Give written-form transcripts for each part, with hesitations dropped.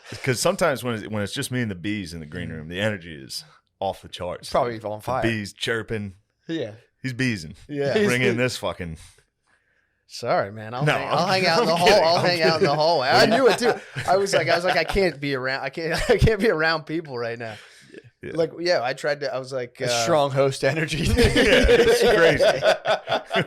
Because sometimes when it's just me and the bees in the green room, the energy is off the charts. It's probably on fire. The bees chirping. Yeah. He's beesing. Yeah. Bring in this fucking. Sorry, man. I'll No, hang out in the hall. kidding. I'll hang out in the hallway. I knew it too. I was like, I can't be around. I can't be around people right now. Yeah. Like, yeah, I tried to. I was like, Strong host energy. Yeah, it's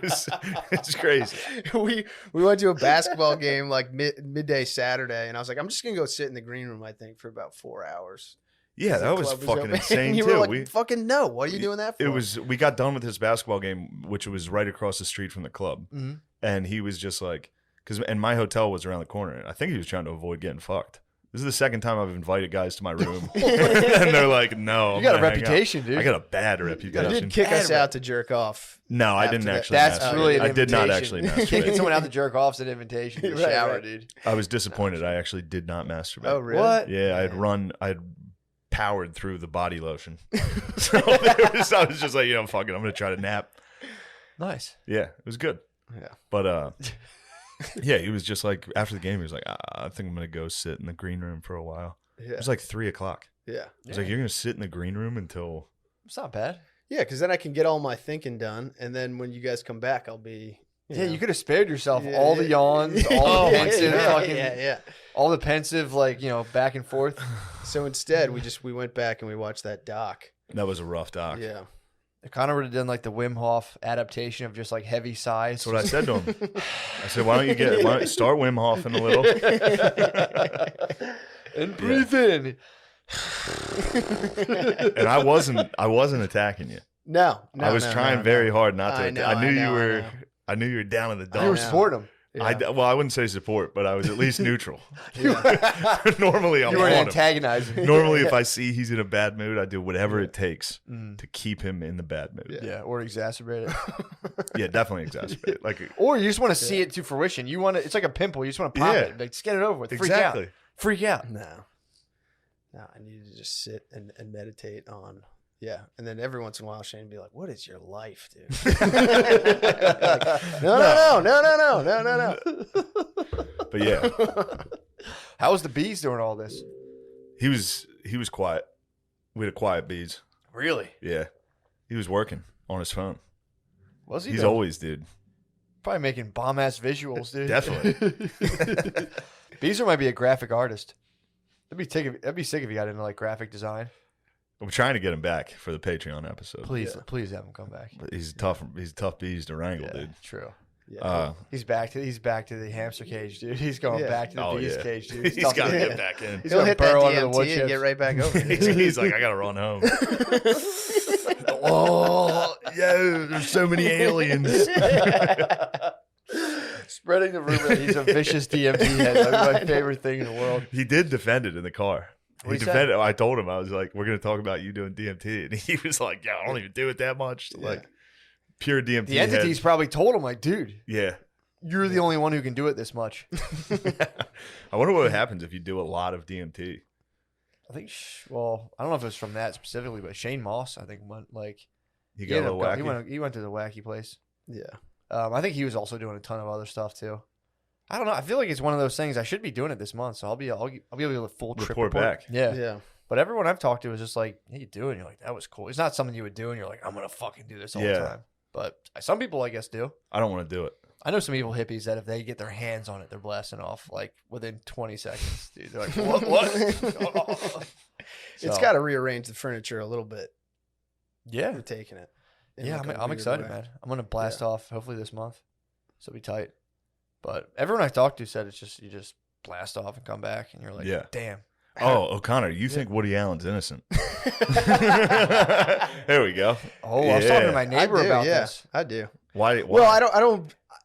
crazy. It's crazy. we went to a basketball game like midday Saturday, and I was like, I'm just gonna go sit in the green room. I think for about 4 hours. Yeah, that was Club fucking open. insane And you too. were like, fucking no. What are you doing that for? We got done with this basketball game, which was right across the street from the club, Mhm. and he was just like, and my hotel was around the corner. And I think he was trying to avoid getting fucked. This is the second time I've invited guys to my room, and they're like, "No, You got a reputation, dude. I got a bad You reputation. did kick us out to jerk off. No, I after didn't that. actually. That's masturbate. really an I did not invitation. actually Kicking masturbate. someone out the jerk off's an invitation to the Right, shower, right. dude. I was disappointed. I actually did not masturbate. Oh, really? What? Yeah, I had powered through the body lotion. So I was just like, fuck it, I'm gonna try to nap. Nice. Yeah, it was good. Yeah. But yeah, he was just like, after the game, he was like, I think I'm gonna go sit in the green room for a while. Yeah. It was like 3:00. Yeah. He was like, you're gonna sit in the green room until. It's not bad. Yeah, because then I can get all my thinking done, and then when you guys come back, I'll be. Yeah, know. you could have spared yourself Yeah, all the yeah. yawns, all the pensive, fucking, yeah. all the pensive, like, back and forth. So instead, we went back and we watched that doc. That was a rough doc. Yeah. I kind of would have done like the Wim Hof adaptation of just like heavy sighs. That's what I said to him. I said, why don't you start Wim Hofing a little? And breathe in. And I wasn't attacking you. No, I was trying very hard not to. I knew I knew you were down in the You dumps. were supporting him. Yeah. Well, I wouldn't say support, but I was at least neutral. Normally, I'm You were on him. antagonizing. Normally, if I see he's in a bad mood, I do whatever it takes Mm. to keep him in the bad mood. Yeah, or exacerbate it. Yeah, definitely exacerbate. Like Or you just want to see it to fruition. You want to. It's like a pimple. You just want to pop Yeah. it. Like, just get it over with. exactly. Freak out. No, I needed to just sit and meditate on. Yeah, and then every once in a while, Shane would be like, "What is your life, dude?" Like, no. But yeah, How was the bees doing all this? he was quiet. We had a quiet bees. Really? Yeah, he was working on his phone. Was he? He's though? always, dude. Probably making bomb ass visuals, dude. Definitely. Beezer might be a graphic artist. That'd be sick if he got into like graphic design. I'm trying to get him back for the Patreon episode. Please have him come back. But he's tough bees to wrangle, Yeah, dude. true. Yeah, He's back to the hamster cage, dude. He's going Yeah. back to the Oh, bees yeah. cage, dude. He's tough got to to- get back in. He's he'll gonna hit that burrow under the wood DMT and get chips. right back over. He's like, I gotta run home. Oh, yo, there's so many aliens. Spreading the rumor that he's a vicious DMT head. That's my favorite thing in the world. He did defend it in the car. What'd He he say? defended it. I told him, I was like, we're going to talk about you doing DMT. And he was like, yeah, I don't even do it that much. Yeah. Like, pure DMT. The entities head. probably told him, like, dude, Yeah. you're the only one who can do it this much. I wonder what happens if you do a lot of DMT. I think, I don't know if it was from that specifically, but Shane Moss, I think, went like, You got a little wacky. he went to the wacky place. Yeah, I think he was also doing a ton of other stuff too. I don't know. I feel like it's one of those things. I should be doing it this month, so I'll be able to full trip Report back. Yeah. yeah. But everyone I've talked to is just like, "Hey, you do it?" And you're like, "That was cool." It's not something you would do, and you're like, "I'm gonna fucking do this all the Yeah. time." But some people, I guess, do. I don't want to do it. I know some evil hippies that if they get their hands on it, they're blasting off like within 20 seconds. Dude, they're like, "What?" It's So, got to rearrange the furniture a little bit. yeah, We're taking it. in yeah. like a I'm weird excited, way. man. I'm gonna blast off hopefully this month, so it'll be tight. But everyone I talked to said it's just you just blast off and come back, and you're like, Yeah. damn. Oh, O'Connor, you think Woody Allen's innocent? There we go. Oh, I was talking to my I neighbor do, about yeah, this. I do. Why? Well,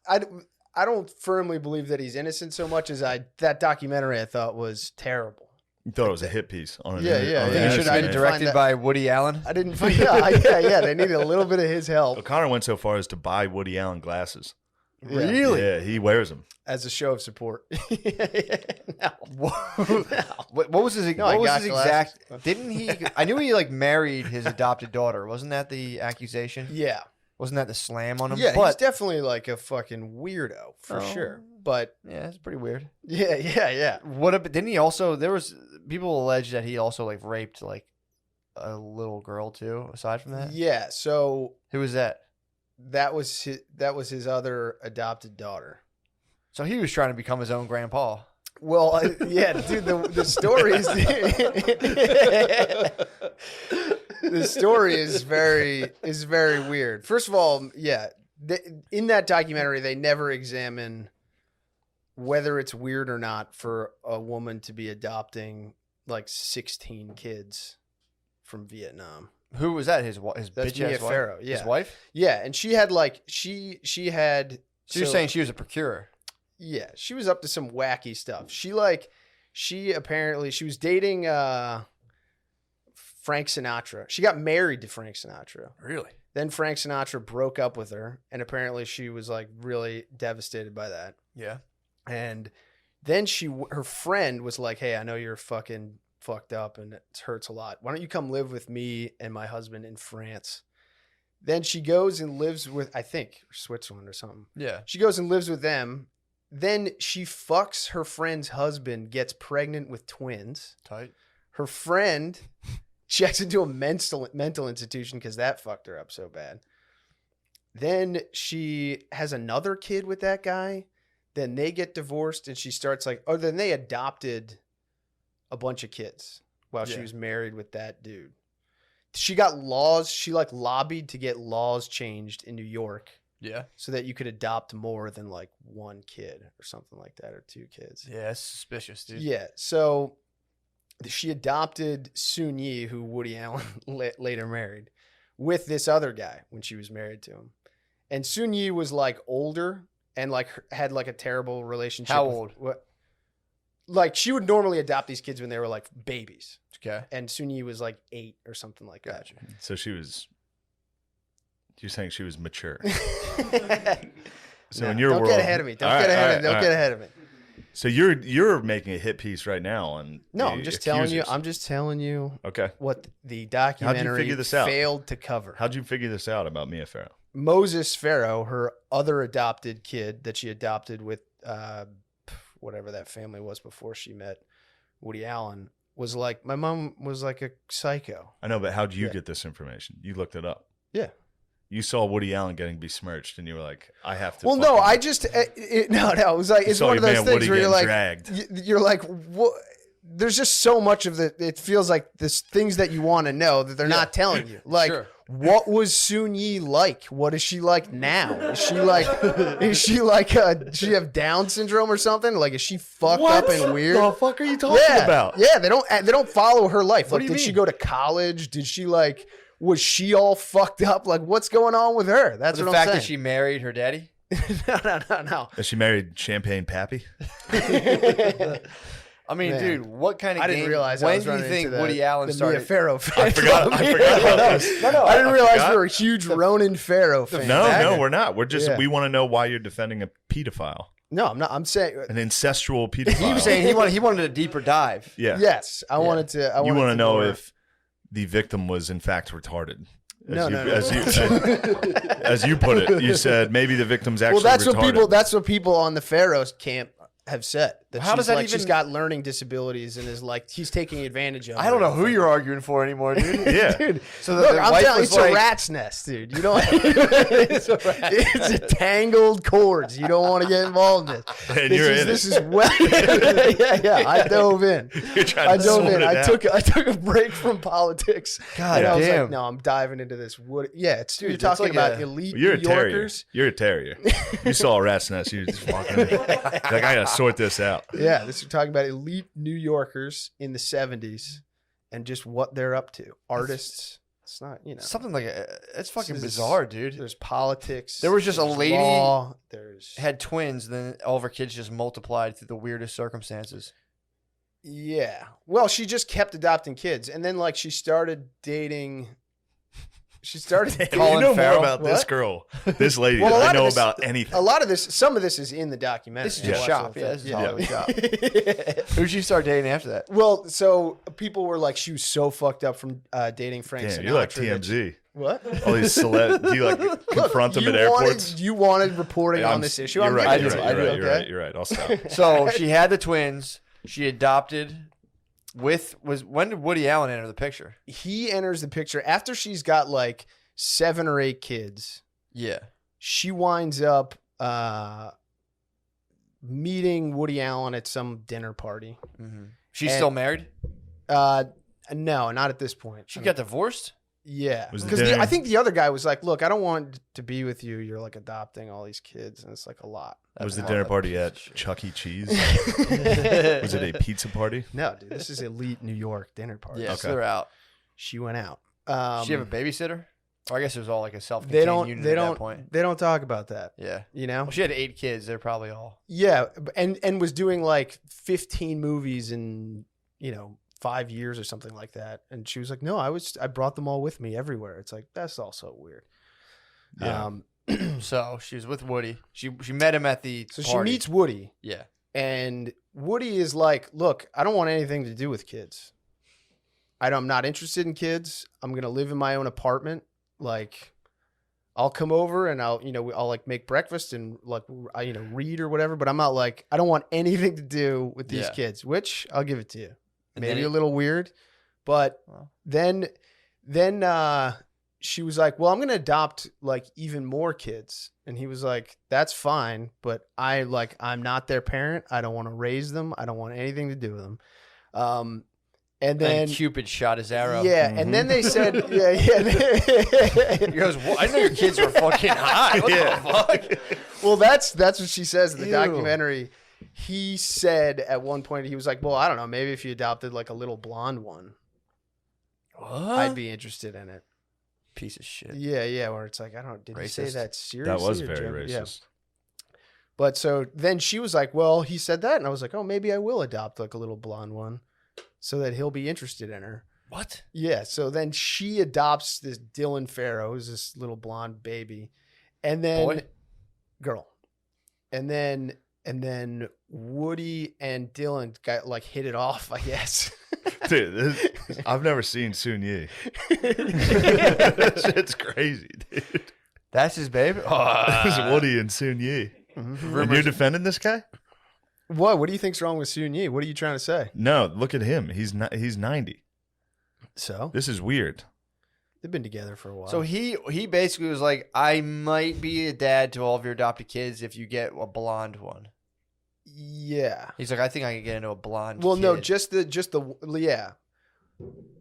I don't firmly believe that he's innocent so much as that documentary I thought was terrible. You thought it was a hit piece on an Yeah, internet- yeah, on I an think it yeah. should have internet. been I directed find that- by Woody Allen. I didn't. Yeah. They needed a little bit of his help O'Connor went so far as to buy Woody Allen glasses. Really? Yeah, he wears them. as a show of support. No. What was his? No, I what was got his glasses. exact? Didn't he? I knew he like married his adopted daughter. Wasn't that the accusation? Yeah. Wasn't that the slam on him? Yeah, he's but definitely like a fucking weirdo for sure. but Yeah, it's pretty weird. yeah. Didn't he also? There was people allege that he also like raped like a little girl too. Aside from that, Yeah. So who was that? that was his other adopted daughter. So he was trying to become his own grandpa. Well, yeah, dude. The story is the story is very weird. First of all, yeah, in that documentary, they never examine whether it's weird or not for a woman to be adopting like 16 kids from Vietnam. Who was that? His That's bitch Mia ass wife? Farrow. Yeah, His wife. yeah, and she had like she had. So you're saying she was a procurer? Yeah, she was up to some wacky stuff. She apparently she was dating Frank Sinatra. She got married to Frank Sinatra. Really? Then Frank Sinatra broke up with her, and apparently she was like really devastated by that. Yeah. And then her friend was like, "Hey, I know you're fucking fucked up and it hurts a lot. Why don't you come live with me and my husband in France?" Then she goes and lives with, I think, Switzerland or something. Yeah. She goes and lives with them. Then she fucks her friend's husband, gets pregnant with twins. Tight. Her friend checks into a mental institution because that fucked her up so bad. Then she has another kid with that guy. Then they get divorced and she starts then they adopted a bunch of kids while she was married with that dude. She got laws. She lobbied to get laws changed in New York. Yeah. So that you could adopt more than like one kid or something like that, or two kids. Yeah, that's suspicious, dude. Yeah. So she adopted Soon Yi, who Woody Allen later married, with this other guy when she was married to him. And Soon Yi was like older and like had like a terrible relationship. How old? Like she would normally adopt these kids when they were like babies. Okay. And Soon Yi was like 8 or something like that. So you're saying she was mature. So No, in your don't world, get ahead of me. Don't get ahead of me. So you're making a hit piece right now on. No, the I'm just telling you. accusers. I'm just telling you Okay. what the documentary figure this out? failed to cover. How'd you figure this out about Mia Farrow? Moses Farrow, her other adopted kid that she adopted with whatever that family was before she met Woody Allen, was like, my mom was like a psycho. I know, but how'd you get this information? You looked it up. Yeah. You saw Woody Allen getting besmirched, and you were like, "I have to." Well, no, I just it was like it's one of those things Woody where you're like, dragged. you're like, what? There's just so much of the. It feels like this things that you want to know that they're not telling you. Like, what was Soon Yi like? What is she like now? Is she like? Does she have Down syndrome or something? Like, is she fucked up and weird? What the fuck are you talking about? Yeah, they don't follow her life. What Like, do you did she mean? go to college? Did she like? Was she all fucked up? Like, what's going on with her? That's The what fact I'm that saying. she married her daddy. No. Is she married Champagne Pappy? I mean, Man. dude, what kind of I game? didn't realize I when was do you running think into Woody Allen the started? Mia Farrow fan. I forgot about this. No, I didn't realize forgot. we were huge Ronan Farrow fans. No, we're not. We're just Yeah. we want to know why you're defending a pedophile, No, I'm not. I'm saying an incestual pedophile. He was saying he wanted a deeper dive. yeah. yes. I wanted to. You want to know more- if the victim was in fact retarded. No. As you put it, you said maybe the victim's actually Well, that's retarded. That's what people on the Pharaohs camp have said. That How does that she's even- got learning disabilities and is like he's taking advantage of. I don't her. know who you're arguing for anymore, dude. Yeah. Dude, So look, the I'm wife telling you, was it's like- a rat's nest, dude. You don't. it's a tangled cords. You don't want to get involved in this. And you're in This it. is well. yeah. I dove in. You're trying I to dove sort in. it I out. took a break from politics. God and I was damn. like, no, I'm diving into this. What? Yeah, it's Dude, you're that's talking like about elite You're a New terrier. Yorkers. You're a terrier. You saw a rat's nest. You just walking. Like I gotta sort this out. Yeah, this is talking about elite New Yorkers in the 70s and just what they're up to. Artists. It's not, Something like it's fucking This is- bizarre, dude. There's politics. There was just a there's lady- law, there's Had twins, then all of her kids just multiplied through the weirdest circumstances. yeah. Well, she just kept adopting kids, and then like she started dating. She started dating. Colin you know Farrell? more about this What? girl, this lady, Well, a than I lot of know this- about anything. A lot of this, some of this is in the documentary. This is just I shop. watched the Yeah, whole this is thing. Hollywood shop. Yeah. Who'd you start dating after that? Well, so people were like, she was so fucked up from dating Frank Damn, Sinatra. you're like that TMZ. What? All these do you like confront them at airports? You wanted reporting on this issue. You're right. giving You're it to right. you, You're okay? right. I'll stop. So she had the twins. She adopted when did Woody Allen enter the picture? He enters the picture after she's got like 7 or 8 kids. Yeah. She winds up meeting Woody Allen at some dinner party. Mm-hmm. She's still married? No, not at this point. She got divorced? Yeah. Was the Because dinner- I think the other guy was like, look, I don't want to be with you. You're like adopting all these kids. And it's like a lot. Was the dinner party at Chuck E. Cheese? Was it a pizza party? No, dude. This is elite New York dinner party. Yeah, so Okay. they're out. She went out. Did she have a babysitter? Or I guess it was all like a self-contained unit at that point. They don't talk about that. Yeah. You know? Well, she had 8 kids. They're probably all. Yeah, and was doing like 15 movies in 5 years or something like that. And she was like, "No, I brought them all with me everywhere." It's like that's also weird. Yeah. So she was with Woody. She met him at the So party. she meets Woody, Yeah. and Woody is like, "Look, I don't want anything to do with kids. I'm not interested in kids. I'm gonna live in my own apartment. Like, I'll come over and I'll like make breakfast and like read or whatever. But I'm not like I don't want anything to do with these Yeah. kids. Which I'll give it to you. And Maybe then a little weird, but Well. then she was like, "Well, I'm gonna adopt like even more kids," and he was like, "That's fine, but I'm not their parent. I don't want to raise them. I don't want anything to do with them." And then And Cupid shot his arrow. yeah, and then they said, yeah. He goes, well, I know your kids were fucking hot. What the fuck? Well, that's what she says in the Ew. documentary. He said at one point, he was like, "Well, I don't know, maybe if you adopted like a little blonde one, What? I'd be interested in it." Piece of shit. Yeah, where it's like, I don't, did you say Racist. that seriously? That was or very joke? Yeah. racist. But so then she was like, "Well, he said that," and I was like, "Oh, maybe I will adopt like a little blonde one, so that he'll be interested in her." What? Yeah. So then she adopts this Dylan Farrow, who's this little blonde baby, and then Boy? girl, and then Woody and Dylan got like hit it off, I guess. Dude, I've never seen Soon Yi. That shit's crazy, dude. That's his baby? This is Woody and Soon Yi. And you're defending this guy? What do you think's wrong with Soon Yi? What are you trying to say? No, look at him. He's 90. So This is weird. they've been together for a while. So he basically was like, I might be a dad to all of your adopted kids if you get a blonde one. yeah. He's like, I think I can get into a blonde Well, kid. no, just the yeah.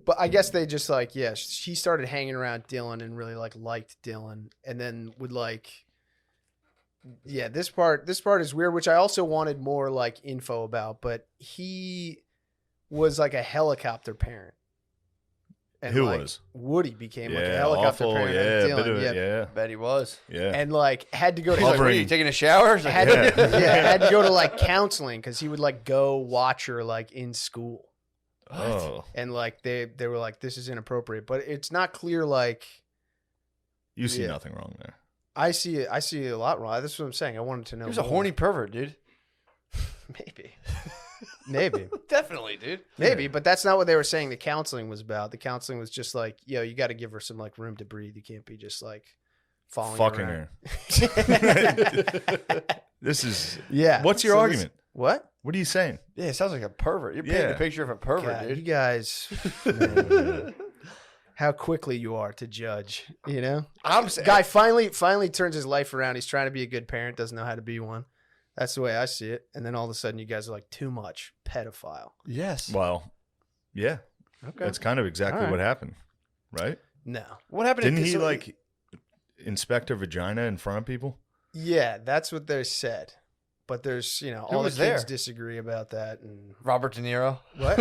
But I guess they just like, yeah, she started hanging around Dylan and really liked Dylan, and then would like, yeah, this part is weird, which I also wanted more like info about, but he was like a helicopter parent. And Who like, was? Woody became like a Yeah, helicopter awful. parent. Yeah, of Dylan, bit of, yeah. yeah, Bet he was. yeah. And like had to go to He's like, what, are you Hovering. taking a shower? He's like, had, Yeah. had to go to like counseling because he would like go watch her like in school. Oh, And like they were like, this is inappropriate, but it's not clear. Like you see Yeah. nothing wrong there. I see a lot wrong. That's what I'm saying. I wanted to know. He was a more. horny pervert, dude. maybe, Definitely, dude. maybe, but that's not what they were saying. The counseling was about. The counseling was just like, yo, you got to give her some like room to breathe. You can't be just like following Fucking around. her. This is. Yeah. What's your So argument? What? What are you saying? Yeah, it sounds like a pervert. You're painting Yeah. a picture of a pervert, God, you dude. guys, how quickly you are to judge. You know. I'm saying, Guy finally turns his life around. He's trying to be a good parent, doesn't know how to be one. That's the way I see it. And then all of a sudden, you guys are like, too much pedophile. yes. Well, yeah, Okay. that's kind of exactly All right. what happened, right? No. What happened? Didn't to, he so- like inspect her vagina in front of people? Yeah, that's what they said. But there's, all the was kids there? disagree about that. And Robert De Niro? what?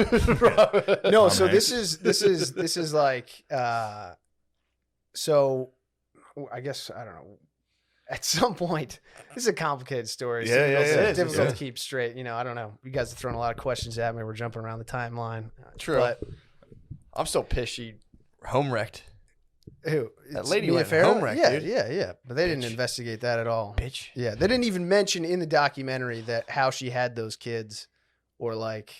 No, Tom so Hanks. this is like, so I guess I don't know. At some point, this is a complicated story. so Yeah, it's yeah, yeah. difficult Yeah. to keep straight. I don't know. You guys are throwing a lot of questions at me. We're jumping around the timeline. True. But I'm still pissed she home wrecked. who? That It's lady Mia went Farrow? home wreck, Yeah, dude. yeah. But they didn't Bitch. investigate that at all. Bitch. Yeah, they didn't even mention in the documentary that how she had those kids, or like,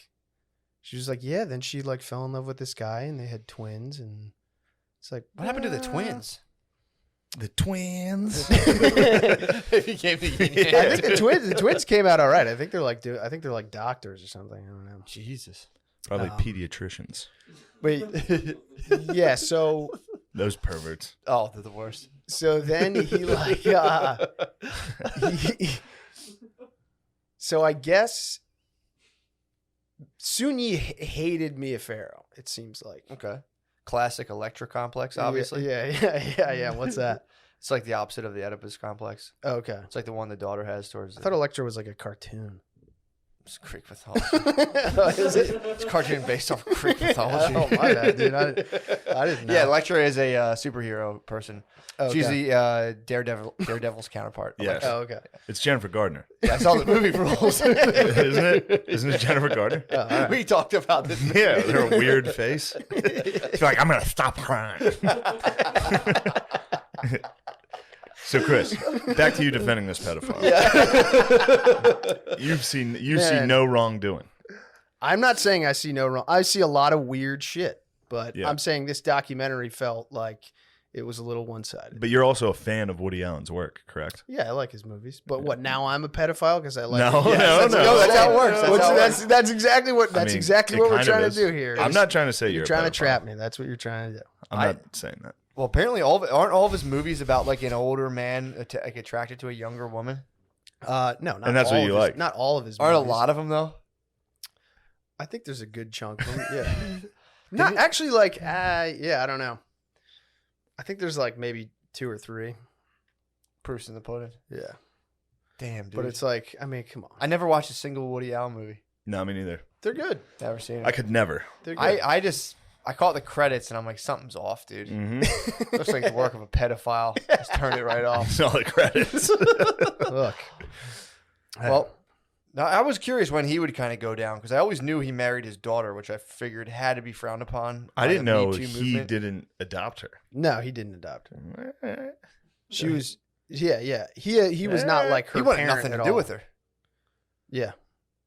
she was like, yeah. Then she like fell in love with this guy, and they had twins, and It's like, What happened to the twins? The twins. They became the yin yang. I think the twins came out all right. I think they're like doctors or something. I don't know. Jesus. Probably pediatricians. Wait, yeah. So Those perverts. Oh, they're the worst. So then he like, so I guess Soon-Yi hated Mia Farrow. It seems like. Okay. Classic Electra complex, obviously. Yeah. What's that? It's like the opposite of the Oedipus complex. Oh, okay. It's like the one the daughter has towards I thought Electra was like a cartoon. It's Greek mythology. Is it? It's a cartoon based off Greek mythology. Oh my bad, dude. I didn't know. Yeah, Electra is a superhero person. Okay. She's the Daredevil's counterpart. Yes. Oh, okay. It's Jennifer Gardner. Yeah, I saw the movie rules. Isn't it? Isn't it Jennifer Gardner? Oh, all right. We talked about this. Yeah, her weird face. She's like, I'm gonna stop crying. So, Chris, back to you defending this pedophile. You see no wrongdoing. I'm not saying I see no wrong. I see a lot of weird shit, but Yeah. I'm saying this documentary felt like it was a little one-sided. But you're also a fan of Woody Allen's work, correct? Yeah, I like his movies. But what, now I'm a pedophile because I like No, it? no, that's how it works. That's exactly what I mean, exactly it what we're kind of trying to is. do here. I'm not trying to say You're a trying to pedophile. trap me. That's what you're trying to do. I'm not saying that. Well, apparently, aren't all of his movies about like an older man like attracted to a younger woman? No, not And that's all what you of his- like. Not all of his Aren't a movies. lot of them though? I think there's a good chunk of them. Yeah. Not actually like, yeah, I don't know. I think there's like maybe 2 or 3. Proofs in the pudding. Yeah. Damn, dude. But it's like, I mean, come on. I never watched a single Woody Allen movie. No, me neither. They're good. Never seen it. I could never. They're good. I caught the credits and I'm like, something's off, dude. Mm-hmm. Looks like the work of a pedophile. Just turned it right off. All the credits. Look. Well, now I was curious when he would kind of go down because I always knew he married his daughter, which I figured had to be frowned upon. I by didn't the know Me Too he movement. didn't adopt her. No, he didn't adopt her. She was, yeah. He was not like her He wanted parent nothing at to do all. with her. Yeah.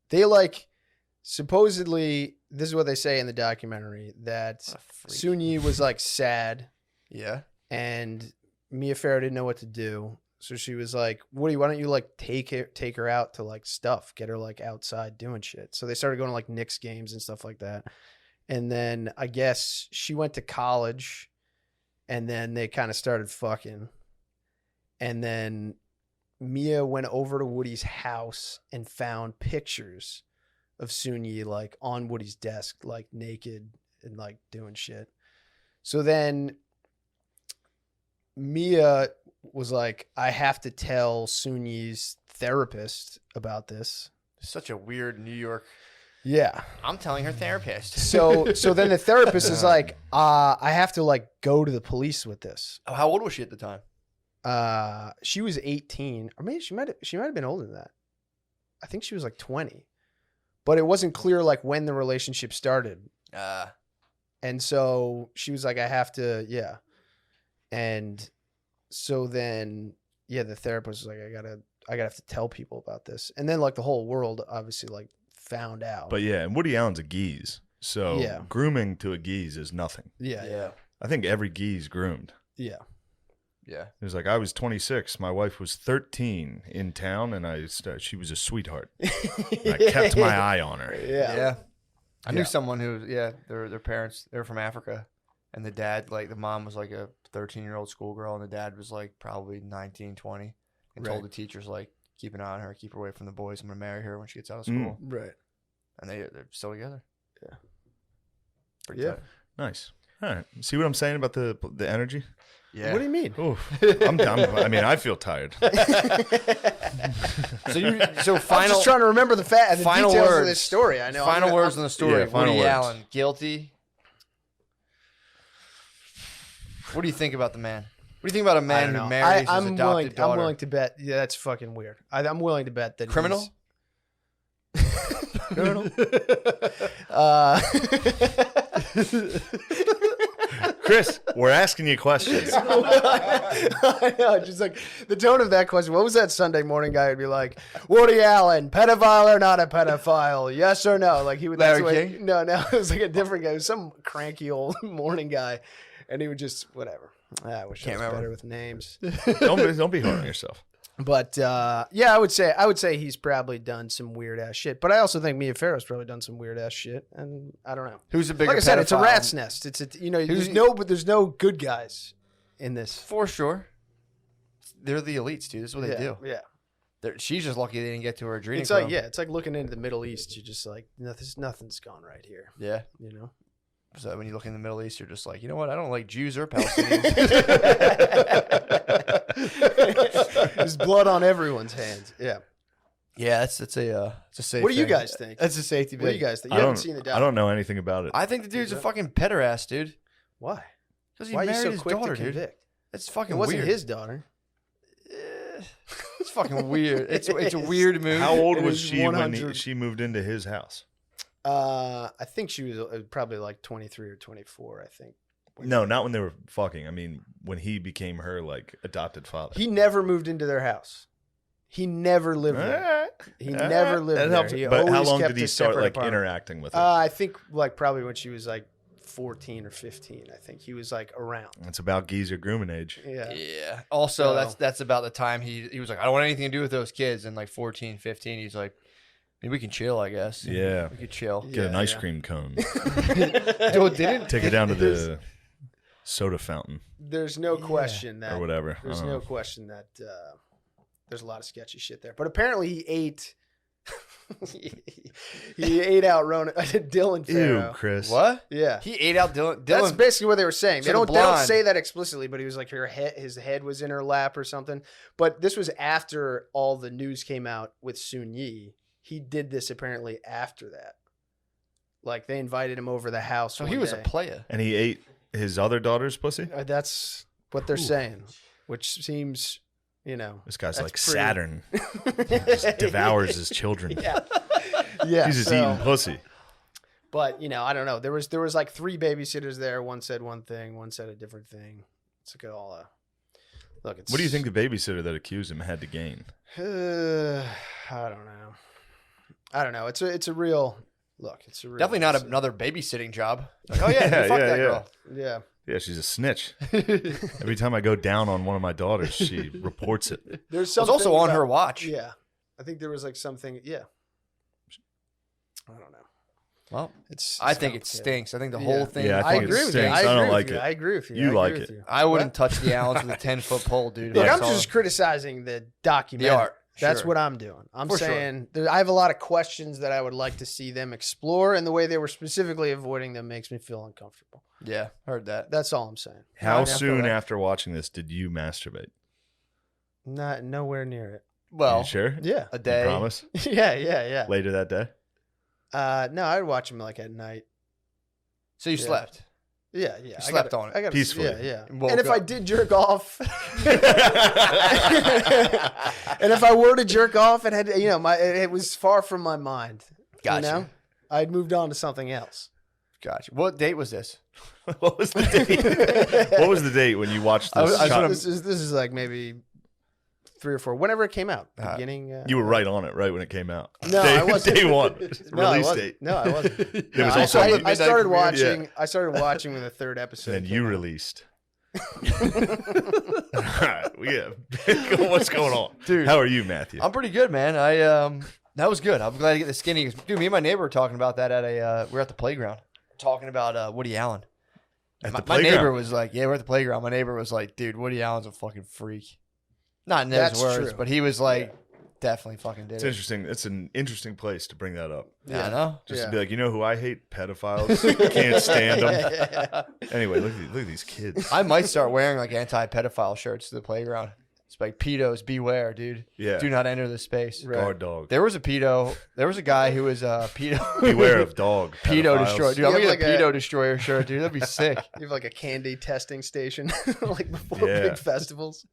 They like, supposedly, this is what they say in the documentary, that What a freak. Soon-Yi was like sad Yeah. and Mia Farrow didn't know what to do. So she was like, Woody, why don't you like take her out to like stuff, get her like outside doing shit. So they started going to like Knicks games and stuff like that. And then I guess she went to college and then they kind of started fucking. And then Mia went over to Woody's house and found pictures of Soon-Yi like on Woody's desk, like naked and like doing shit. So then Mia was like, I have to tell Soon-Yi's therapist about this. Such a weird New York. Yeah. I'm telling her therapist. So then the therapist is like, I have to like go to the police with this. Oh, how old was she at the time? She was 18, or maybe she might have been older than that. I think she was like 20, but it wasn't clear like when the relationship started. And so she was like, I have to, yeah. And so then, yeah, the therapist was like, I gotta have to tell people about this. And then like the whole world obviously like found out. But yeah, and Woody Allen's a geese. So Yeah. grooming to a geese is nothing. yeah. I think every geese groomed. Yeah. Yeah. It was like, I was 26. My wife was 13 in town, and she was a sweetheart. I kept my eye on her. Yeah. I knew someone who, their parents, they were from Africa. And the dad, like the mom was like a 13-year-old schoolgirl, and the dad was like probably 19, 20. And told the teachers, like, keep an eye on her, keep her away from the boys. I'm going to marry her when she gets out of school. Right. And they're still together. Yeah. Pretty Yeah. tight. Nice. All right. See what I'm saying about the energy? Yeah. What do you mean? Oof. I'm done. I mean, I feel tired. So I'm final just trying to remember the final details words of this story. I know. Final words on the story. Yeah, final Woody words. Allen, guilty. What do you think about the man? What do you think about a man who marries his adopted daughter? I'm willing to bet. Yeah, that's fucking weird. I'm willing to bet that Criminal? Criminal. Chris, we're asking you questions. I know, just like the tone of that question. What was that Sunday morning guy would be like? Woody Allen, pedophile or not a pedophile? Yes or no? Like he would. Larry that's the way- King? No, it was like a different guy. It was some cranky old morning guy. And he would just whatever. I wish I was better with names. Don't be hard on yourself. But yeah, I would say he's probably done some weird ass shit. But I also think Mia Farrow's probably done some weird ass shit, and I don't know. Who's the bigger? Like I said, it's a pedophile? rat's nest. It's there's no good guys in this. For sure. They're the elites, dude. That's what they do. Yeah. She's just lucky they didn't get to her adrenochrome. It's like it's like looking into the Middle East. You're just like, nothing's gone right here. Yeah. You know. So when you look in the Middle East, you're just like, you know what? I don't like Jews or Palestinians. There's blood on everyone's hands. Yeah. Yeah, it's a safe. What do you thing. guys think? That's a safety. What do you guys think? You haven't seen the documentary. I don't know anything about it. I think the dude's a fucking pederast, dude. Why? Because he Why are you married so his quick daughter, to dude. convict? It's fucking It wasn't weird. his daughter. It's fucking weird. It's a weird move. How old It was is she when 100 she moved into his house? I think she was probably like 23 or 24. I think. No, not when they were fucking. I mean, when he became her like adopted father. He never moved into their house. He never lived there. He never lived that there. helps. He But how always long kept did he a start separate like apartment. interacting with her? I think like probably when she was like 14 or 15. I think he was like around. It's about geezer grooming age. Yeah. Yeah. Also, So- that's about the time he was like, I don't want anything to do with those kids. And like 14, 15, he's like, maybe we can chill, I guess. Yeah. We could chill. Get an ice yeah. cream cone. Dude, didn't Take her down to the soda fountain There's no question that or whatever. I There's don't no know. question that there's a lot of sketchy shit there. But apparently he ate. he ate out Dylan Ew, Farrow. Chris. What? Yeah. He ate out Dylan. That's basically what they were saying. So They the don't blonde- say that explicitly, but he was like his head was in her lap or something. But this was after all the news came out with Sun Yi. He did this apparently after that. Like they invited him over the house. So one he was day. a player. And he ate his other daughter's pussy? That's what they're saying, which seems, This guy's that's like pretty- Saturn. Just devours his children. Yeah. Yeah. He's just so- eating pussy. But I don't know. There was like 3 babysitters there. One said one thing. One said a different thing. It's like all look. It's What do you think the babysitter that accused him had to gain? I don't know. It's a real look. It's a real, Definitely not it's a- another babysitting job. Like, oh yeah, you fuck that girl. Yeah. Yeah, she's a snitch. Every time I go down on one of my daughters, she reports it. There's It was something also on about- her watch. Yeah. I think there was like something. Yeah. I don't know. Well, It's I think it complicated. stinks. I think the Yeah. whole thing. Yeah, I think it agree with you. stinks. I I don't agree with like you. it. I agree with you. You I like agree it. with you. I wouldn't touch the Allens with a 10-foot pole, dude. Look, That's I'm all. just criticizing the documentary. The art. That's Sure. what I'm doing. I'm For sure. saying I have a lot of questions that I would like to see them explore, and the way they were specifically avoiding them makes me feel uncomfortable. Yeah, heard that. That's all I'm saying. How I feel soon that. after watching this did you masturbate? Not nowhere near it. Well, you sure? Yeah. a You day. promise? Yeah. Later that day? No, I'd watch them like at night. So you Yeah. slept. Yeah. You slept on it. I gotta, peacefully. Yeah. And woke And if I up. did jerk off, and if I were to jerk off, it had it was far from my mind. Gotcha. I'd moved on to something else. Gotcha. What date was this? What was the date? What was the date when you watched this? I shot? was This is like maybe 3 or 4, whenever it came out. Uh, Beginning. You were right on it, right when it came out. No, I wasn't. Day one, No, I release wasn't. date. No, I wasn't. It No, was I- also I, you- I started Midnight watching. Yeah. I started watching when the 3rd episode. And then came you out. released. All right, what's going on, Dude. How are you, Matthew? I'm pretty good, man. That was good. I'm glad to get the skinny. Dude, me and my neighbor were talking about that we were at the playground talking about Woody Allen. At My the playground. neighbor was like, yeah, we're at the playground. My neighbor was like, dude, Woody Allen's a fucking freak. Not in those That's words, true. but he was like, definitely fucking did It's it. interesting. It's an interesting place to bring that up. Yeah, I know. Just Yeah. to be like, you know who I hate? Pedophiles. Can't stand them. Anyway, look at these kids. I might start wearing like anti-pedophile shirts to the playground. It's like, pedos, beware, dude. Yeah. Do not enter this space. Right. Guard dog. There was a pedo. There was a guy who was a pedo. Beware of dog. Pedo pedophiles. destroyer. Dude, You I'm gonna have get a like pedo a- destroyer shirt, dude. That'd be sick. You have like a candy testing station, like before Yeah. big festivals.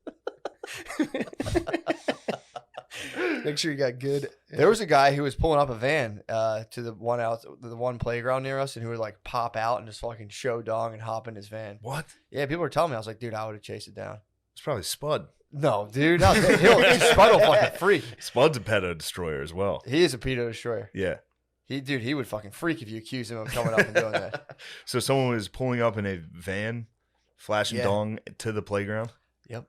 Make sure you got good. There was a guy who was pulling up a van to the one playground near us, and who would like pop out and just fucking show dong and hop in his van. What? Yeah, people were telling me. I was like, dude, I would have chased it down. It's probably Spud. No, dude, not that. Spud will fucking freak. Spud's a pedo destroyer as well. He is a pedo destroyer. Yeah. He would fucking freak if you accuse him of coming up and doing that. So someone was pulling up in a van flashing Yeah. dong to the playground. Yep.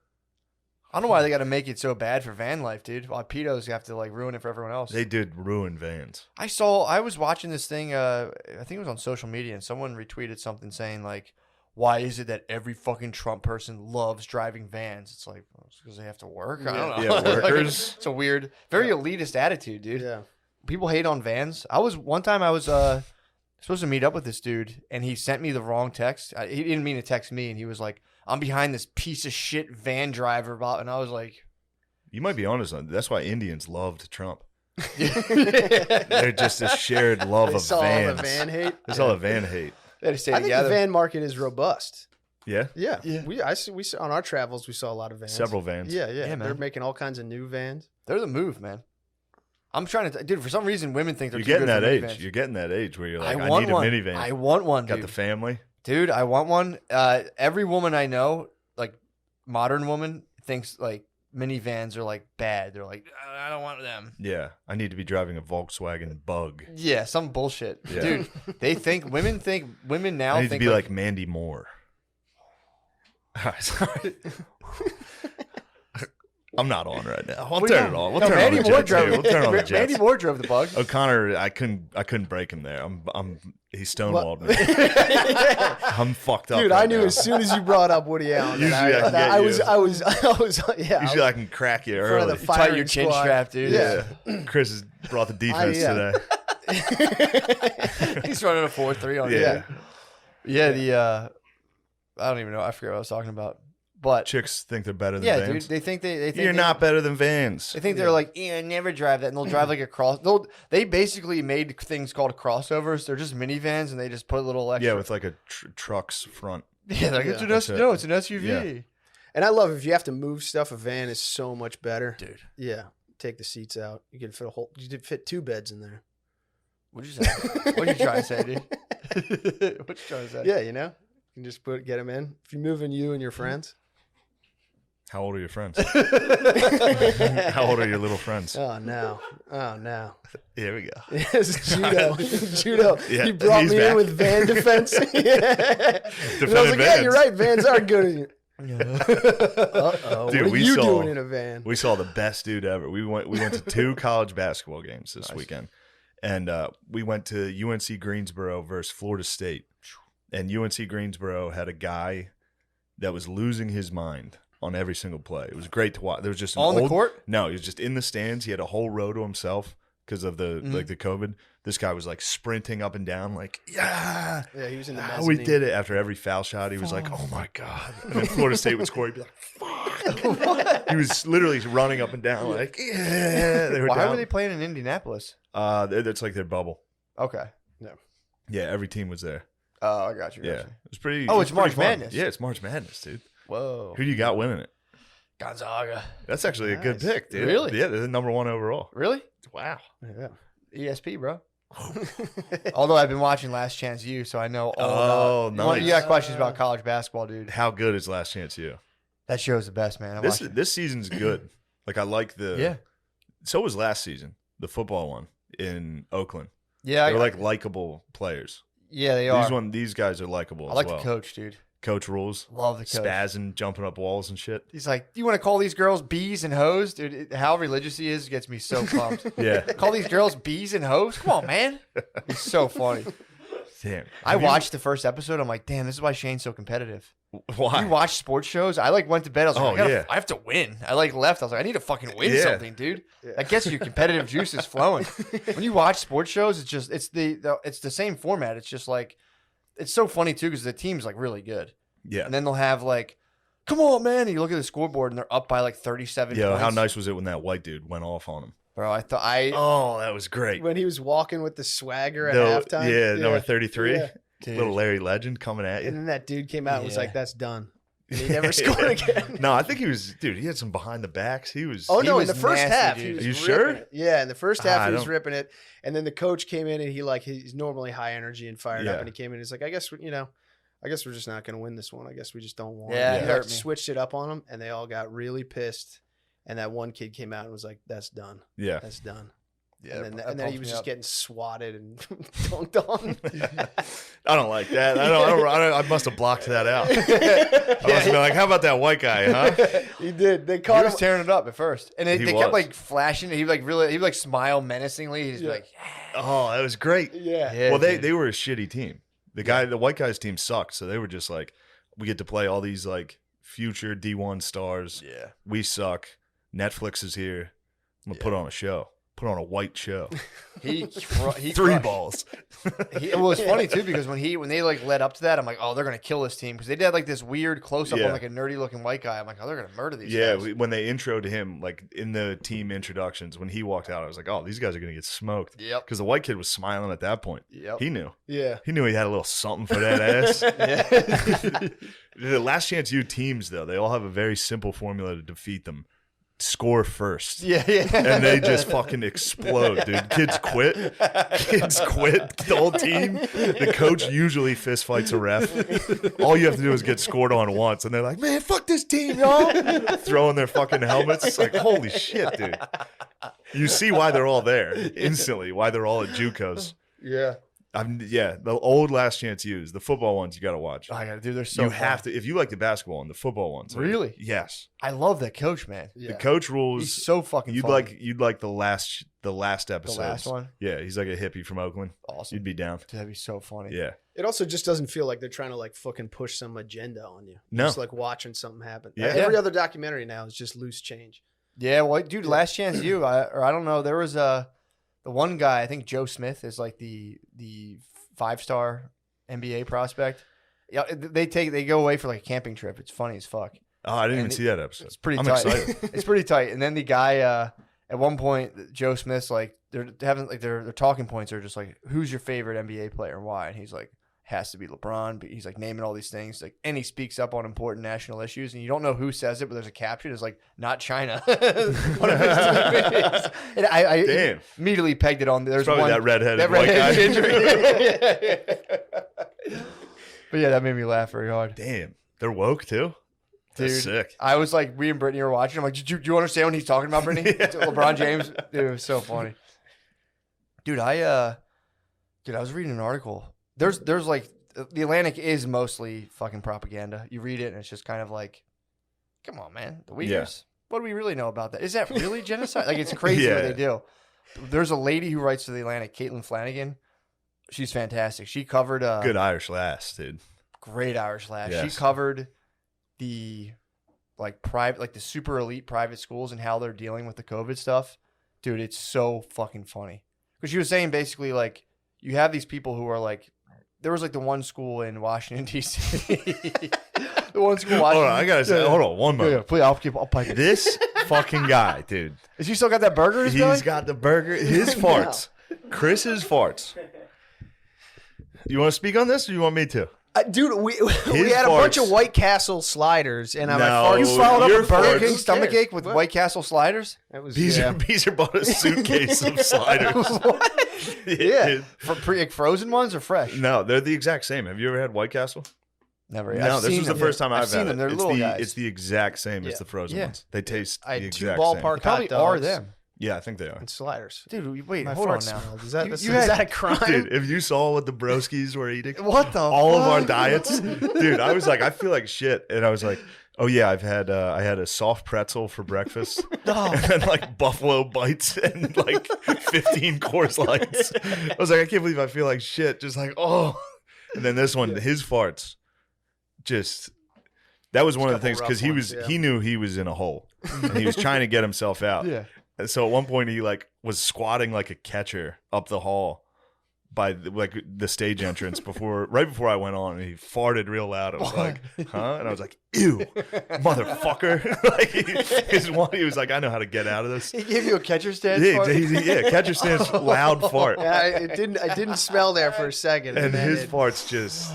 I don't know why they got to make it so bad for van life, dude. Why pedos have to like ruin it for everyone else. They did ruin vans. I was watching this thing. I think it was on social media, and someone retweeted something saying like, "Why is it that every fucking Trump person loves driving vans?" It's like because they have to work. I don't know. Yeah, Like, workers. it's a weird, very elitist attitude, dude. Yeah. People hate on vans. One time I was supposed to meet up with this dude, and he sent me the wrong text. He didn't mean to text me, and he was like, "I'm behind this piece of shit van driver," and I was like, You might be honest on that's why Indians loved Trump. "They They're just a shared love of saw all vans. the van hate. There's all the van hate. had to stay I think together." the van market is robust. Yeah, Yeah. Yeah. We saw on our travels we saw a lot of vans. several vans. Yeah, Yeah, They're man. making all kinds of new vans. They're the move, man. I'm trying to, dude. For some reason, women think they're You're too getting good that for age. minivans. You're getting that age where you're like, I, want need one. a minivan. I want one, Got dude. the family. Dude, I want one. Every woman I know, like modern woman, thinks like minivans are like bad. They're like, I don't want them. Yeah, I need to be driving a Volkswagen Bug. Yeah, some bullshit, Yeah. dude. Women now I need think to be like Mandy Moore. Sorry. I'm not on right now. I'll turn it on. We'll No, turn Mandy on the Moore Jets. too. We'll turn on the Mandy Jets. Moore drove the Bug. O'Connor, I couldn't break him there. He stonewalled me. I'm fucked up. Dude, right I knew now. as soon as you brought up Woody Allen, Usually I can that get I you. was yeah. Usually I can crack you front of early. the You tight firing your chin squad. strap, dude. Yeah. Chris has brought the defense yeah. today. He's running a 4-3 on Yeah. you. Yeah, the I don't even know. I forget what I was talking about. But Chicks think they're better than yeah, vans. dude, they think You're not better than vans. They think they're like, yeah, never drive that, and they'll drive like a cross. They basically made things called crossovers. They're just minivans, and they just put a little extra. Yeah, with like a truck's front. yeah, like it's Yeah. an SUV, Yeah. And I love if you have to move stuff, a van is so much better. dude. Yeah. Take the seats out. You can fit you could fit 2 beds in there. What'd you say? What are you trying to say, dude? What you trying to say? Yeah, you know? You can just get them in. If you're moving you and your friends. How old are your friends? How old are your little friends? Oh no. Oh no. Here we go. Yes, judo. Judo. Yeah, You brought he's me back. in with van defense. Yeah. And I was like, yeah, vans. you're right. Vans are good. Uh-oh. Dude, What are we you saw- doing in a van? We saw the best dude ever. We went to 2 college basketball games this Nice. weekend, and we went to UNC Greensboro versus Florida State, and UNC Greensboro had a guy that was losing his mind on every single play. It was great to watch. There was just an On the old- court? No, he was just in the stands. He had a whole row to himself because of the like the COVID. This guy was like sprinting up and down, like yeah. Yeah, he was in the We mezzanine. did it after every foul shot. He was like, "Oh my god!" And then Florida State would score. He'd be like, "Fuck!" He was literally running up and down, like, "Yeah." They were Why down. were they playing in Indianapolis? That's like their bubble. Okay. Yeah, every team was there. Oh, I got you. Yeah, it was pretty. Oh, it was it's March pretty fun. Madness. Yeah, it's March Madness, dude. Whoa. Who do you got winning it? Gonzaga. That's actually a good Nice. pick, dude. Really? Yeah, they're the number 1 overall. Really? Wow. Yeah. ESP, bro. Although I've been watching Last Chance U, so I know all Oh, about. nice. You got questions about college basketball, dude? How good is Last Chance U? That show's the best, man. I This watch it. this season's good. Like I like the. Yeah. So was last season, the football one in Oakland. Yeah, They're like likable players. yeah, they are. These guys are likable I as like well. the coach, dude. Coach rules, Love the coach. spazzing, jumping up walls and shit. He's like, "Do you want to call these girls bees and hoes, dude?" How religious he is gets me so pumped. Yeah. Call these girls bees and hoes? Come on, man. He's so funny. Damn. I Have you- watched the first episode. I'm like, damn, this is why Shane's so competitive. Why? You watch sports shows? I like went to bed. I was like, Oh, yeah. I have to win. I like left. I was like, I need to fucking win Yeah. something, dude. That gets your competitive juices flowing. When you watch sports shows, it's just it's the same format. It's just like it's so funny too because the team's like really good, Yeah. and then they'll have like, come on, man, and you look at the scoreboard and they're up by like 37. Yeah. points. How nice was it when that white dude went off on him? bro! Oh, that was great. When he was walking with the swagger at No, halftime. yeah, number 33. Yeah. dude, Little Larry Legend coming at you. And then that dude came out and was Yeah. like, that's done. And he never scored again. No, I think he was, dude, he had some behind the backs. He was. Oh, He no, in was the first nasty, half, dude. he was Are you ripping sure? it. Yeah, in the first half, I he was don't- ripping it. And then the coach came in and he's normally high energy and fired Yeah. up. And he came in and he's like, I guess we're just not going to win this one. I guess we just don't want Yeah, it. he He hurt me. switched it up on them, and they all got really pissed. And that one kid came out and was like, that's done. Yeah. That's done. yeah, and that then he pumps was me just up. getting swatted and dunked on. I don't like that. I must have blocked that out. I must have been like, how about that white guy, huh? He did. They He caught was him. tearing it up at first, and they He kept was. like flashing. He would like smile menacingly. He's like, Oh, that was great. Yeah. yeah, Well, dude. they were a shitty team. The white guy's team sucked, so they were just like, we get to play all these like future D1 stars. yeah. We suck. Netflix is here. I'm gonna put on a show. Put on a white show. He Three crushed. balls. Well, it's funny too because when they like led up to that, I'm like, oh, they're gonna kill this team because they did like this weird close up Yeah. on like a nerdy looking white guy. I'm like, oh, they're gonna murder these Yeah, guys. when they introed him, like in the team introductions, when he walked out, I was like, oh, these guys are gonna get smoked. Yep. Because the white kid was smiling at that point. Yep. He knew. Yeah. He knew he had a little something for that ass. Yeah. The Last Chance U teams, though, they all have a very simple formula to defeat them. Score first. yeah. And they just fucking explode, dude. Kids quit. The whole team. The coach usually fist fights a ref. All you have to do is get scored on once, and they're like, man, fuck this team, y'all. Throwing their fucking helmets. It's like, holy shit, dude. You see why they're all there instantly, why they're all at JUCOs. Yeah. The old Last Chance U's, the football ones, you got to watch. Oh, I gotta do. They're so. You fun. have to, if you like the basketball one, the football ones. Really? Yes. I love that coach, man. Yeah. The coach rules. He's so fucking. You'd funny. like the last the episode. last one. Yeah, he's like a hippie from Oakland. Awesome. You'd be down. Dude, that'd be so funny. Yeah. It also just doesn't feel like they're trying to like fucking push some agenda on you. No. Just like watching something happen. Yeah. Every other documentary now is just loose change. Yeah, well, dude, Last Chance U. I don't know. There was the one guy. I think Joe Smith is like the 5-star NBA prospect. Yeah, they go away for like a camping trip. It's funny as fuck. Oh, I didn't And even see that episode. It's pretty I'm tight. excited. It's pretty tight. And then the guy at one point, Joe Smith's like they're having like their talking points are just like, who's your favorite NBA player and why? And he's like, has to be LeBron. But he's like naming all these things. Like, and he speaks up on important national issues, and you don't know who says it, but there's a caption. It's like, not China. One of his tweets. And I Damn. immediately pegged it on. There's Probably one that redheaded that white guy. ginger. But yeah, that made me laugh very hard. Damn. They're woke too? That's Dude, sick. I was like, me and Brittany were watching. I'm like, do you understand what he's talking about, Brittany? LeBron James. Dude, it was so funny. Dude, I was reading an article. There's like, the Atlantic is mostly fucking propaganda. You read it and it's just kind of like, come on, man. The Uyghurs. Yeah. What do we really know about that? Is that really genocide? Like, it's crazy what Yeah. they do. There's a lady who writes to the Atlantic, Caitlin Flanagan. She's fantastic. She covered Good Irish lass, dude. great Irish lass. Yes. She covered the like private, like the super elite private schools and how they're dealing with the COVID stuff. Dude, it's so fucking funny. Because she was saying basically like you have these people who are like, there was like the one school in Washington D.C. The one school. In Hold Washington. on, I gotta say, hold on, one Yeah, moment. please, I'll pipe it. This fucking guy, dude. Is he still got that burger? in his He's belly? got the burger. His farts. Chris's farts. You want to speak on this, or you want me to? Dude, we His had a bunch farts. of White Castle sliders, and I No. farted. You followed up Your with Burger farts. King Who stomach cares? ache with What? White Castle sliders? That was Beezer bought a suitcase of sliders. Yeah. For frozen ones or fresh? No, they're the exact same. Have you ever had White Castle? Never. No, I've this seen was the them. first time I've seen had them. it. They're It's little the guys. it's the exact same as Yeah. the frozen Yeah. ones. They taste I the had 2 exact ballpark They probably hot dogs are them. same. Yeah, I think they are. and sliders. Dude, wait, My hold on fart now. smelled. Is that, You- is you had- that a crime? Dude, if you saw what the broskies were eating, What the all of our fuck? diets, dude, I was like, I feel like shit, and I was like, oh yeah, I had a soft pretzel for breakfast, No. and then like buffalo bites and like 15 Coors Lights. I was like, I can't believe I feel like shit, just like oh, and then this one, his farts, just. That was one of the things Couple because rough ones, he knew he was in a hole and he was trying to get himself out. Yeah. And so at one point he like was squatting like a catcher up the hall by the stage entrance right before I went on, and he farted real loud. I was like, huh? And I was like, ew, motherfucker. Like he was like, I know how to get out of this. He gave you a catcher stand. Yeah, fart? catcher stands loud fart. Yeah, it didn't smell there for a second. And then his it- farts just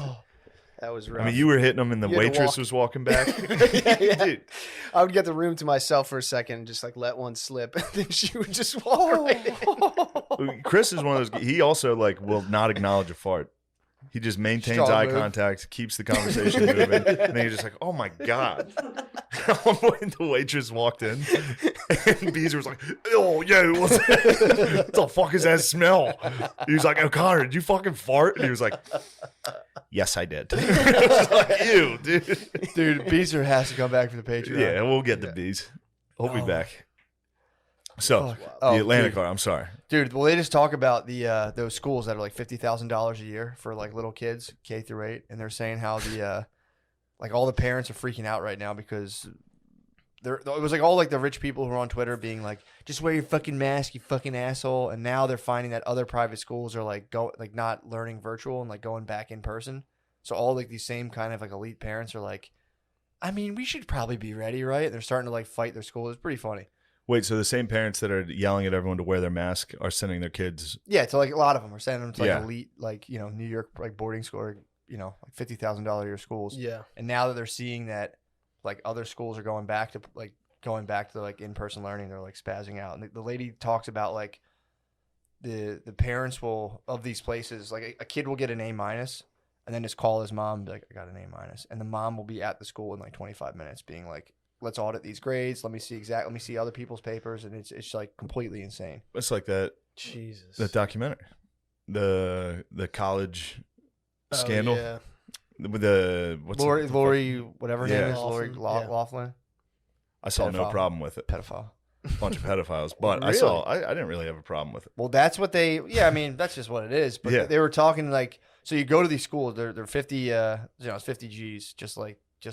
that was rough. I mean, you were hitting them and the You had to waitress walk- was walking back. yeah. Dude, I would get the room to myself for a second and just like let one slip, and then she would just walk right. Chris is one of those. He also like will not acknowledge a fart. He just maintains Strong eye move. contact, keeps the conversation moving, and then you're just like, "Oh my god!" At one point, the waitress walked in, and Beezer was like, "Oh, yo, what the fuck is that smell?" He was like, "O'Connor, did you fucking fart?" And he was like, "Yes, I did." I was like, "Ew, dude." Dude, Beezer has to come back for the Patreon. Yeah, we'll get the bees. He'll be back. So, Oh, the Atlantic dude. car, I'm sorry. Dude, well, they just talk about the those schools that are like $50,000 a year for like little kids, K through 8, and they're saying how the like all the parents are freaking out right now because it was like all like the rich people who are on Twitter being like, just wear your fucking mask, you fucking asshole, and now they're finding that other private schools are like not learning virtual and like going back in person. So all like these same kind of like elite parents are like, I mean, we should probably be ready, right? And they're starting to like fight their school. It's pretty funny. Wait, so the same parents that are yelling at everyone to wear their mask are sending their kids? Yeah, so like a lot of them are sending them to like Yeah. elite, like, you know, New York like boarding school, or, you know, like $50,000 a year schools. Yeah. And now that they're seeing that like other schools are going back to like in-person learning, they're like spazzing out. And the lady talks about like the parents will of these places, like a kid will get an A-, and then just call his mom and be like, I got an A-, and the mom will be at the school in like 25 minutes being like, let's audit these grades, let me see other people's papers, and it's like completely insane. It's like that Jesus. that documentary, the college scandal. Yeah. With the what's Lori, whatever her Yeah. name is, Lori Laughlin, yeah. Laughlin, I saw no pedophile. problem with it. pedophile. Bunch of pedophiles, but Really? I didn't really have a problem with it. Well, that's what I mean, that's just what it is. But Yeah. they were talking like, so you go to these schools, they're 50, it's 50 G's just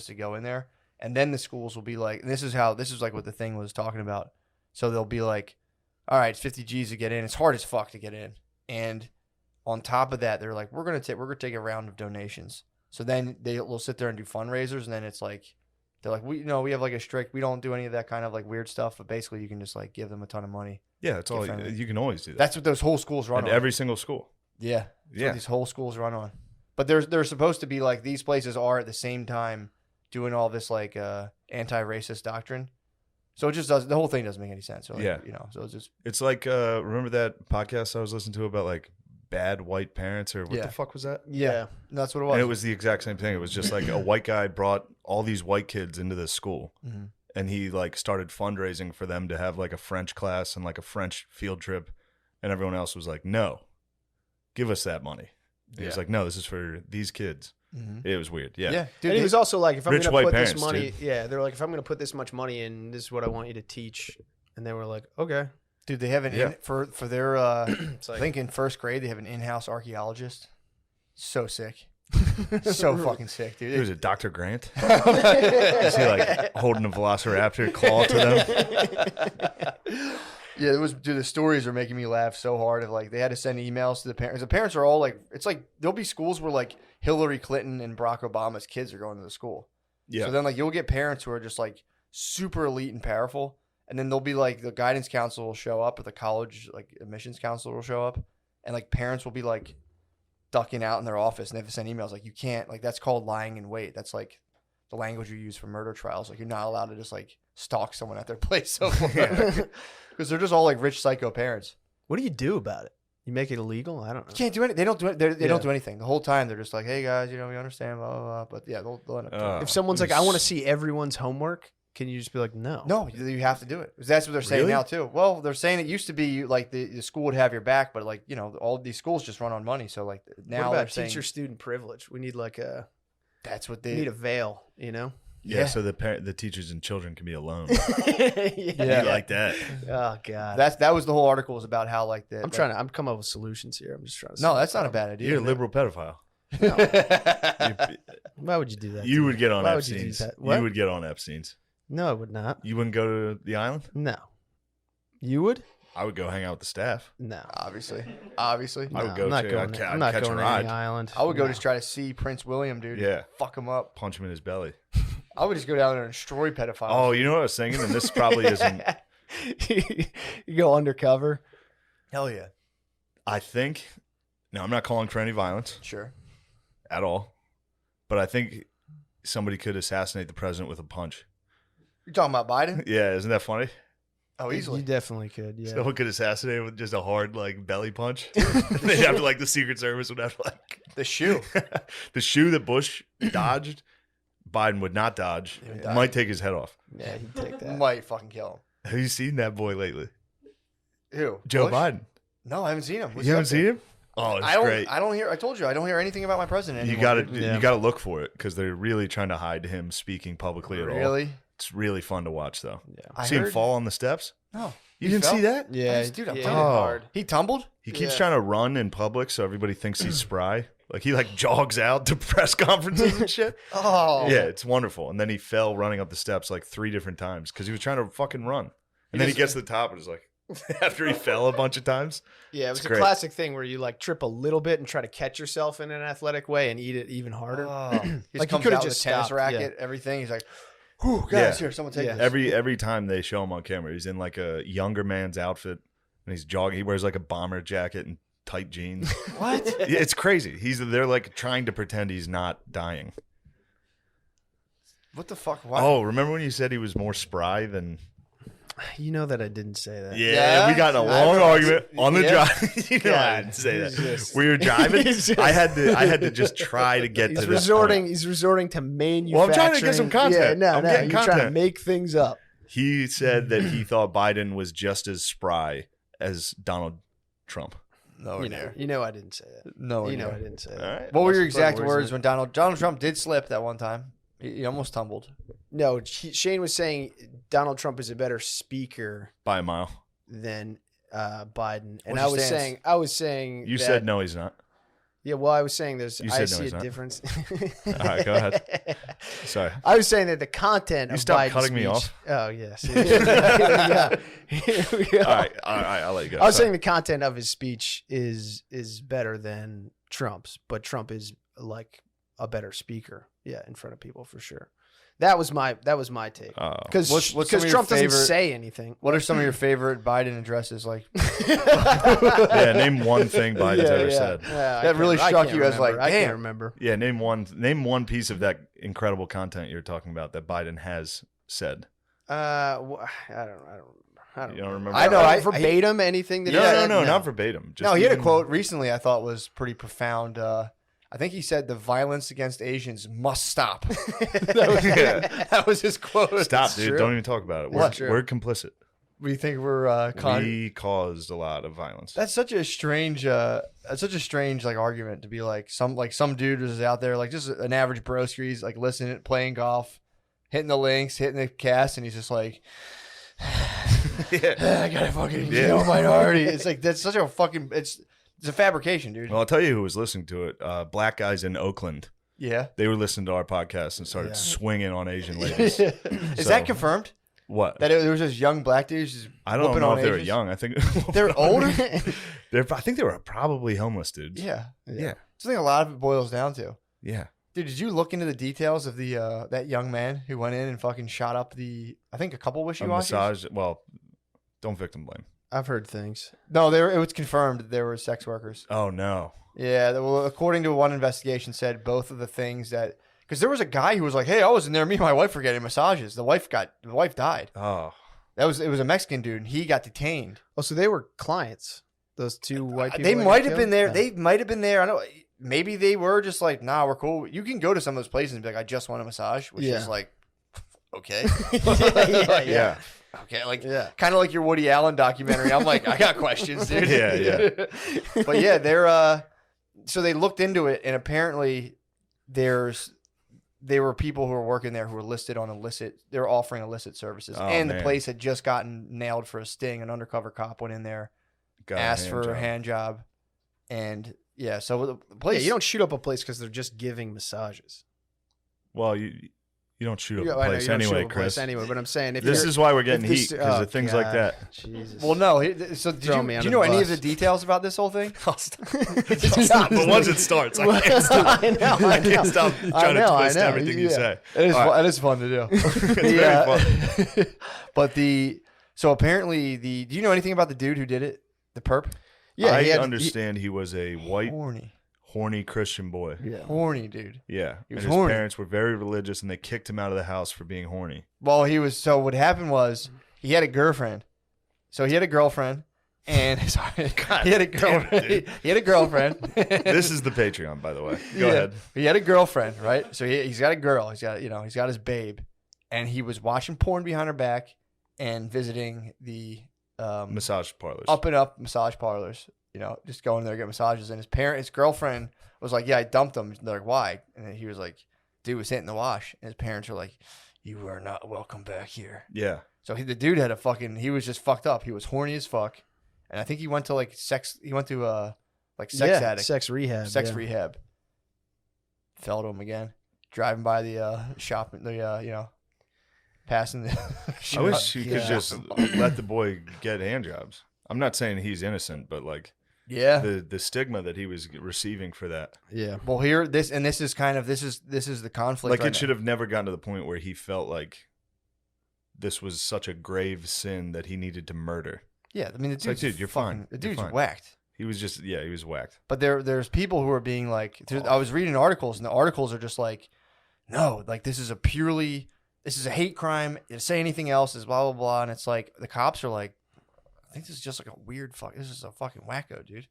to go in there. And then the schools will be like, and this is like what the thing was talking about. So they'll be like, all right, it's 50 G's to get in. It's hard as fuck to get in. And on top of that, they're like, we're going to take a round of donations. So then they'll sit there and do fundraisers. And then it's like, they're like, we have like a strict, we don't do any of that kind of like weird stuff. But basically you can just like give them a ton of money. Yeah, it's all friendly. you can always do that. That's what those whole schools run At on. every single school. Yeah. That's Yeah. what these whole schools run on. But they're supposed to be like, these places are at the same time doing all this like anti-racist doctrine. So it just the whole thing doesn't make any sense. So like, Yeah. you know, so it's just, It's like remember that podcast I was listening to about like bad white parents, or what Yeah. the fuck was that? Yeah. that's what it was. And it was the exact same thing. It was just like a white guy brought all these white kids into this school, Mhm. and he like started fundraising for them to have like a French class and like a French field trip, and everyone else was like, "No, give us that money." He was Yeah. like, "No, this is for these kids." Mhm. It was weird. Yeah. Yeah. Dude, And he was also like, if I'm Rich going white to put parents, this money, dude. yeah, they're like, if I'm going to put this much money in, this is what I want you to teach. And they were like, okay. they have an Yeah. for their It's I like, think in first grade they have an in-house archaeologist. So sick. So fucking sick, dude. Who was it, Dr. Grant? Is he like holding a velociraptor claw to them? Yeah, it was. Dude, the stories are making me laugh so hard. Of like, they had to send emails to the parents. The parents are all like, it's like there'll be schools where like Hillary Clinton and Barack Obama's kids are going to the school. Yeah. So then like you'll get parents who are just like super elite and powerful, and then they'll be like the guidance counselor will show up, or the college like admissions counselor will show up, and like parents will be like ducking out in their office, and they have to send emails like, you can't, like, that's called lying in wait. That's like the language you use for murder trials. Like, you're not allowed to just like stalk someone at their place so because they're just all like rich psycho parents. what do you do about it? You make it illegal? I don't know. You can't do anything. They don't do it. They Yeah. don't do anything the whole time. They're just like, hey guys, you know, we understand, blah blah blah. But yeah, they'll end up doing it. If someone's like, I want to see everyone's homework, can you just be like, no? No, you have to do it. That's what they're saying Really? now too. Well, they're saying it used to be like the school would have your back, but like, you know, all these schools just run on money. So like now What they're about saying teacher-student privilege? We need like that's what we they need a veil, you know? Yeah, so the teachers and children can be alone. yeah. Yeah. You like that? Oh God. that was the whole article was about how like the I'm coming up with solutions here. I'm just trying to. No, that's not a bad idea. You're a liberal pedophile. Why would you do that? You would get on Why would you do Epstein's. that? You What? would get on Epstein's. No, I would not. You wouldn't go to the island? No. You would? I would go hang out with the staff. No. Obviously. I would No, go I'm not to- going. I'd I'm not catch a going to ride. any island. I would go No. just try to see Prince William, dude. Yeah. Fuck him up. Punch him in his belly. I would just go down there and destroy pedophiles. Oh, you know what I was thinking? And this probably isn't. You go undercover. hell yeah. I think. No, I'm not calling for any violence Sure. at all. But I think somebody could assassinate the president with a punch. You're talking about Biden? Yeah, isn't that funny? Oh, easily. You definitely could. Yeah. Someone could assassinate him with just a hard like belly punch. They'd have to like the Secret Service would have to like The shoe. the shoe that Bush dodged. Biden would not dodge. He would It die. might take his head off. Yeah, he'd take that. Might fucking kill Have you seen that boy lately? him. Who? Joe Bush? Biden. No, I haven't seen him. What's You he haven't up to? seen him? Oh, it's I don't. great. I don't hear. I told you I don't hear anything about my president You anymore. got to Yeah. you got to look for it because they're really trying to hide him speaking publicly at all. Really? It's really fun to watch though. Yeah. I See him heard- fall on the steps? No. You He didn't fell? see that? Yeah, Dude, I'm yeah, telling you. hard. He tumbled. He keeps Yeah. trying to run in public so everybody thinks he's spry. Like he like jogs out to press conferences and shit. Oh. Yeah, it's wonderful. And then he fell running up the steps like 3 different times because he was trying to fucking run. And then he gets to the top and is like, after he fell a bunch of times. Yeah, it was It's a great. classic thing where you like trip a little bit and try to catch yourself in an athletic way and eat it even harder. Oh. He Like, he just comes coulda out with just a tennis stopped, racket, everything. He's like, "Whew, guys, Yeah. here, someone take Yeah. this." Every time they show him on camera, he's in like a younger man's outfit and he's jogging. He wears like a bomber jacket and tight jeans. What? Yeah, it's crazy. They're like trying to pretend he's not dying. What the fuck? Why? Oh, remember when you said he was more spry than? You know that I didn't say that. Yeah, we got in a I long remember. argument on the Yeah. drive. You know, I God, didn't say he's that. just- We were driving. he's just- I had to just try to get He's to this resorting. point. He's resorting to manufacturing. Well, I'm trying to get some content. Yeah, I'm no, getting you're trying to content. make things up. He said that he thought Biden was just as spry as Donald Trump. No, You know, I didn't say that. no, You know, I didn't say that. All right. What were your Must have exact put words in when Donald Trump did slip that one time? He almost tumbled. No, Shane was saying Donald Trump is a better speaker By a mile. than Biden, and What's I your was stance? saying You that- said no, he's not. Yeah, well, I was saying there's. You I said no, see he's a not. difference. All right, go ahead. Sorry. I was saying that the content You of stop Biden's cutting me speech- off? Oh yes. Here we go. Here we go. All right, I'll let you go. I was Sorry. saying the content of his speech is better than Trump's, but Trump is like a better speaker. Yeah, in front of people for sure. That was my take. Oh. Because What's some of your Trump doesn't favorite- say anything. What are some of your favorite Biden addresses? Like, Yeah, name one thing Biden's ever said. Yeah, I That really can't- I struck can't you as remember. like, I can't damn. remember. Yeah, name one piece of that incredible content you're talking about that Biden has said. I don't You don't remember? I know, I- verbatim anything that No, he Yeah, no, said? not verbatim. Just no, he had a even- quote recently I thought was pretty profound. I think he said the violence against Asians must stop. That was his quote. Stop, dude! true. Don't even talk about it. What? True. We're complicit. We think we're We caused a lot of violence. That's such a strange like argument to be like some dude is out there like just an average broski. He's like listening, playing golf, hitting the links, hitting the cast, and he's just like, Yeah. I gotta fucking Yeah. kill a minority. It's like that's such a fucking it's a fabrication, dude. Well, I'll tell you who was listening to it. Black guys in Oakland. Yeah. They were listening to our podcast and started Yeah. swinging on Asian ladies. Is So- that confirmed? What? That there was just young black dudes just I don't whooping know on if they were Asians? young. I think They're older? I think they were probably homeless dudes. Yeah. Yeah. That's the thing a lot of it boils down to. Yeah. Dude, did you look into the details of the that young man who went in and fucking shot up I think a couple A wishy-washies? massage. Well, don't victim blame. I've heard things. No, it was confirmed that there were sex workers. Oh no. Yeah, well, according to one investigation, said both of the things that because there was a guy who was like, "Hey, I was in there. Me and my wife were getting massages. The wife died. Oh. It was a Mexican dude, and he got detained. Oh, so they were clients. Those two white people. They that might got have been killed? there. Yeah. They might have been there. I don't. Maybe they were just like, "Nah, we're cool." You can go to some of those places and be like, "I just want a massage," which Yeah. is like, okay, Yeah. okay, like Yeah. kind of like your Woody Allen documentary. I'm like, I got questions, dude. Yeah. But yeah, they're so they looked into it, and apparently there were people who were working there who were listed on illicit. They were offering illicit services, Oh, and man. the place had just gotten nailed for a sting. An undercover cop went in there, asked for a hand job, and yeah, so the Yeah, place. you don't shoot up a place because they're just giving massages. Well, you don't shoot up Yeah, a I know, place you don't shoot anyway, up a place Chris. anyway, but I'm saying if This you're- is why we're getting if this- heat because oh, of things like God. that. Jesus. Well, no. So did Throw you me do under you know the any of the bus. details about this whole thing? Stop. But once it starts, I can't stop. I know. I can't stop trying to twist I know. everything you say. It is. All right. It is fun to do. It's very fun. But so apparently do you know anything about the dude who did it? The perp? Yeah, I he had- understand he was a white, Horny Christian boy. Yeah. Horny dude. Yeah. He And was his horny. parents were very religious and they kicked him out of the house for being horny. Well, so what happened was he had a girlfriend. So he had a girlfriend And sorry, he had a girlfriend. He had a girlfriend. This is the Patreon, by the way. Go ahead. He had a girlfriend, right? So he's got a girl. He's got his babe, and he was watching porn behind her back and visiting the Massage parlors. up and up massage parlors. Just going there to get massages. And his girlfriend was like, "Yeah, I dumped him." They're like, "Why?" And then he was like, "Dude was hitting the wash." And his parents were like, "You are not welcome back here." Yeah. So the dude had he was just fucked up. He was horny as fuck. And I think he went to sex addict. Sex rehab. Fell to him again. Driving by the shop, passing the. I wish you could just let the boy get hand jobs. I'm not saying he's innocent, but the stigma that he was receiving for that. Yeah. Well, this is the conflict. Like right it should have never gotten to the point where he felt like this was such a grave sin that he needed to murder. Yeah, I mean, dude, you're fine. The dude's fine. whacked. He was just, he was whacked. But there's people who are being like, I was reading articles, and the articles are just like, no, like this is a hate crime. To say anything else is blah blah blah, and it's like the cops are like, I think this is just like a weird this is a fucking wacko, dude.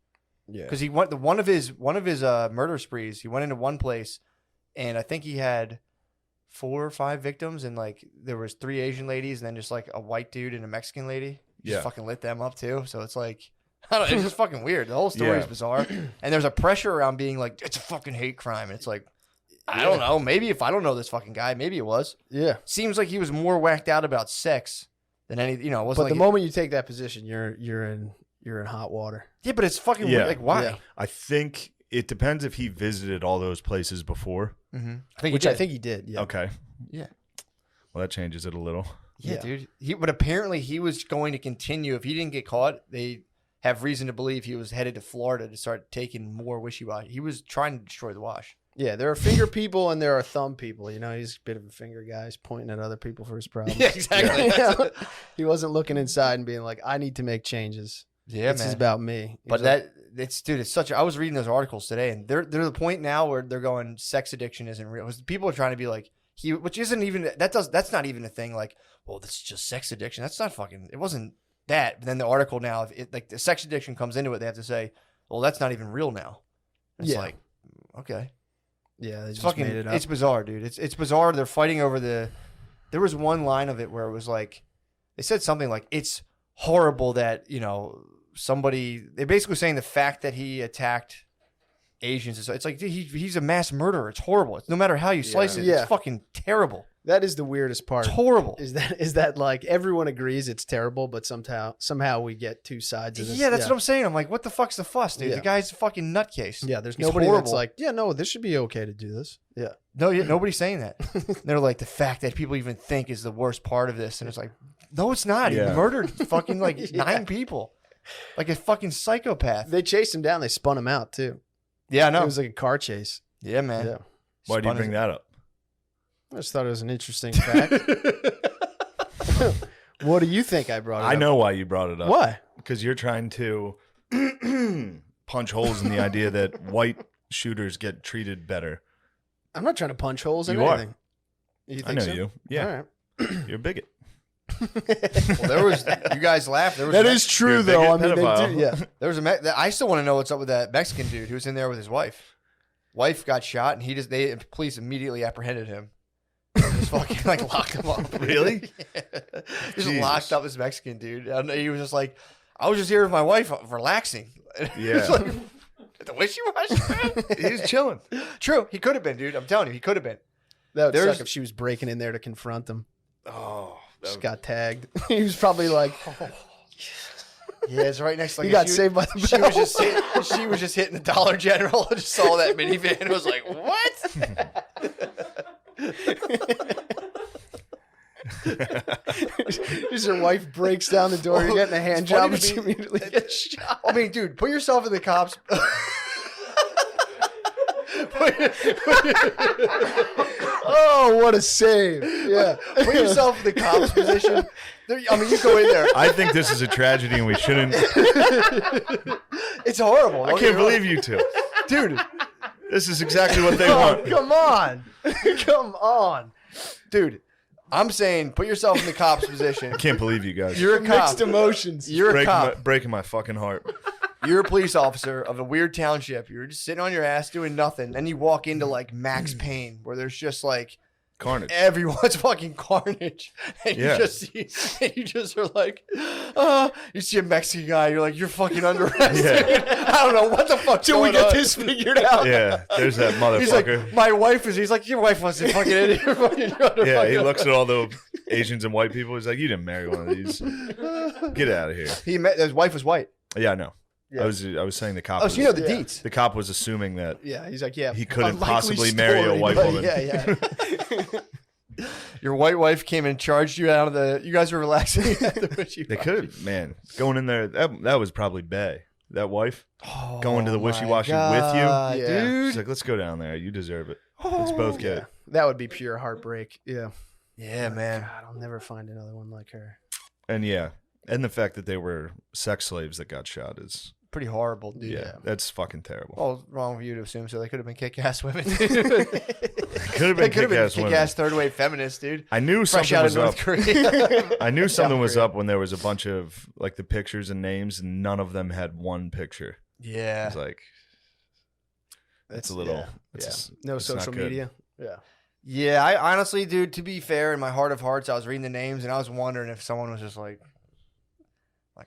Yeah. Because he went one of his murder sprees. He went into one place, and I think he had 4 or 5 victims, and there was 3 Asian ladies, and then just a white dude and a Mexican lady. Just fucking lit them up too. So it's like, I don't know, it's just fucking weird. The whole story is bizarre, and there's a pressure around being like, it's a fucking hate crime. And it's like, I don't know. Maybe if I don't know this fucking guy, maybe it was. Yeah. Seems like he was more whacked out about sex than any. It wasn't. But the moment you take that position, you're in hot water. Yeah, but it's fucking weird. Like, why? Yeah. I think it depends if he visited all those places before. Mm-hmm. I think he did. Yeah. Okay. Yeah. Well, that changes it a little. Yeah, dude. But apparently he was going to continue. If he didn't get caught, they have reason to believe he was headed to Florida to start taking more wishy-washy. He was trying to destroy the wash. Yeah, there are finger people and there are thumb people. He's a bit of a finger guy. He's pointing at other people for his problems. Yeah, exactly. He wasn't looking inside and being like, I need to make changes. Yeah, this is about me. But it's such I was reading those articles today, and they're to the point now where they're going, sex addiction isn't real. People are trying to be like, which isn't even, that's not even a thing. Like, well, this is just sex addiction. That's not fucking, it wasn't that. But then the article now, the sex addiction comes into it, they have to say, well, that's not even real now. It's like, okay. Yeah, they just fucking made it up. It's bizarre, dude. It's bizarre. They're fighting over there was one line of it where it was like, they said something like, it's horrible that, they're basically saying the fact that he attacked Asians, it's like, dude, he's a mass murderer. It's horrible. It's, no matter how you slice it, it's fucking terrible. That is the weirdest part. It's horrible. Is that like everyone agrees it's terrible, but somehow we get 2 sides of this. Yeah, that's what I'm saying. I'm like, what the fuck's the fuss, dude? The guy's a fucking nutcase. Yeah, there's nobody that's like, yeah, no, this should be okay to do this. Yeah. No, nobody's saying that. They're like, the fact that people even think is the worst part of this. And it's like, no, it's not. He murdered fucking 9 people. Like a fucking psychopath. They chased him down. They spun him out too. Yeah, I know. It was like a car chase. Yeah, man. Yeah. Why do you bring that up? I just thought it was an interesting fact. What do you think I brought it up? I know why you brought it up. Why? Because you're trying to punch holes in the idea that white shooters get treated better. I'm not trying to punch holes in you anything. You think I know so? You. Yeah. All right. You're a bigot. Well, you guys laughed. That is true, though. I mean, there was I still want to know what's up with that Mexican dude who was in there with his wife. Wife got shot, and the police immediately apprehended him. Just fucking locked him up. Really? Yeah. Just locked up this Mexican dude. And he was just like, I was just here with my wife relaxing. Yeah. The wishy-washy, man. He was chilling. True. He could have been, dude. I'm telling you, he could have been. That would suck if she was breaking in there to confront him. Oh. Just got tagged. He was probably like, yeah, it's right next to he got saved by the bell. She was just hitting the Dollar General and just saw that minivan and was like, what? Just her wife breaks down the door. You're getting a hand job and she immediately gets shot. I mean, dude, put yourself in the cops. Oh, what a save. Yeah. Put yourself in the cops position. I mean, you go in there. I think this is a tragedy and we shouldn't. It's horrible. I can't believe you two. Dude. This is exactly what they want. Come on. Come on. Dude, I'm saying put yourself in the cop's position. I can't believe you guys. You're a cop. Mixed emotions. You're a cop. Breaking my fucking heart. You're a police officer of a weird township. You're just sitting on your ass doing nothing. Then you walk into like Max Payne, where there's just like Carnage. everyone's fucking carnage, and Yeah. you just are like, you see a Mexican guy, you're like, you're fucking under arrest. Yeah. Dude. I don't know what the fuck. Till we get this figured out. Yeah, there's that He's like, motherfucker. my wife is. He's like, your wife was a fucking idiot. You're under Yeah, he fucking- looks at all the Asians and white people. He's like, you didn't marry one of these. Get out of here. His wife was white. Yeah, I know. Yeah. I was saying the cop. Oh, was, so you know the Yeah. deets. the cop was assuming that Yeah, he's like, yeah. he couldn't unlikely possibly marry a story, white but woman. Yeah. Your white wife came and charged you out of the. You guys were relaxing at the wishy. They could, man, going in there. That was probably Bay. That wife going to the wishy-washy with you. Yeah. dude. She's like, let's go down there. You deserve it. Let's both get Yeah. it. That would be pure heartbreak. Yeah. Yeah, man. God, I'll never find another one like her. And yeah, and the fact that they were sex slaves that got shot is Pretty horrible, dude. yeah, that's fucking terrible. Well, wrong for you to assume. So they could have been kick-ass women. Could have They been could have been kick-ass women. kick-ass third-wave feminists, dude. I knew Fresh something out of was North up. Korea. I knew something was Korea. up when there was a bunch of like the pictures and names, and none of them had one picture. I Yeah. was like, that's a little. Yeah. It's, No it's not social good. media. Yeah. Yeah, I honestly, dude, to be fair, in my heart of hearts, I was reading the names and I was wondering if someone was just like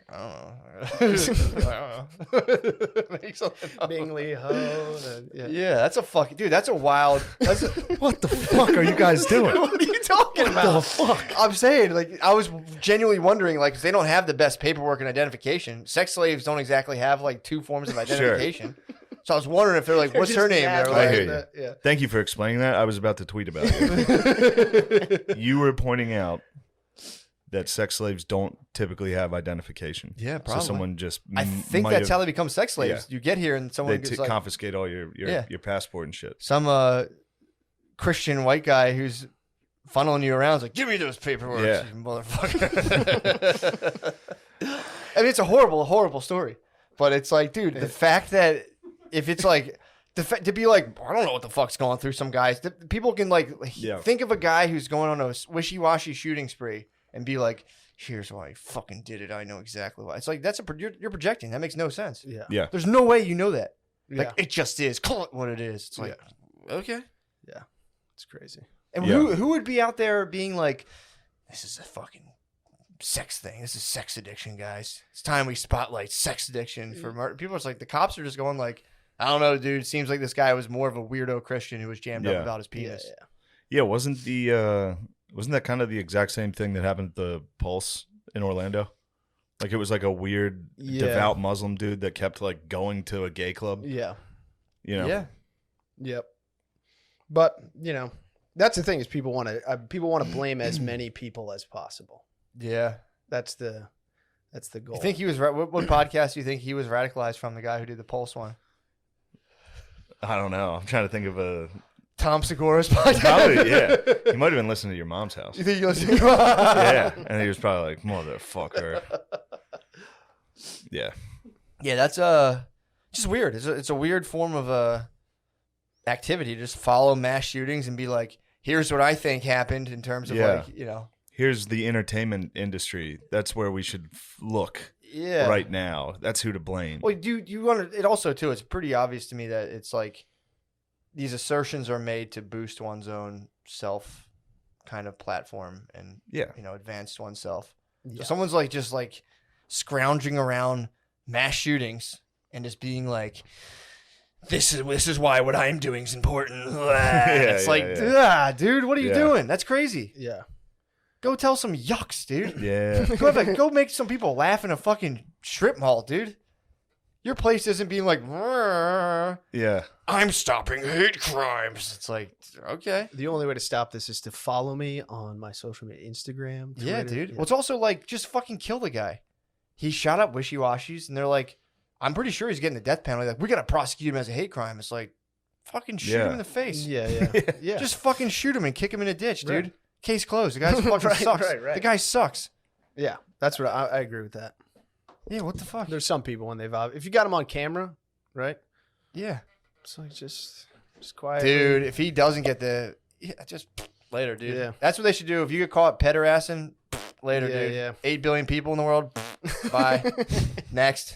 I don't know. Make something up. Bingley Ho. Yeah. Yeah, that's a fucking dude. That's a wild. What the fuck are you guys doing? What are you talking about? the fuck? I'm saying, like, I was genuinely wondering, like, 'cause they don't have the best paperwork and identification. Sex slaves don't exactly have like two forms of identification. So I was wondering if they're like, what's her name? They're I like, hear you. Yeah. Thank you for explaining that. I was about to tweet about it. You were pointing out that sex slaves don't typically have identification. Yeah, So probably. someone just I think might that's have- how they become sex slaves. You get here and someone they gets like confiscate all your Yeah. your passport and shit. some Christian white guy who's funneling you around is like, give me those paperwork, Yeah. you motherfucker. I mean, it's a horrible, horrible story. But it's like, dude, the fact that if it's like to be like, I don't know what the fuck's going through some guys. People can like Yeah. think of a guy who's going on a wishy-washy shooting spree and be like, here's why I fucking did it. I know exactly why. It's like you're projecting. That makes no sense. Yeah. Yeah. There's no way you know that. Like Yeah. it just is. Call it what it is. It's like okay. It's crazy. And Yeah. who would be out there being like, this is a fucking sex thing. This is sex addiction, guys. It's time we spotlight sex addiction for murder. People are just like, the cops are just going like, I don't know, dude. Seems like this guy was more of a weirdo Christian who was jammed up Yeah. about his penis. Yeah, wasn't that kind of the exact same thing that happened at the Pulse in Orlando? Like it was like a weird Yeah. devout Muslim dude that kept like going to a gay club. Yeah. You know? Yeah. Yep. But that's the thing is people want to blame as many people as possible. Yeah. That's the goal. You think he was what podcast do you think he was radicalized from? The guy who did the Pulse one? I don't know. I'm trying to think of a Tom Segura's podcast. probably yeah. He might have been listening to your mom's house. You think he listened? Yeah, and he was probably like, "Motherfucker." Yeah. Yeah, that's just weird. It's a weird form of activity. Just follow mass shootings and be like, here's what I think happened in terms of Yeah. like, Here's the entertainment industry. That's where we should look yeah. right now. That's who to blame. Well, you want to? It also too. It's pretty obvious to me that it's like these assertions are made to boost one's own self kind of platform and Yeah. advance oneself. So Yeah. someone's like just like scrounging around mass shootings and just being like, this is why what I'm doing is important. It's like, dude, what are you Yeah. doing? That's crazy. Yeah. Go tell some yucks, dude. Yeah. Go make some people laugh in a fucking strip mall, dude. Your place isn't being like, Yeah. I'm stopping hate crimes. It's like, okay. The only way to stop this is to follow me on my social media, Instagram, Twitter. Yeah, dude. Well, it's also like, just fucking kill the guy. He shot up wishy-washies, and they're like, I'm pretty sure he's getting the death penalty. Like, we got to prosecute him as a hate crime. It's like, fucking shoot Yeah. him in the face. Yeah. Yeah. Just fucking shoot him and kick him in a ditch, dude. Right. Case closed. The guy fucking Right, sucks. right. The guy sucks. Yeah. That's what I agree with that. Yeah, what the fuck? There's some people when if you got them on camera, right? Yeah. It's like just quiet. Dude, if he doesn't get just Later, dude. Yeah. That's what they should do. If you get caught pederassing, later, Yeah, dude. yeah. 8 billion people in the world. Bye. Next.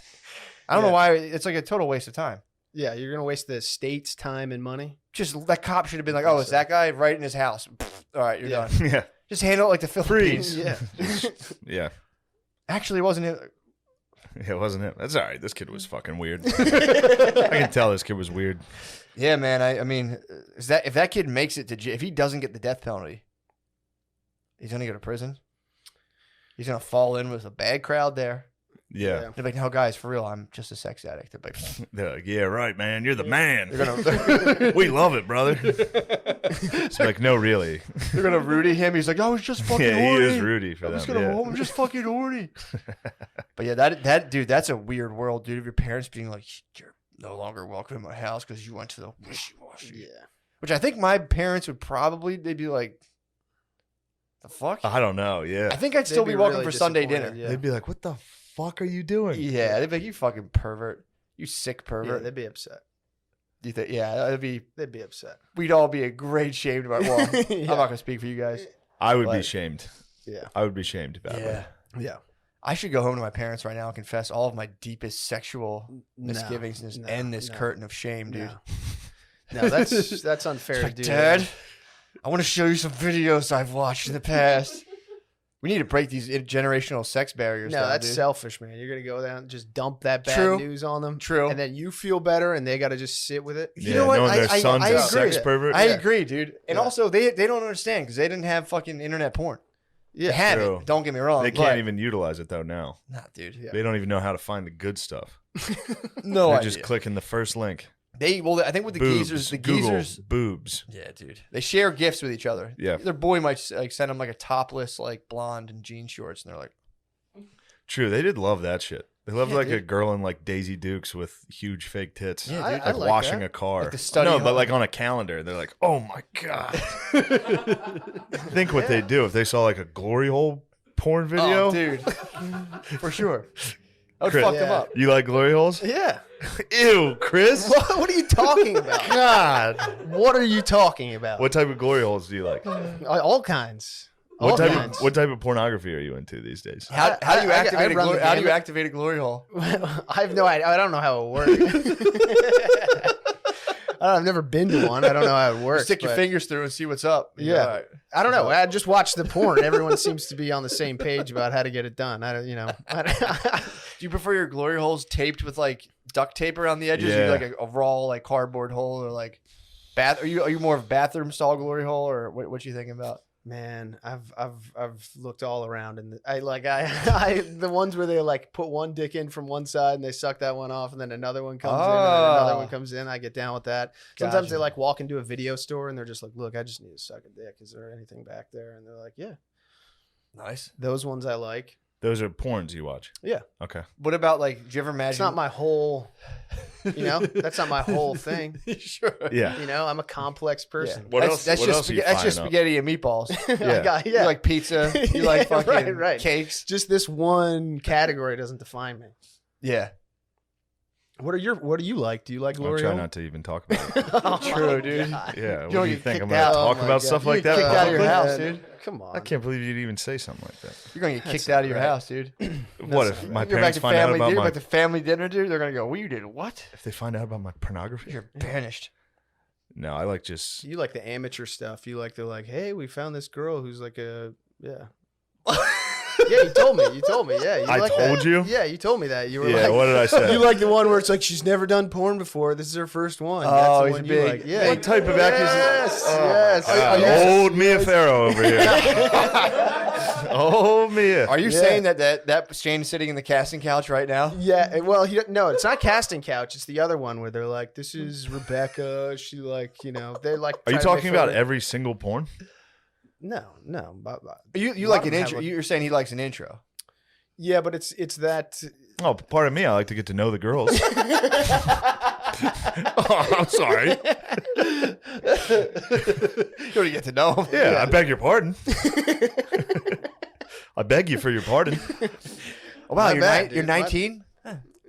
I don't know why. It's like a total waste of time. Yeah, you're gonna waste the state's time and money. Just that cop should have been like, oh, it's that guy right in his house. All right, you're done. Yeah. Just handle it like the Philippines. Yeah. Yeah. Actually, wasn't it? Yeah, it wasn't it. That's all right. This kid was fucking weird. I can tell this kid was weird. Yeah, man. I mean, if that kid makes it to jail, if he doesn't get the death penalty, he's gonna go to prison. He's gonna fall in with a bad crowd there. Yeah. They're like, no, guys, for real, I'm just a sex addict. They're like, yeah, right, man. You're the man. They're We love it, brother. It's like, no, really. They're gonna Rudy him. He's like, I was just fucking Yeah, he horny. is Rudy for them. I'm just fucking horny. But yeah, that dude, that's a weird world, dude. Of your parents being like, you're no longer welcome in my house because you went to the wishy-washy. Yeah. Which I think my parents would probably, they'd be like, the fuck? I don't know. Yeah. I think I'd still They'd be be welcome really for Sunday disappointed, dinner. yeah. They'd be like, what the fuck are you doing? Yeah, they'd be like, you fucking pervert. You sick Yeah, pervert. they'd be upset. Do you think, yeah, They'd be upset. we'd all be a great shamed about, well, Yeah. I'm not going to speak for you guys. I would be But- shamed. Yeah. I would be shamed about it. Yeah. I should go home to my parents right now and confess all of my deepest sexual misgivings and just end this curtain of shame, dude. No, that's unfair It's to like, do. Dad, I want to show you some videos I've watched in the past. We need to break these generational sex barriers. No, down, that's dude. selfish, man. You're gonna go down and just dump that bad True. news on them. True. And then you feel better, and they got to just sit with it. You Yeah, know what? knowing their I son's a agree. sex pervert. I Yeah. agree, dude. And Yeah. also, they don't understand because they didn't have fucking internet porn. Yeah. They have True. it. Don't get me wrong. They but- can't even utilize it though now. Nah, dude. Yeah. They don't even know how to find the good stuff. No They're idea. just clicking the first link. I think with the Boobs. geezers, the Google geezers. boobs. Yeah, dude. They share gifts with each other. Yeah. Their boy might like send them like a topless like blonde and jean shorts, and they're like, True, they did love that shit. They loved Yeah, like a dude. girl in like Daisy Dukes with huge fake tits. Yeah, dude. like I like washing that. a car. Like the study no, hall. but like on a calendar, they're like, "Oh my god!" Think what they do if they saw like a glory hole porn video. oh, dude, for sure. I would Chris, fuck them Yeah. up. You like glory holes? Yeah. Ew, Chris. What are you talking about? God. What are you talking about? What type of glory holes do you like? All kinds. All What kinds. type of pornogaphy are you into these days? How do you I activate a run the glory? How do you gamut. activate a glory hole? I have no idea. I don't know how it works. I've never been to one. I don't know how it works. Stick your but fingers through and see what's up. Yeah. All right. I don't know. I just watched the porn. Everyone seems to be on the same page about how to get it done. I don't, Do you prefer your glory holes taped with like duct tape around the edges, or Yeah. like a raw like cardboard hole, or like bath? Are you more of a bathroom style glory hole, or what you thinking about? Man, I've looked all around, and I the ones where they like put one dick in from one side and they suck that one off, and then another one comes in, and then another one comes in. I get down with that. Sometimes Gotcha. they like walk into a video store and they're just like, "Look, I just need to suck a dick. Is there anything back there?" And they're like, "Yeah." Nice. Those ones I like. Those are porns you watch. Yeah. Okay. What about like? Do you ever imagine? It's not my whole, that's not my whole thing. Sure. Yeah. I'm a complex person. What that's, else- That's what just else are you that's just finding spaghetti and meatballs. Yeah. You like pizza. You like Yeah, fucking right. cakes. Just this one category doesn't define me. Yeah. What do you like? Do you like I'll glory try hole? not to even talk about it. Oh True, my dude. God. Yeah. What don't do you get think? I'm kicked going to out. talk Oh my about God. stuff You like get that? kicked out of your publicly? house, Man, dude. Come on. I can't believe you'd even say something like that. You're gonna get That's kicked out of your right. house, dude. What if my You go back parents to find out family about dinner, my back to family dinner, dude. They're gonna go, "Well, you did what? if they find out about my pornography? You're banished." No, I like just You like the amateur stuff. You like the hey, we found this girl who's like a yeah. Yeah, you told me. Yeah, you I like told that. you? Yeah, you told me that. You were Yeah, like, what did I say? You like the one where it's like she's never done porn before. This is her first one. Oh, That's the he's one a you big- like. Yeah. what type of Yes, accusation? yes. Old Mia Farrow over here. Oh, Mia. Are you Yeah. saying that Shane's sitting in the casting couch right now? Yeah, well, no, it's not casting couch. It's the other one where they're like, "This is Rebecca." She like, they're like. Are you trying to talking make fun about of- every single porn? No. You A like lot an of them have, intro? like- You're saying he likes an intro? Yeah, but it's that. Oh, pardon me. I like to get to know the girls. Oh, I'm sorry. You already get to know him. Yeah, I beg your pardon. I beg you for your pardon. Oh, wow, My you're bad, you're dude. My- 19.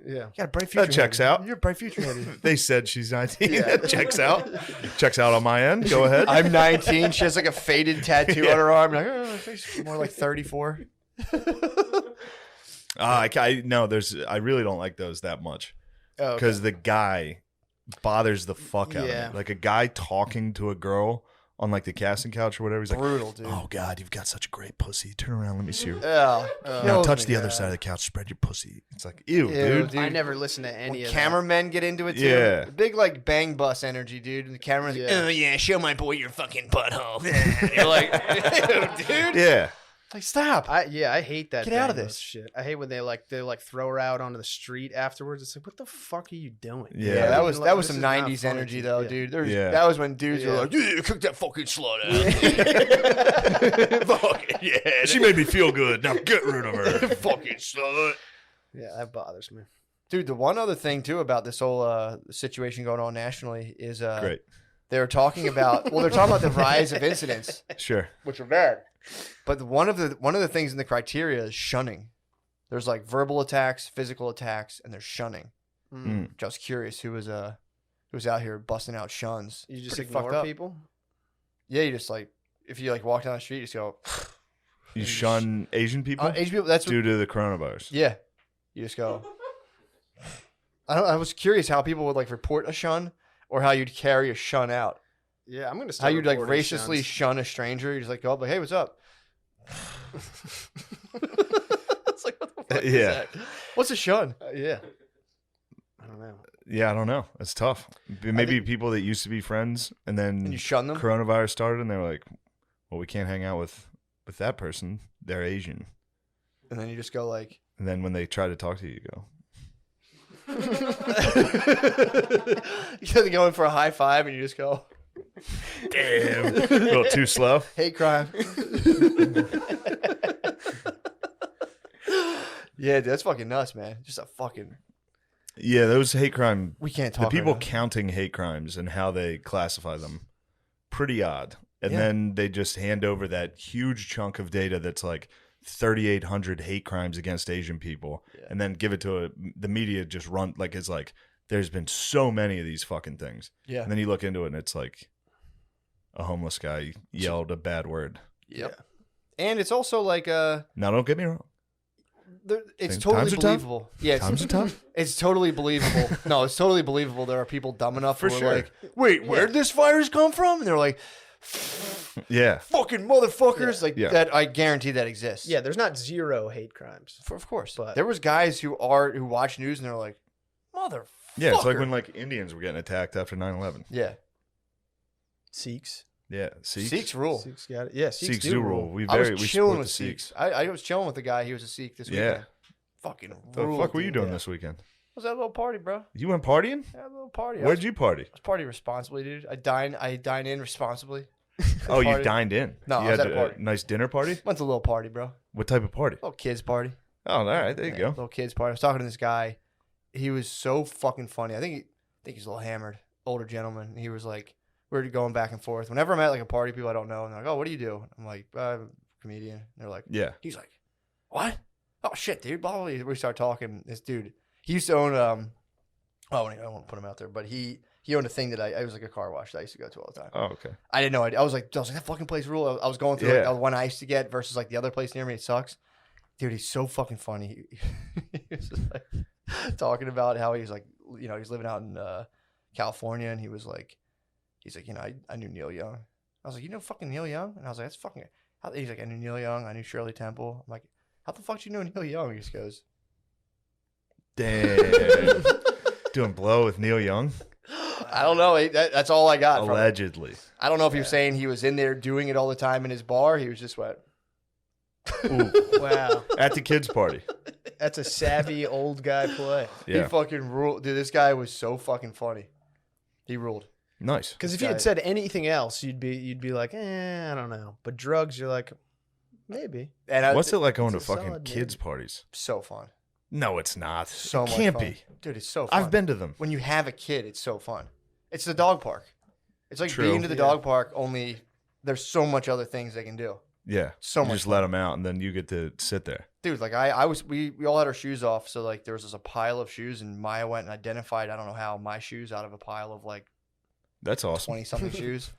Yeah. You got a bright future. That checks ahead. out. You're a bright future ahead. They said she's 19. That checks out. Checks out on my end. Go ahead. I'm 19. She has like a faded tattoo Yeah. on her arm. Like, oh, she's more like 34. I really don't like those that much Oh, because the guy bothers the fuck out Yeah. of me. Like a guy talking to a girl on like the casting couch or whatever. He's like, Brutal, dude. "Oh God, you've got such a great pussy. Turn around, let me see your. Yeah. Now kills touch me. the other side of the couch. Spread your pussy." It's like, ew, Ew, dude. dude. I never listen to any When of cameramen get into it too. Yeah. Big like bang bus energy, dude. And the camera's like, Yeah. oh yeah, show my boy your fucking butthole. And you're like, ew, dude. Yeah. Like, stop. that. I hate that. Get out of thing, this. those shit. I hate when they throw her out onto the street afterwards. It's like, what the fuck are you doing? Yeah. Yeah, that was This some is not 90s funny, energy dude. though, Yeah. dude. There's, Yeah. That was when dudes were Yeah. like, yeah, cook that fucking slut out. Fucking yeah. She made me feel good. Now get rid of her. fucking slut. Yeah, that bothers me. Dude, the one other thing too about this whole situation going on nationally is Great. they're talking about they're talking about the rise of incidents, Sure. which are bad. But one of the things in the criteria is shunning. There's like verbal attacks, physical attacks, and there's shunning. Mm. Which I was curious who was out here busting out shuns. You just Pretty ignore fucked up. people. Yeah, you just like if you like walk down the street, you just go. You shun Asian people Asian people. That's due to the coronavirus. yeah. You just go. I was curious how people would like report a shun or how you'd carry a shun out. Yeah, I'm gonna How start. you'd like reporting racistly shuns. shun a stranger. You just like go up like, hey, what's up? It's like what the fuck is Yeah. that? What's a shun? Yeah. I don't know. Yeah, I don't know. It's tough. Maybe people that used to be friends and then And you shun them? coronavirus started and they were like, well, we can't hang out with that person. They're Asian. And then you just go like And then when they try to talk to you, you go, you're going for a high five and you just go, damn. A little too slow. hate crime. Yeah, dude, that's fucking nuts, man. Just a fucking Yeah, those hate crime. we can't The talk. people right now. counting hate crimes and how they classify them, pretty odd. And Yeah. then they just hand over that huge chunk of data that's like 3,800 hate crimes against Asian people, and then give it to the media. Just run like it's like there's been so many of these fucking things. Yeah. And then you look into it and it's like a homeless guy yelled a bad word. Yep. And it's also like Now, don't get me wrong. it's Times totally are tough. believable. Yeah, Times are tough. it's totally believable. No, it's totally believable. There are people dumb enough For who are sure. like, wait, where'd this virus come from? And they're like, Yeah. fucking motherfuckers. Like Yeah. that, I guarantee that exists. Yeah, there's not zero hate crimes. Of course. But- There was guys who watch news and they're like, motherfucker. Yeah, it's like when like Indians were getting attacked after 9/11. Yeah. Sikhs. Yeah, Sikhs. Sikhs rule. Sikhs got it. Yeah, Sikhs do rule. We I was support chilling the with Sikhs. Sikhs. I was chilling with the guy. He was a Sikh this Yeah. weekend. Fucking The ruled, fuck were you dude. doing Yeah. this weekend? Was that a little party, bro? You went partying? Yeah, a little party. Where'd you party? I was party responsibly, dude. I dine in responsibly. Oh, you Party. dined in. No, you I was had at a party. nice dinner party. Went to a little party, bro. What type of party? Little kids party. Oh, all right, there you go. Little kids party. I was talking to this guy. He was so fucking funny. I think he's a little hammered. Older gentleman. He was like, we were going back and forth. Whenever I'm at like a party, people I don't know, and they're like, oh, what do you do? I'm like, I'm a comedian. And they're like, Yeah. he's like, what? Oh shit, dude. Blah, blah, blah. We start talking. This dude, he used to own I won't put him out there, but he owned a thing that I was like a car wash that I used to go to all the time. Oh, okay. I didn't know. I was like, that fucking place rule. I was going through Yeah. like the one I used to get versus like the other place near me. It sucks, dude. He's so fucking funny. He was just like talking about how he's like, you know, he's living out in California, and he's like, you know, I knew Neil Young. I was like, you know, fucking Neil Young, and I was like, that's fucking. He's like, I knew Neil Young. I knew Shirley Temple. I'm like, how the fuck do you know Neil Young? He just goes, Damn. Doing blow with Neil Young? I don't know. That's all I got. From it. Allegedly. I don't know if he was saying he was in there doing it all the time in his bar. He was just wet. Ooh. Wow, At the kids' party. that's a savvy old guy play. Yeah. He fucking ruled. Dude, this guy was so fucking funny. He ruled. Nice. Because if This you guy- had said anything else, you'd be like, I don't know. But drugs, you're like, maybe. And What's it like going to it's a fucking solid kids' maybe. parties? So fun. No, it's not. So it much can't fun. be. Dude, it's so fun. I've been to them. When you have a kid, it's so fun. It's the dog park. It's like True. being to the Yeah. dog park, only there's so much other things they can do. Yeah. So you much just let them out and then you get to sit there. Dude, like we all had our shoes off, so like there was just a pile of shoes, and Maya went and identified, I don't know how, my shoes out of a pile of like That's awesome. 20 something shoes.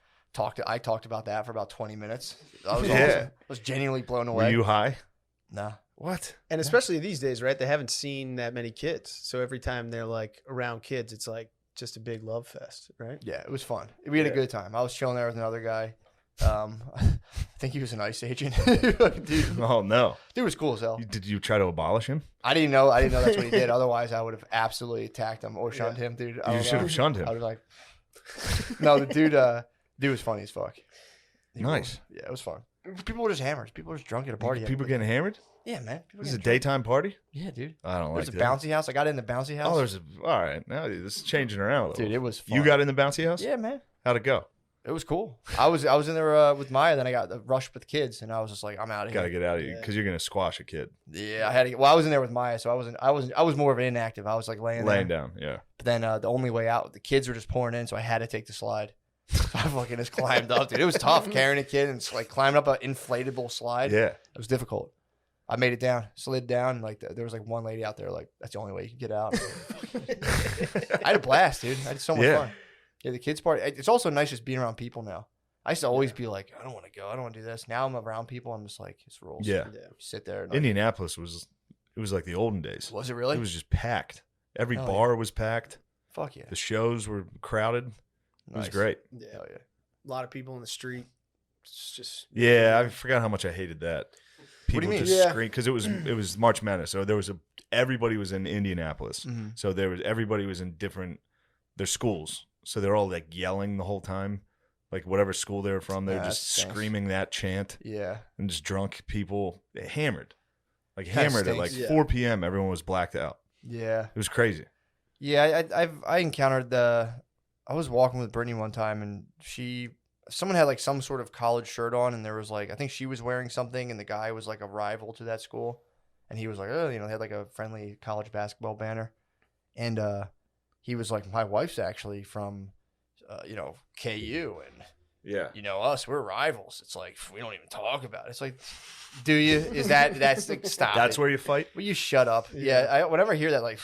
I talked about that for about 20 minutes. That was Yeah. awesome. I was genuinely blown away. Were you high? Nah. What? And especially these days, right? They haven't seen that many kids. So every time they're like around kids, it's like just a big love fest, right? Yeah, it was fun. We had a good time. I was chilling there with another guy. I think he was an ICE agent. Dude, Oh no! dude was cool as hell. Did you try to abolish him? I didn't know that's what he did. Otherwise, I would have absolutely attacked him or shunned him, dude. I You don't should know. have shunned I him. was like, no, the dude was funny as fuck. Nice. Yeah, it was fun. People were just hammered. People were just drunk at a party. People getting hammered? Yeah, man. People This is a getting drunk. daytime party? Yeah, dude. I don't There's like a that. bouncy house. I got in the bouncy house. Oh, there's a. All right, now this is changing around a little. dude, it was fun. You got in the bouncy house? Yeah, man. How'd it go? It was cool. I was in there with Maya. Then I got rushed with the kids, and I was just like, I'm out of here. Got to get out of here because you're gonna squash a kid. Yeah, I had to. Well, I was in there with Maya, so I was more of an inactive. I was like laying there. down. Yeah. But then the only way out, the kids were just pouring in, so I had to take the slide. So I fucking just climbed up, dude. It was tough carrying a kid and like climbing up an inflatable slide. Yeah. It was difficult. I made it down, slid down. Like there was like one lady out there, like that's the only way you can get out. I had a blast, dude. I had so much fun. Yeah, the kids party. It's also nice just being around people now. I used to always be like, I don't want to go. I don't want to do this. Now I'm around people. I'm just like, it's rules. Yeah. Sit there. And Indianapolis was like the olden days. Was it really? It was just packed. Every Hell bar was packed. Fuck yeah. The shows were crowded. It was Nice. great. Yeah. Hell yeah. A lot of people in the street. It's just Yeah, I forgot how much I hated that. What do People you mean? just Yeah. scream because it was March Madness, so there was everybody was in Indianapolis, Mhm. so everybody was in their schools, so they're all like yelling the whole time, like whatever school they were from, they're That just stinks. screaming that chant, Yeah. and just drunk people hammered, like Kinda hammered at stinks. like Yeah. 4 p.m. Everyone was blacked out. Yeah. It was crazy. Yeah. I encountered I was walking with Brittany one time, and someone had like some sort of college shirt on, and there was like, I think she was wearing something, and the guy was like a rival to that school, and he was like, oh, they had like a friendly college basketball banner, and he was like, my wife's actually from KU, and Yeah. us, we're rivals. It's like, we don't even talk about it. It's like, do you? That's like, stop. That's it. where you fight. Will you shut up? Yeah. Whenever I hear that, like,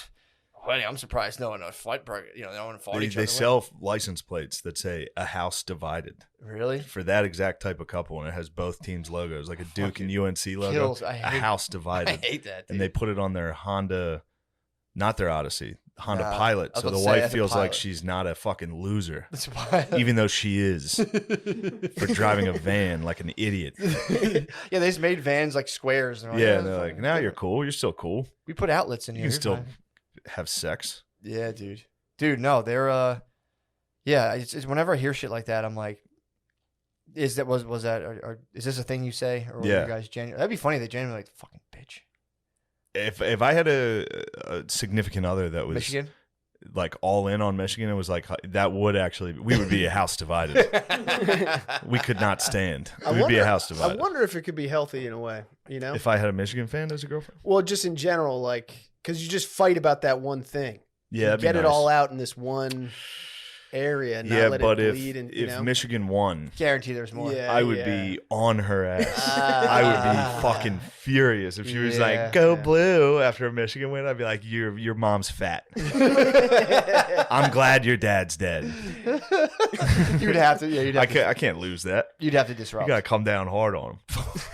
I'm surprised no one fight. No one fought each They other. sell license plates that say "A House Divided" Really? for that exact type of couple, and it has both teams' logos, like a Duke and UNC logo. Kills. A House Divided. I hate that. Dude. And they put it on their Honda, not their Odyssey, Honda Nah, Pilot. I was So about the to say, wife that's a feels like Pilot. she's not a fucking loser, That's why. even though she is, for driving a van like an idiot. Yeah, they just made vans like squares. And Yeah, and they're like, now you're cool. You're still cool. We put outlets in You here. can You're still fine. have sex. Yeah, dude. Dude, no, they're yeah. It's whenever I hear shit like that, I'm like, is this a thing you say, or were Yeah. you guys genuine? That'd be funny. They genuinely like fucking bitch. If I had a significant other that was Michigan. like all in on Michigan, it was like that would actually we would be a house divided. We could not stand. We would be a house I divided. wonder if it could be healthy in a way, you know? If I had a Michigan fan as a girlfriend, Well, just in general, like, because you just fight about that one thing. yeah, You that'd be get it nice. all out in this one area and not Yeah, let but it if bleed. And, if Michigan won, Guarantee there's more. Yeah. I would be on her ass. I would be fucking furious if she was Yeah. like, "Go blue" after a Michigan win. I'd be like, "Your mom's fat. I'm glad your dad's dead. You'd have to. Yeah, you'd have I can't lose that. You'd have to You disrupt gotta come down hard on him.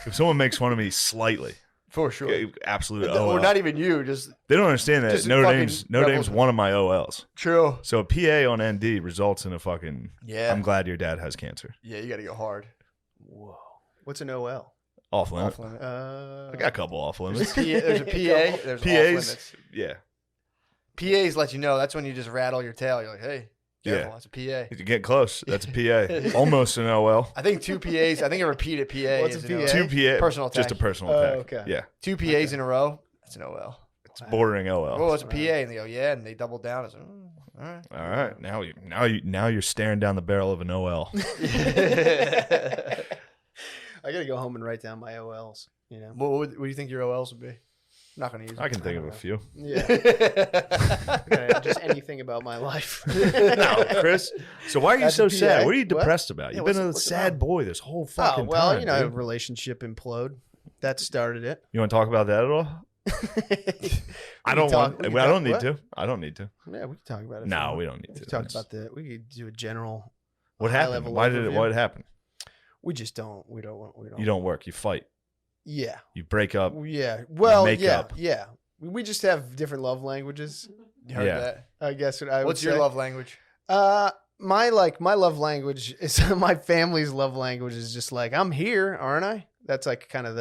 If someone makes fun of me slightly, for sure. absolute Or OL. not even you. Just They don't understand that just Notre fucking Dame's rebels. one of my OLs. true. So a PA on ND results in a fucking. Yeah. I'm glad your dad has cancer. Yeah, you got to go hard. Whoa. What's an OL? Off limit. Off limit. I got a couple off limits. There's a PA. There's off PAs, limits. yeah. PAs let you know. That's when you just rattle your tail. You're like, hey, careful. Yeah. That's a PA. You get close. That's a PA. Almost an OL. I think 2 PAs. I think a repeated PA What's is a an PA? OL. 2 PA. Personal Just a attack. personal Oh, attack. okay. Yeah. 2 PAs in a row. That's an OL. It's bordering OL. Oh, it's a PA, and they go, yeah, and they double down. It's like, all right. All right. Now you're staring down the barrel of an OL. I got to go home and write down my OLs, you know? What do you think your OLs would be? I'm not gonna use. I can think of don't a know. few. Yeah. it. Just anything about my life. No, Chris. So why are you That's so a PA? sad? What are you What? depressed about? Yeah, You've been a what's sad wrong? boy this whole Oh, fucking well, time. you know, dude. relationship implode. That started it. You want to talk about that at all? I don't need to. I don't need to. Yeah, we can talk about it. No, we don't need to. Talk about we could do a general. What happened? What happened? We just don't. We don't. You don't work. You fight. Yeah. You break up. Yeah. Well, make up. Yeah. We just have different love languages. You heard that? I guess What's your love language? My love language is my family's love language is just like, I'm here, aren't I? That's like kind of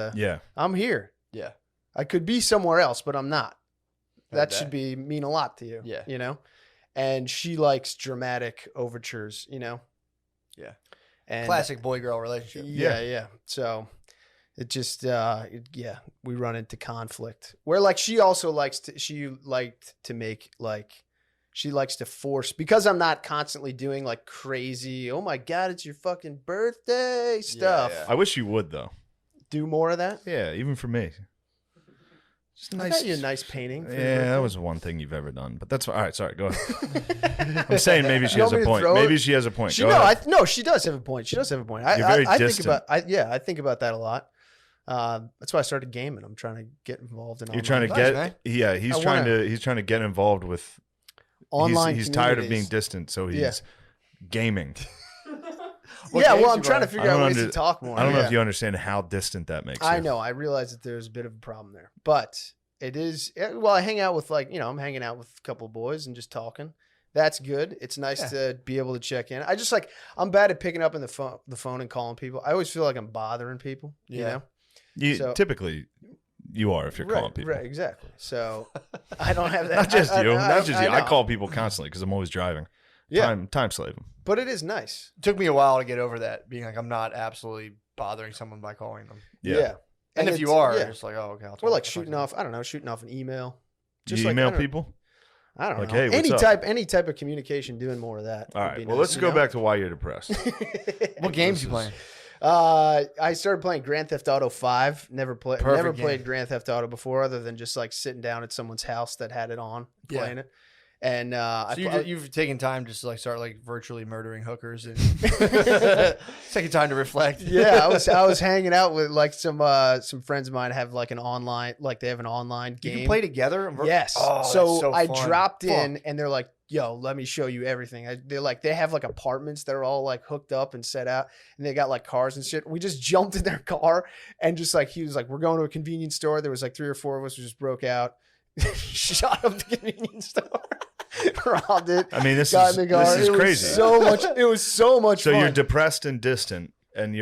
I'm here. Yeah. I could be somewhere else, but I'm not. That should mean a lot to you. Yeah. You know? And she likes dramatic overtures, you know? Yeah. And classic boy-girl relationship. Yeah. So it just, we run into conflict where like she likes to force, because I'm not constantly doing like crazy, oh my God, it's your fucking birthday stuff. Yeah. I wish you would though. Do more of that. Yeah, even for me. Just I got you a nice painting. Yeah, that was one thing you've ever done, but that's all right. Sorry, go ahead. I'm saying maybe she has a point. Maybe she has a point. She does have a point. She does have a point. You're very distant. I think about that a lot. That's why I started gaming. I'm trying to get involved in. You're trying to get. Man. Yeah, he's trying to get involved with online. He's tired of being distant, so he's gaming. I'm trying to figure out ways to talk more. I don't know if you understand how distant that makes you. I know. I realize that there's a bit of a problem there, but it is. Well, I hang out with I'm hanging out with a couple of boys and just talking. That's good. It's nice to be able to check in. I just I'm bad at picking up in the phone and calling people. I always feel like I'm bothering people. Yeah. You know. Typically, you are if you're calling people. Right. Exactly. So I don't have that. Not just you. I know. call people constantly because I'm always driving. Yeah. Time slaving. But it is nice. It took me a while to get over that, being like, I'm not absolutely bothering someone by calling them. Yeah. And if you are, it's like, oh, okay. Or like shooting off an email. Just you email people? I don't know. Hey, any type of communication, doing more of that. All right. Well, let's go back to why you're depressed. What games you playing? I started playing Grand Theft Auto 5. Never played Grand Theft Auto before, other than just like sitting down at someone's house that had it on, playing it. And you've taken time just to like start like virtually murdering hookers and taking time to reflect. Yeah, I was hanging out with like some friends of mine have like an online, like they have an online game. You can play together. Yes. Oh, so I dropped in and they're like, yo, let me show you everything. They have like apartments that are all like hooked up and set out, and they got like cars and shit. We just jumped in their car and just like, he was like, we're going to a convenience store. There was like 3 or 4 of us who just broke out, shot up the convenience store. Robbed it. I mean, this is crazy. It was so much so fun. You're depressed and distant, and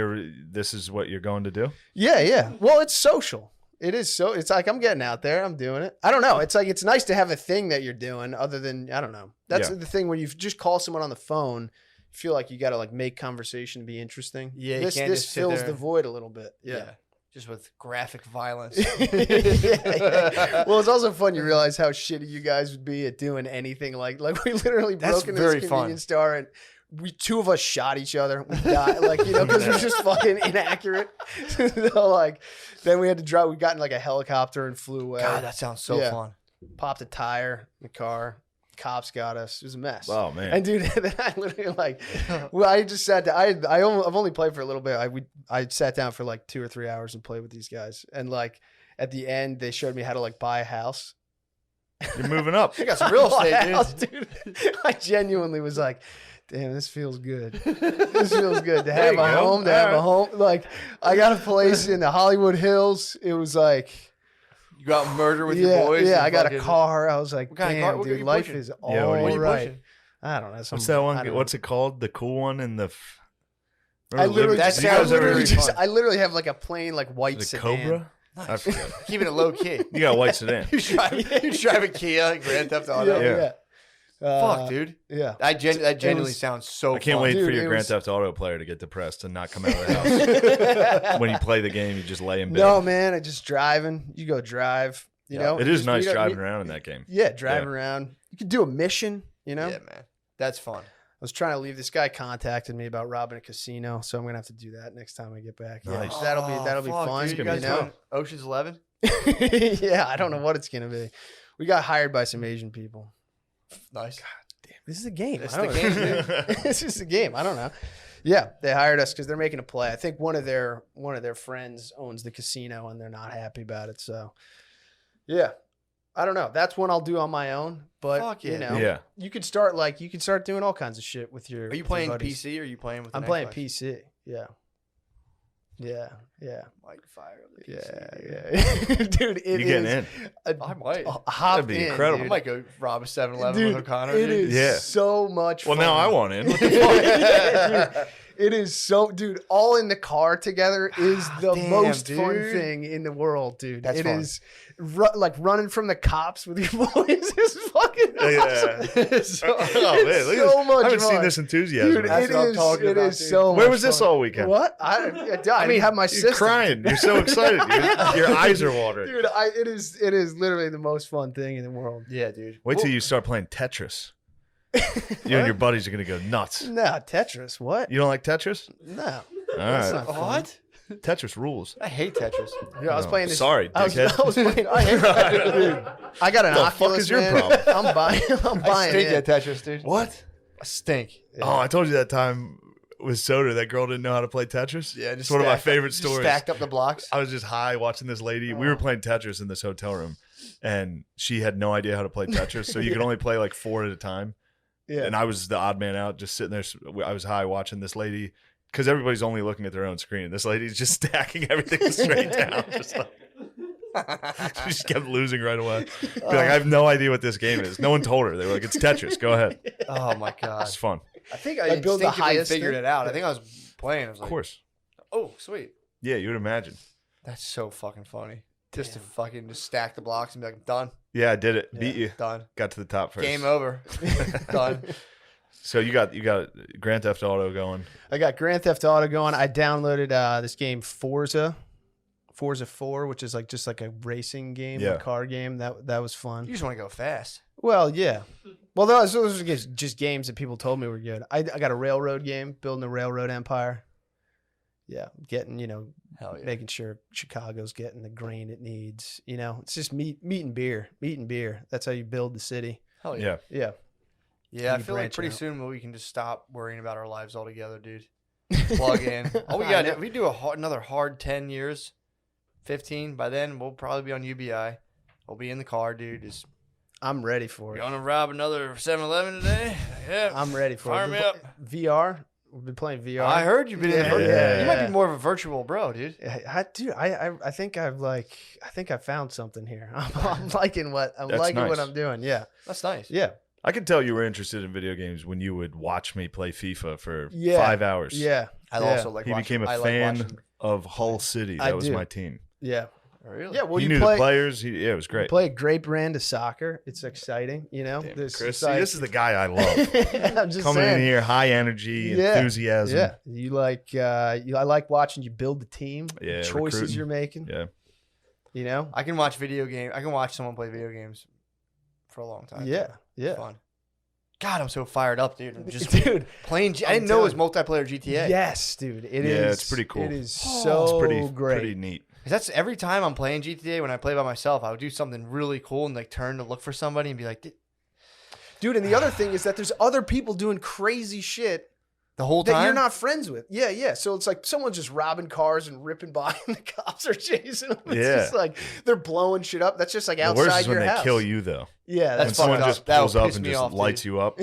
this is what you're going to do? Yeah. Well, it's social. It is it's like I'm getting out there. I'm doing it. I don't know. It's like it's nice to have a thing that you're doing other than, I don't know. That's the thing when you just call someone on the phone, you feel like you got to like make conversation be interesting. Yeah, this fills the void a little bit. Yeah. Just with graphic violence. Yeah. Well, it's also fun. You realize how shitty you guys would be at doing anything. Like we literally broke into this convenience store and 2 of us shot each other. We died, because we're just fucking inaccurate. So, then we had to drive. We got in like a helicopter and flew away. God, that sounds so fun. Popped a tire in the car. Cops got us. It was a mess. Oh man! And dude, I literally I just sat down. I've only played for a little bit. I sat down for like 2 or 3 hours and played with these guys. And at the end, they showed me how to buy a house. You're moving up. I got some real estate, dude. I genuinely was like, damn, this feels good. This feels good to have a home. To have a home. I got a place in the Hollywood Hills. It was like. You go out and murder with your boys? Yeah, I got a car. I was like, damn, dude, life is all right. I don't know. What's that one? What's it called? The cool one in the... I literally have like a plain white sedan. Cobra? Nice. I forget. Keeping it low key. You got a white sedan. You drive a Kia, Grand Theft Auto. Yeah. Fuck, dude. Yeah. That genuinely sounds so fun. I can't wait for your Grand Theft Auto player to get depressed and not come out of the house. When you play the game, you just lay in bed. No, man. I just driving. You go drive. You know? It is nice driving around in that game. Yeah, driving around. You can do a mission, Yeah, man. That's fun. I was trying to leave. This guy contacted me about robbing a casino, so I'm gonna have to do that next time I get back. Nice. Yeah, that'll be fun. Dude, you guys doing Ocean's 11? Yeah, I don't know what it's gonna be. We got hired by some Asian people. Nice. God damn, this is a game. This is the game, dude. This is a game. I don't know. Yeah, they hired us because they're making a play. I think one of their friends owns the casino, and they're not happy about it. So, yeah, I don't know. That's one I'll do on my own. But Fuck yeah, you know, Yeah. you could start doing all kinds of shit with your. Are you with your playing buddies. PC or are you playing with? I'm playing PC. Yeah. Yeah. Like fire up the Yeah. PC. Yeah. Dude, You getting in? I might. Hop That'd be in, incredible. I dude. might go rob a 7-Eleven Dude, with O'Connor. it dude. is Yeah. so much Well, fun. now I want in. What the fuck? Yeah, dude. It is so, dude. All in the car together is the Damn, most fun dude. thing in the world, dude. That's It fun. is like running from the cops with your boys is fucking Yeah. awesome. It's so, Oh, man, it's look at so much I haven't fun. seen this enthusiasm. Dude, That's it what I'm is. talking It about, is dude. so. Where much was this fun. all weekend? What? I didn't have my You're sister. crying. You're so excited. Your eyes are watering. Dude, it is literally the most fun thing in the world. Yeah, dude. Wait till you start playing Tetris. You and your buddies are gonna go nuts. No, Tetris. What? You don't like Tetris? No. All That's right. not fun. What? Tetris rules. I hate Tetris. Dude, I was No, playing this. sorry, I was dickhead. playing. I hate Tetris, dude. I got an The Oculus. fuck is your man. problem? I'm buying. I'm I buying stink it. at Tetris, dude. What? I stink. Oh, I told you that time with Soda, that girl didn't know how to play Tetris. Yeah, It's one of my favorite just stories. Stacked up the blocks. I was just high watching this lady. We were playing Tetris in this hotel room, and she had no idea how to play Tetris. So you could only play like 4 at a time. Yeah. And I was the odd man out, just sitting there. I was high watching this lady because everybody's only looking at their own screen. This lady's just stacking everything straight down. Just like, she just kept losing right away. Be like, I have no idea what this game is. No one told her. They were like, it's Tetris. Go ahead. Oh my god. It's fun. I think I I build the instinctively highest figured thing. it out. I think I was playing. I was Of like, course. oh, sweet. Yeah, you would imagine. That's so fucking funny. Just to fucking just stack the blocks and be like, done. Yeah, I did it. Yeah, Beat you. Done. Got to the top first. Game over. Done. So you got Grand Theft Auto going. I got Grand Theft Auto going. I downloaded this game Forza 4, which is like just like a racing game, Yeah. a car game. That was fun. You just want to go fast. Well, yeah. Well, those were just games that people told me were good. I got a railroad game, building a railroad empire. Yeah, getting, Hell yeah. making sure Chicago's getting the grain it needs. It's just meat and beer. That's how you build the city. Hell yeah. Yeah. Yeah. Yeah, I You feel like branch pretty out. soon we can just stop worrying about our lives altogether, dude. Plug in. All we I got, know. if we do another hard 10 years, 15, by then we'll probably be on UBI. We'll be in the car, dude. Just I'm ready for it. gonna rob another 7-Eleven today? Yeah. I'm ready for Fire it. me up. VR. We've been playing VR. I heard you've been in. Yeah. You might be more of a virtual bro, dude. I think I found something here. I'm liking what That's nice. I'm doing. Yeah. That's nice. Yeah. I could tell you were interested in video games when you would watch me play FIFA for Yeah. 5 hours. Yeah. I Yeah. also like He watching, became a I like fan watching- of Hull City. I That was do. my team. Yeah. Really? Yeah. Well, he you knew play, the players. Yeah, it was you great. play a great brand of soccer. It's exciting. Damn, This Chris, is see, like- this is the guy I love. I'm just Coming in saying. here, high energy, Yeah. enthusiasm. Yeah. You like I like watching you build the team. Yeah, The choices recruiting. you're making. Yeah. I can watch I can watch someone play video games for a long time. Yeah. too. Yeah. Fun. God, I'm so fired up, dude. I'm just Dude. playing. I I'm didn't know it was telling multiplayer GTA. Yes, dude. It is. Yeah, it's pretty cool. It is Oh, so It's pretty great. neat. 'Cause that's every time I'm playing GTA. When I play by myself, I would do something really cool and like turn to look for somebody and be like, Dude, and the other thing is that there's other people doing crazy shit the whole that time. you're not friends with. Yeah, yeah. So it's like someone's just robbing cars and ripping by and the cops are chasing them. It's Yeah. just like they're blowing shit up. That's just like The outside worst is when your they house. kill you, though. Yeah, When That's someone fucked up. just That pulls would up piss and me just off, lights dude. you up.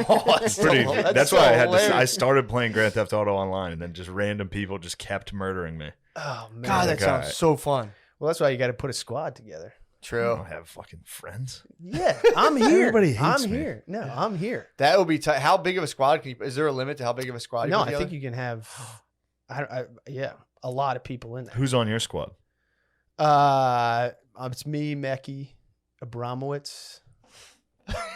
Oh, that's It's pretty. so- That's so why I hilarious. started playing Grand Theft Auto online, and then just random people just kept murdering me. Oh man. God, that Like, sounds so fun. Well, that's why you got to put a squad together. I True. don't have fucking friends. Yeah, I'm here. Everybody hates I'm me. here. No, I'm here. That would be tight. How big of a squad can you? Is there a limit to how big of a squad? You No, put I think together? you can have. Yeah, a lot of people in there. Who's on your squad? It's me, Mecky, Abramowitz.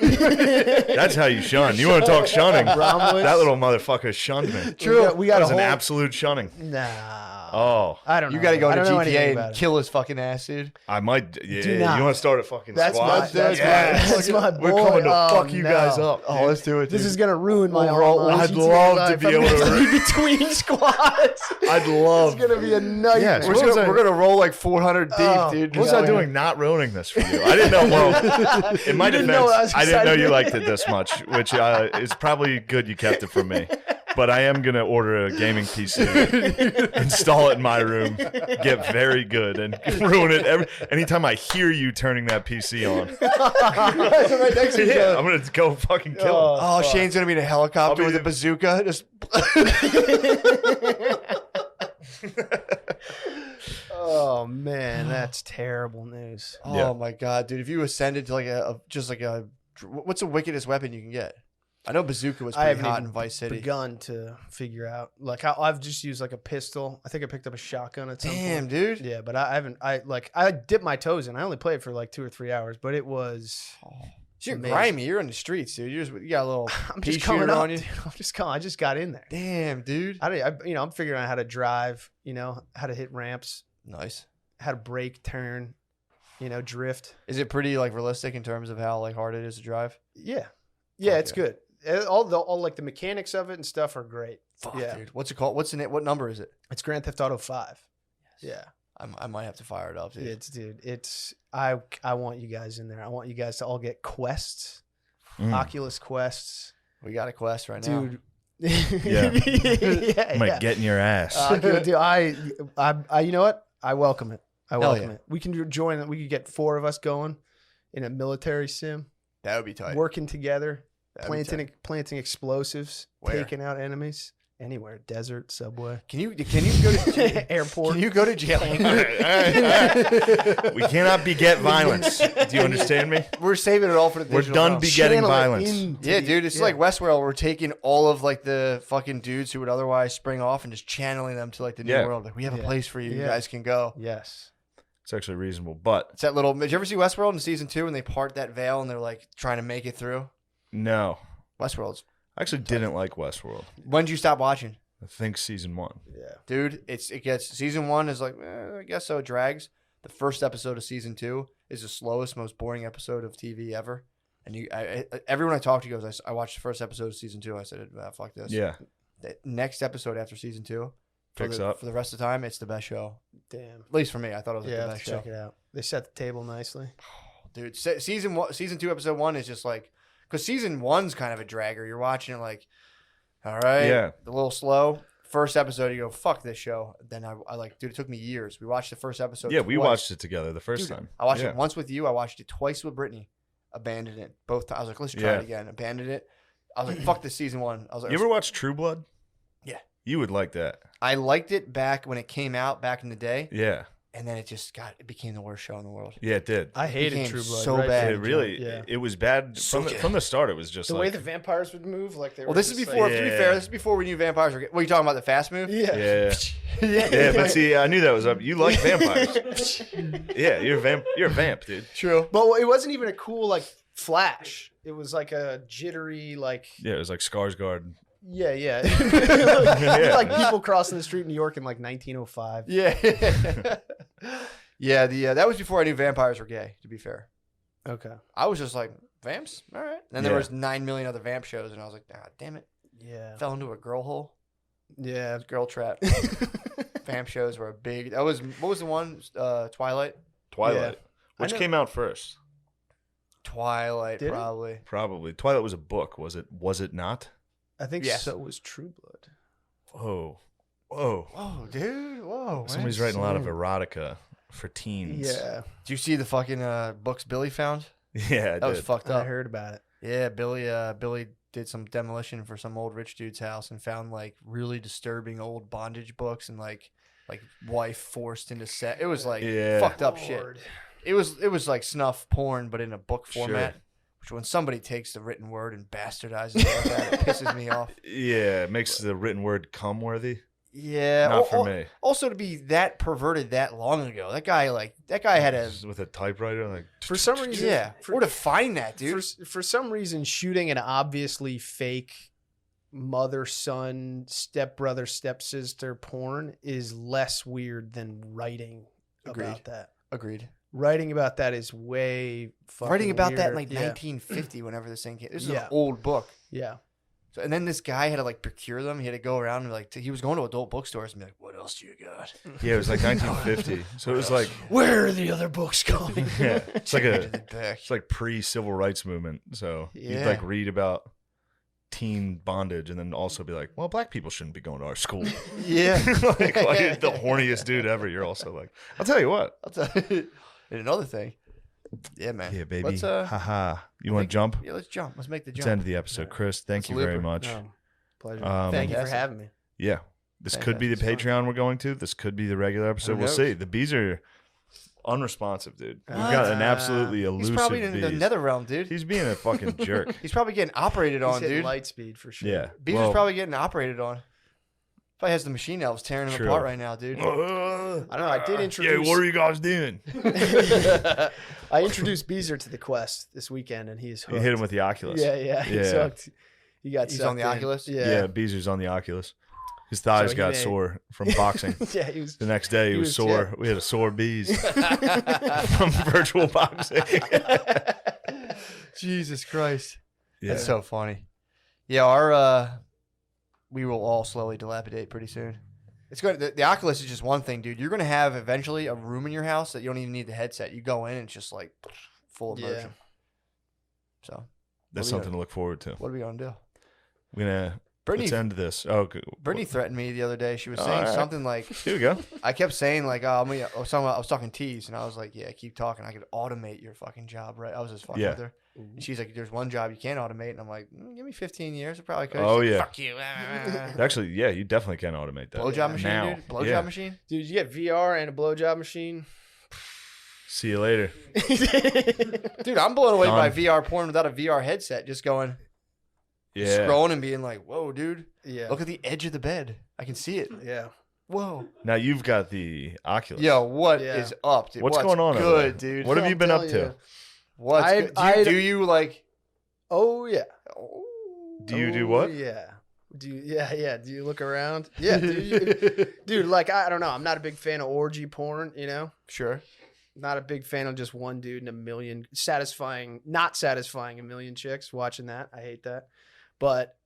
That's how you shun. You want to talk shunning? Abramowitz. That little motherfucker shunned me. True. We got That was a an whole. absolute shunning. Nah. Oh, I don't know. You got to go I to don't know anything GTA about and it. kill his fucking ass, dude. I might. Yeah, Do not. you want to start a fucking That's squad? my. That's Yeah. my. That's my boy. We're coming to Oh, fuck you guys no. up. Oh, let's do it. This dude. is gonna ruin my Overall, online I'd GTA love to life. be I'm able gonna to- be between squads. I'd love. It's gonna be a nightmare. Yes, We're What was gonna, I- we're gonna roll like 400 deep, Oh, dude. What was Yeah. I doing not ruining this for you? I didn't know. Well, in my You didn't know I was defense, I didn't know you excited. liked it this much, which is probably good you kept it from me. but I am gonna order a gaming PC, install it in my room, get very good, and ruin it. Anytime I hear you turning that PC on, Right next to each other. I'm gonna go fucking kill him. Oh, Shane's gonna be in a helicopter with a bazooka. Just Oh man, that's terrible news. oh my god, dude! If you ascended to like what's the wickedest weapon you can get? I know bazooka was I pretty haven't hot even in Vice City. begun to figure out. Like I've just used like a pistol. I think I picked up a shotgun at some Damn, point. dude. Yeah, but I haven't. I dipped my toes in. I only played for like 2 or 3 hours, but it was. You're amazing. grimy. You're in the streets, dude. You got a little I'm pea just coming shooter up. on you. Dude. I'm just coming. I just got in there. Damn, dude. I'm figuring out how to drive. How to hit ramps, Nice. how to brake, turn, drift. Is it pretty like realistic in terms of how like hard it is to drive? Yeah, it's Okay. good. All like the mechanics of it and stuff are great. Fuck, Yeah. dude. What's it called? What's in it? What number is it? It's Grand Theft Auto 5. Yeah. I might have to fire it up, dude. I want you guys in there. I want you guys to all get quests, Oculus quests, We got a quest right now. dude. Yeah. yeah, I'm gonna get in your ass. Dude, I, you know what? I welcome it. I Hell welcome yeah. it. We can join it. We could get 4 of us going in a military sim, That would be tight. working together, That'd be tight. planting explosives, Where? taking out enemies anywhere, desert, subway, Can you go to airport. Can you go to jail? We cannot beget violence. Do you understand me? We're saving it all for the We're digital done realm. begetting Channel it violence. into Yeah, the- dude, it's like Westworld. We're taking all of like the fucking dudes who would otherwise spring off and just channeling them to like the new Yeah. world. Like we have a Yeah. place for you. You Yeah. guys can go. Yes. It's actually reasonable, but It's that little. Did you ever see Westworld in season 2 when they part that veil and they're like trying to make it through? no. Westworld's. I actually didn't like Westworld. When did you stop watching? I think season 1. Yeah. Dude, it gets season 1 is like I guess so, it drags. The first episode of season 2 is the slowest, most boring episode of TV ever. And everyone I talked to goes, I watched the first episode of season 2. I said, fuck this. Yeah. The next episode after season 2 Picks up. for the rest of the time. It's the best show, Damn. at least for me. I thought it was like Yeah, the let's best show. check it out. They set the table nicely. Dude, season 2, episode 1 is just like, because season 1's kind of a dragger. You're watching it like, all right, Yeah. a little slow. First episode, you go, fuck this show. Then I like, dude, it took me years. We watched the first episode. Yeah, we twice. watched it together the first Dude, time. I watched Yeah. it once with you. I watched it twice with Brittany. Abandoned it both times. I was like, let's try Yeah. it again. Abandoned it. I was like, fuck this season 1. I was like, You ever watch True Blood? Yeah. You would like that. I liked it back when it came out back in the day, Yeah. and then it became the worst show in the world. Yeah, it did. I hated became True Blood. so right bad. from It the really, jump. Yeah. it was bad So from the start. It was just The like, way the vampires would move, like they were. Well, this is just before. Like, To be Yeah. fair, this is before we knew vampires were. What are you talking about? The fast move? yeah. yeah, yeah. But see, I knew that was up. You like vampires? Yeah, you're a vamp, dude. True. But it wasn't even a cool like flash. It was like a jittery like. Yeah, it was like Skarsgård. Yeah. Yeah. Like people crossing the street in New York in like 1905. Yeah. Yeah. That was before I knew vampires were gay. To be fair, Okay. I was just like vamps. All right. Then there Yeah. was 9 million other vamp shows, and I was like, ah, damn it, Yeah. fell into a girl hole. Yeah. Girl trap. Vamp shows were a big. What was the one? Twilight. Twilight. I Which know- came out first? Twilight, Did it? probably. Probably. Twilight was a book, was it? Was it not? I think Yes. so was True Blood. Whoa. Whoa, dude. Whoa. Somebody's man. writing a lot of insane. erotica for teens. Yeah. Do you see the fucking books Billy found? Yeah, I That was did. fucked I up. heard about it. Yeah, Billy did some demolition for some old rich dude's house and found like really disturbing old bondage books and like wife forced into set. It was like Yeah. fucked up shit. Lord. It was like snuff porn but in a book Sure. format. Which when somebody takes the written word and bastardizes it like that, it pisses me off. Yeah, it makes the written word cum worthy. Yeah, Not for me. Also, to be that perverted that long ago, that guy had a Just with a typewriter, like For some reason, yeah. Or to find that dude. For some reason, shooting an obviously fake mother, son, stepbrother, stepsister porn is less weird than writing Agreed. about that. Agreed. Writing about that is way fucking Writing about that in weird. like 1950, whenever this thing came. This is Yeah. an old book. Yeah. So, and then this guy had to like procure them. He had to go around and like he was going to adult bookstores and be like, "What else do you got?" yeah, it was like 1950. So it was like Where are the other books going? yeah, it's like Into a the back. it's like pre-civil rights movement. So you'd Yeah. like read about teen bondage, and then also be like, well, black people shouldn't be going to our school. Yeah. Like the horniest dude ever. You're also like, I'll tell you what. I'll tell you. And another thing. Yeah, man. Yeah, baby. Let's, Haha. You want to jump? Yeah, let's jump. Let's make the Let's jump. end the episode. Chris, thank Let's you very looper. much. No, pleasure. Thank you for having me. Yeah. This could be the Fantastic. It's Patreon we're going to. This could be the regular episode. Who We'll knows? see. The bees are unresponsive, dude. We've What? got an absolutely elusive He's probably in the bees. nether realm, dude. He's being a fucking jerk. He's probably getting operated He's on, hitting dude. light speed for sure. Yeah. Beezer's probably getting operated on. Probably has the machine elves tearing him True. apart right now, dude. I don't know. I did Yeah, introduce. what are you guys doing? I introduced Beezer to the quest this weekend, and he's hooked. You hit him with the Oculus. Yeah, he's Yeah. hooked. He got He's on the sucked in. Oculus? Yeah, Beezer's on the Oculus. His thighs So he got made- sore from boxing. Yeah, he was. The next day he was sore. yeah. We had a sore bees from virtual boxing. Jesus Christ. Yeah. That's so funny. Yeah, our we will all slowly dilapidate pretty soon. It's good. The Oculus is just one thing, dude. You're gonna have eventually a room in your house that you don't even need the headset. You go in and it's just like full immersion. So That's something to look forward to. what are we gonna do? We're gonna Brittany, let's end this. Oh, good. Brittany threatened me the other day. She was saying All right. something like, Here we go. I kept saying like, oh, I was talking tease, and I was like, yeah, keep talking. I could automate your fucking job, right? I was just fucking Yeah. with her. And she's like, there's one job you can't automate, and I'm like, give me 15 years, I probably could. Oh, She's like, yeah. fuck you. Actually, yeah, you definitely can automate that. Blowjob machine, now. dude. Blowjob Yeah. machine. Dude, you get VR and a blowjob machine. See you later. Dude, I'm blown away by Done. VR porn without a VR headset. Just going, Yeah. scrolling and being like, whoa, dude, Yeah. look at the edge of the bed. I can see it. Yeah. Whoa. Now you've got the Oculus. Yo, what is Yeah. up, dude? What's going on over good, there? dude? What have I'm you been up telling to? you. What's I- good? I- Do you like... Oh yeah. Do you do Oh, what? Yeah. Do you look around? Yeah, dude. Like I don't know. I'm not a big fan of orgy porn. You know, Sure. not a big fan of just one dude and a million not satisfying a million chicks watching that. I hate that. But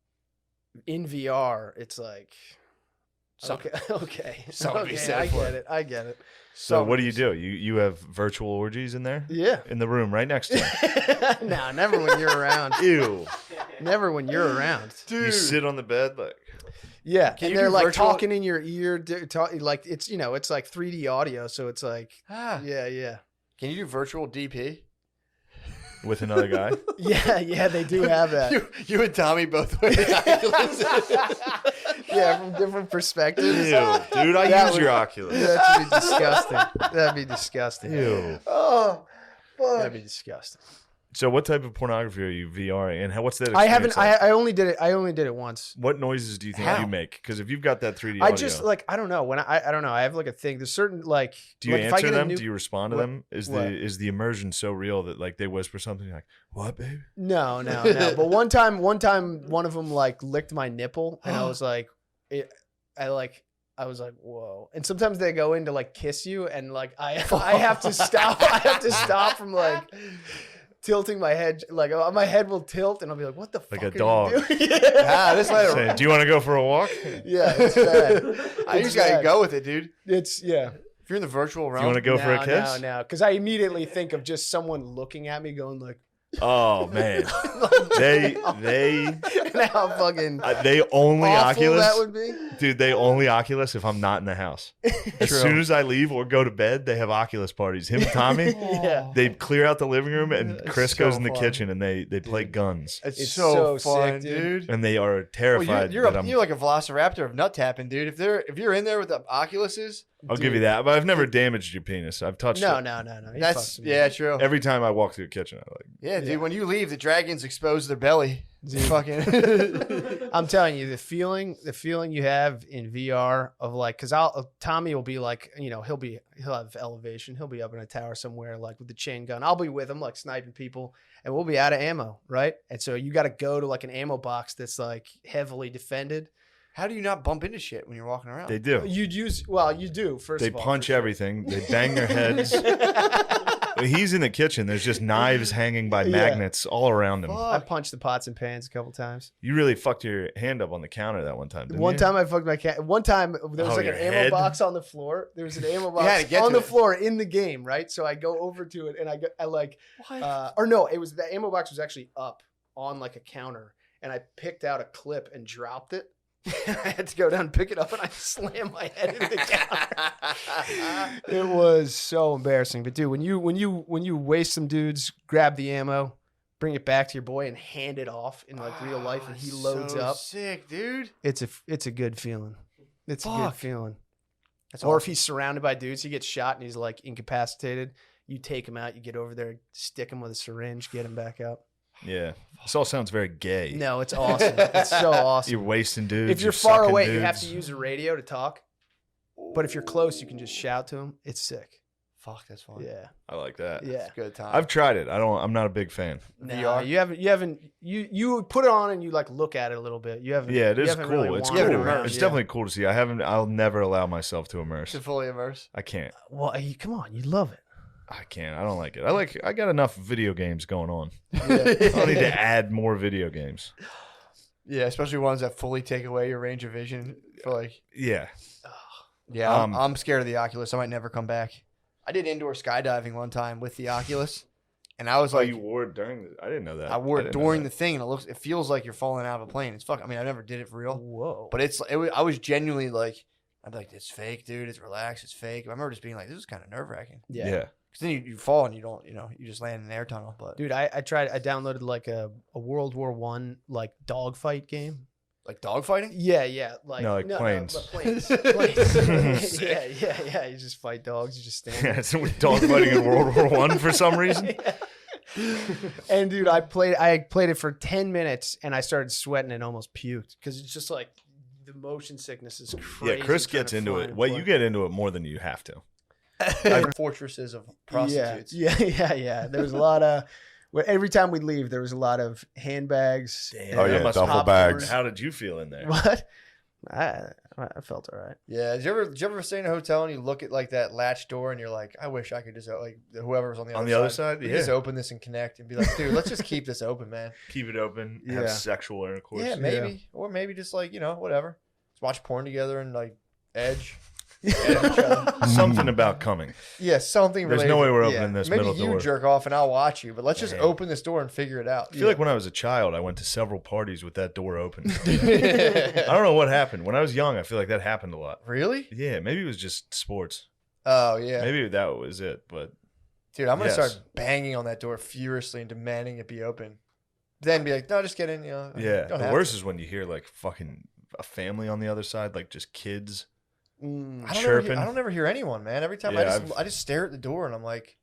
in VR, it's like okay. Something to be Okay, said I for get it. I get it. So what do you do? You have virtual orgies in there? Yeah. In the room right next to you. No, never when you're around. Ew. Never when you're around. You sit on the bed like Yeah, Can and you they're do like virtual- talking in your ear, like it's it's like 3D audio, so it's like Ah. yeah. Can you do virtual DP? with another guy. Yeah, they do have that. You and Tommy both wear the Oculus. Yeah, from different perspectives. Ew, dude, I That use would- your Oculus. That'd be disgusting. That'd be disgusting. Ew. Oh, fuck. That'd be disgusting. So what type of pornography are you VRing, and what's that? I haven't. experience like? I only did it. I only did it once. What noises do you think How? you make? Because if you've got that 3D I audio, just like I don't know when I don't know. I have like a thing. There's certain like. do you like, if I answer get a them? new- Do you respond to What- them? Is the immersion so real that like they whisper something you're like, "What, babe?" No. But one time, one of them like licked my nipple, and I was like, I was like, whoa. And sometimes they go in to like kiss you, and like I have to stop. I have to stop from like tilting my head. Like my head will tilt, and I'll be like, what the fuck? Like a are you dog. doing? Yeah. This later. Saying, "Do you want to go for a walk?" Yeah, it's bad. I It's just gotta bad. go with it, dude. It's yeah. If you're in the virtual Do realm, you want to go for a kiss? No, because I immediately think of just someone looking at me, going like, Oh man, they and how fucking they only awful Oculus, that would be. dude. They only Oculus if I'm not in the house. As True. soon as I leave or go to bed, they have Oculus parties. Him and Tommy, Yeah. they clear out the living room, and It's Chris so goes in the fun. kitchen and they play guns, it's so so fun, sick, dude. dude. and they are Well, terrified. you're that I'm, like a velociraptor of nut tapping, dude. If you're in there with the Oculuses, I'll give you that, but I've never damaged your penis. I've touched No. it. You that's fucked me. yeah, true. Every time I walk through the kitchen, I like. Yeah, dude. Yeah. When you leave, the dragons expose their belly. Dude. Fucking. I'm telling you, the feeling you have in VR of like, because Tommy will be like, he'll have elevation, he'll be up in a tower somewhere like with the chain gun. I'll be with him like sniping people, and we'll be out of ammo, right? And so you got to go to like an ammo box that's like heavily defended. How do you not bump into shit when you're walking around? They do. You do first. They of all, punch for sure. everything. They bang their heads. He's in the kitchen. There's just knives hanging by Yeah. magnets all around him. I punched the pots and pans a couple times. You really fucked your hand up on the counter that one time. Didn't One you? time I fucked my cat. One time there was Oh, like your an ammo head? box on the floor. There was an ammo You had to box get on to the it. floor in the game, right? So I go over to it and I like, What? or no, it was the ammo box was actually up on like a counter, and I picked out a clip and dropped it. I had to go down and pick it up, and I slammed my head into the counter. It was so embarrassing. But dude, when you waste some dudes, grab the ammo, bring it back to your boy, and hand it off in like real life, and he loads up. Sick, dude. It's a good feeling. It's a good feeling. That's Or awesome. if he's surrounded by dudes, he gets shot and he's like incapacitated. You take him out, you get over there, stick him with a syringe, get him back up. Yeah. This all sounds very gay. No, it's awesome. It's so awesome. You're wasting dudes. If you're far sucking away, dudes. you have to use a radio to talk. But if you're close, you can just shout to him. It's sick. Fuck, that's fun. Yeah. I like that. Yeah. It's a good time. I've tried it. I'm not a big fan. No, VR? you put it on and you like look at it a little bit. You haven't. Yeah, it you is haven't cool. really It's wandered cool. around, It's yeah. definitely cool to see. I'll never allow myself to immerse. to fully immerse. I can't. Well, come on, you love it. I can't. I don't like it. I got enough video games going on. Yeah. I don't need to add more video games. Yeah, especially ones that fully take away your range of vision. For like, Yeah. yeah, I'm scared of the Oculus. I might never come back. I did indoor skydiving one time with the Oculus, and I was like, you wore it during I didn't know that. I wore it didn't know during that. the thing, and it feels like you're falling out of a plane. It's fuck. I mean, I never did it for real, Whoa. but I was genuinely like, I'd be like, it's fake, dude. It's relaxed. It's fake. I remember just being like, this is kind of nerve wracking. Yeah. Yeah. Because then you fall and you don't, you just land in an air tunnel. But Dude, I downloaded like a World War I like dogfight game. like dogfighting. Yeah. Like planes. but planes. Planes. yeah. You just fight dogs. You just stand. Yeah, so we're dogfighting in World War One for some reason. And dude, I played it for 10 minutes and I started sweating and almost puked because it's just like the motion sickness is crazy. Yeah, Chris trying gets to into fly it. and Well, play. you get into it more than you have to. Fortresses of prostitutes. Yeah. There was a lot of every time we'd leave, there was a lot of handbags. Damn, Oh, that yeah, must duffel have- bags. How did you feel in there? What? I felt all right. Yeah. Did you ever stay in a hotel and you look at like that latch door and you're like, I wish I could just like whoever's on the other side. Yeah. Just open this and connect and be like, dude, let's just keep this open, man. Keep it open. Yeah. Have sexual intercourse. Yeah, maybe. Or maybe just like, whatever. Just watch porn together and like edge. Something about coming. Yeah, something There's related. no way we're yeah. opening this Maybe middle you door. jerk off and I'll watch you, but let's just Yeah. open this door and figure it out. I feel like when I was a child, I went to several parties with that door open. I don't know what happened. When I was young, I feel like that happened a lot. Really? Yeah, maybe it was just sports. Oh yeah. Maybe that was it. But Dude, I'm gonna Yes. start banging on that door furiously and demanding it be open. Then be like, no, just get in. yeah, don't the have worst to. is when you hear like fucking a family on the other side, like just kids. I don't chirping. ever hear anyone, man. Every time Yeah, I just stare at the door and I'm like,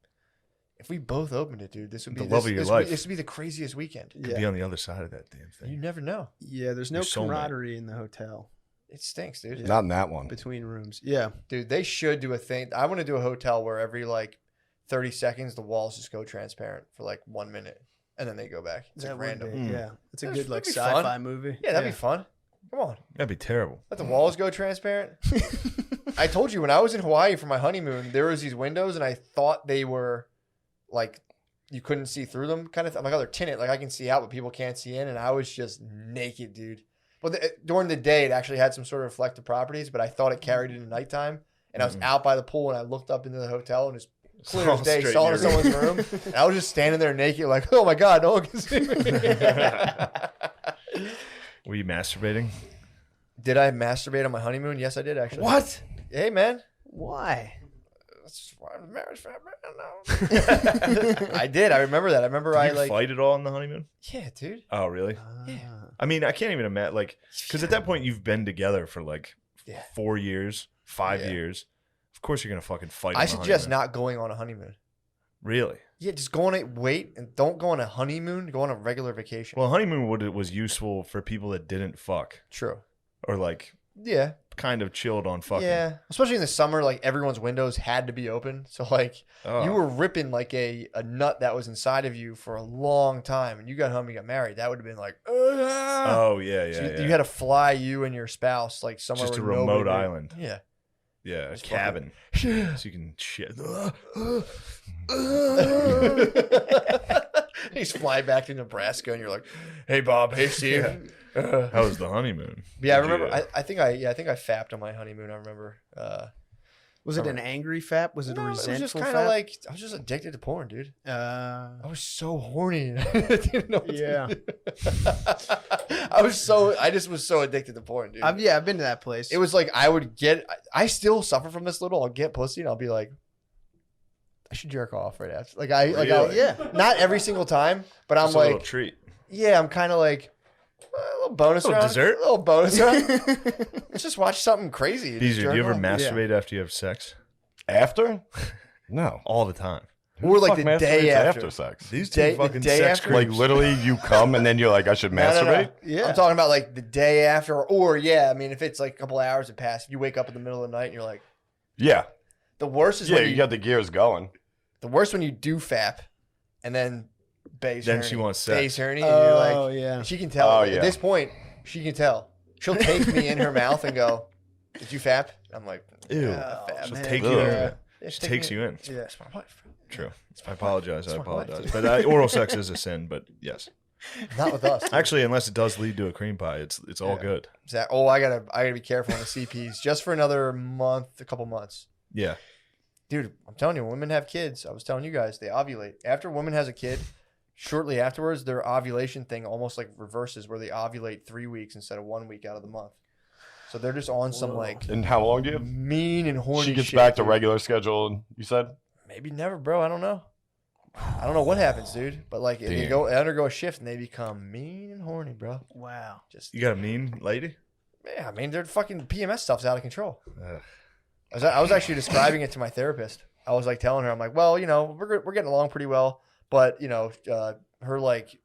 if we both opened it, dude, this would be The love of your life. This would be the craziest weekend. Could be on the other side of that damn You thing. never know. Yeah, there's no Your soulmate. camaraderie in the hotel It stinks, dude. Not in that one. between rooms. Yeah. Dude, they should do a thing. I want to do a hotel where every like 30 seconds the walls just go transparent for like 1 minute and then they go back. It's like That would random. be- Yeah. It's a That'd good like be fun. sci-fi movie. Yeah, that'd be fun. Come on. That'd be terrible. Let the walls go transparent. I told you when I was in Hawaii for my honeymoon, there was these windows and I thought they were like you couldn't see through them kind of. I'm like, oh, they're tinted. Like I can see out, but people can't see in. And I was just naked, dude. Well, during the day, it actually had some sort of reflective properties, but I thought it carried into nighttime. And I was out by the pool and I looked up into the hotel and just clear as day, Straight saw in in your someone's room. And I was just standing there naked, like, oh my God, no one can see me. Were you masturbating? Did I masturbate on my honeymoon? Yes, I did actually. What? Hey, man. Why? That's why I'm marriage family. I did. I remember that. I remember Did you fight at all on the honeymoon? Yeah, dude. Oh, really? Yeah. I mean, I can't even imagine, like, because at that point you've been together for like Yeah. 4 years, 5 Yeah. years. Of course, you're gonna fucking fight. I on the suggest honeymoon. not going on a honeymoon. Really? Yeah, just go on a wait and don't go on a honeymoon. Go on a regular vacation. Well, honeymoon was useful for people that didn't fuck True. or like Yeah. kind of chilled on fucking. Yeah. Especially in the summer, like everyone's windows had to be open. So like Oh. you were ripping like a nut that was inside of you for a long time, and you got home, you got married. That would have been like, Oh yeah, So yeah. you had to fly you and your spouse like somewhere Just a where nobody remote knew. island. Yeah. Yeah, a Just cabin, fucking- so you can shit. He's flying back to Nebraska, and you're like, "Hey Bob, hey Steve." How was the honeymoon? Yeah, I Did you, remember. I think I fapped on my honeymoon. I remember. Was it an angry fap? Was it a No, resentful it was just fap? kind of like I was just addicted to porn, dude. I was so horny. I didn't know what to do. I just was so addicted to porn, dude. I've been to that place. It was like I still suffer from this little. I'll get pussy and I'll be like, I should jerk off right after. Not every single time, but I'm Just a like, little treat. yeah, I'm kind of like a little bonus round, dessert, a little bonus round. Let's just watch something crazy. Beezer, do you ever off. masturbate after you have sex? After? No. All the time. Or like Fuck the day masturbates after. sex. These Day- two the fucking day sex after? Like creeps. literally, you come and then you're like, I should masturbate. Yeah. I'm talking about like the day after, or I mean, if it's like a couple hours have passed, if you wake up in the middle of the night and you're like, Yeah, the worst is yeah. when You got the gears going. the worst when you do fap, and then Bay's Then horny. she wants sex. Bay's horny, and you're like, Oh yeah. she can tell. Oh, At yeah. this point, she can tell. She'll take me in her mouth and go, "Did you fap?" I'm like, Ew. "Yeah, fap." She'll man. take you Ugh. in. Yeah, She she'll take takes me you in. Yeah. That's my wife. True. I apologize. I That's my wife. apologize. But oral sex is a sin. But yes, Not with us. actually, unless it does lead to a cream pie, it's all Yeah. good. I gotta be careful on the CPs just for another a couple months. Yeah. Dude, I'm telling you, when women have kids, I was telling you guys, they ovulate. After a woman has a kid, shortly afterwards, their ovulation thing almost like reverses where they ovulate 3 weeks instead of 1 week out of the month. So they're just on some like And how long do you? mean and horny She gets shit, back to dude. regular schedule. You said? Maybe never, bro. I don't know. I don't know what happens, dude. But like they Damn. undergo a shift and they become mean and horny, bro. Wow. Just You got a mean lady? yeah, I mean, their fucking PMS stuff's out of control. Ugh. I was actually describing it to my therapist. I was like telling her, I'm like, well, we're getting along pretty well, but her like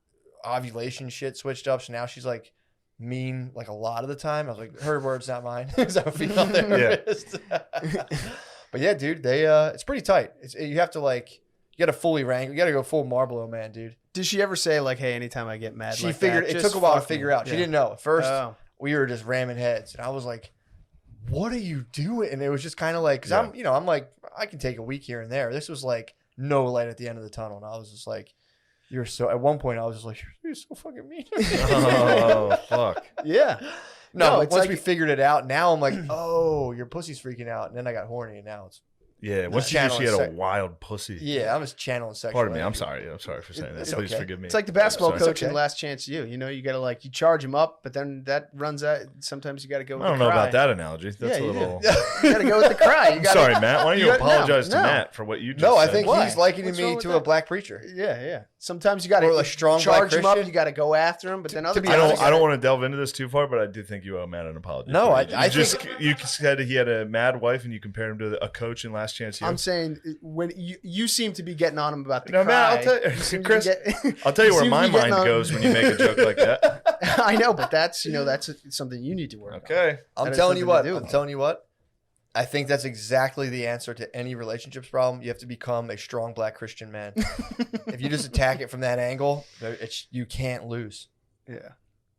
ovulation shit switched up, so now she's like mean like a lot of the time. I was like, her words, not mine. Because I'm a female therapist. But yeah, dude, it's pretty tight. You have to like you got to fully rank. You got to go full Marlboro man, dude. Did she ever say like, "Hey, anytime I get mad," She like figured that, it just took a while to fuck figure me? out. She Yeah. didn't know at first. Oh. We were just ramming heads, and I was like, "What are you doing?" And it was just kind of like, because I'm like, I can take a week here and there. This was like no light at the end of the tunnel, and I was just like, "You're so." At one point, I was just like, "You're so fucking mean." Oh fuck. Yeah. No, it's once like- we figured it out, now I'm like, "Oh, your pussy's freaking out." And then I got horny, and now it's Yeah. Once you knew she had a wild pussy. yeah, I'm just channeling sexual. Pardon me. I'm energy. sorry. I'm sorry for saying that. It's Please okay. forgive me. It's like the basketball Sorry. coach okay. in Last Chance U. You got to like you charge him up, but then that runs out. Sometimes you got to go. With I don't the know cry. about that analogy. That's Yeah, a you little. You got to go with the cry. You I'm gotta, sorry, Matt. Why don't you No, apologize to no. Matt for what you just No, I said? think Why? he's likening What's me wrong with to that? a black preacher. Yeah. Sometimes you got Or to a strong black charge him up. Christian. You got to go after him, but then other be I times don't. I don't want to delve into this too far, but I do think you owe Matt an apology. No, for I it. think- you said he had a mad wife, and you compared him to a coach in Last Chance U. I'm saying when you seem to be getting on him about the No, cry. Matt, I'll tell You seem you, to Chris. get- I'll tell you where seem to my be getting mind on- goes when you make a joke like that. I know, but that's something you need to work on. Okay. I'm That has telling you something what. to do. I'm telling you what. I think that's exactly the answer to any relationships problem. You have to become a strong black Christian man. If you just attack it from that angle, you can't lose. Yeah.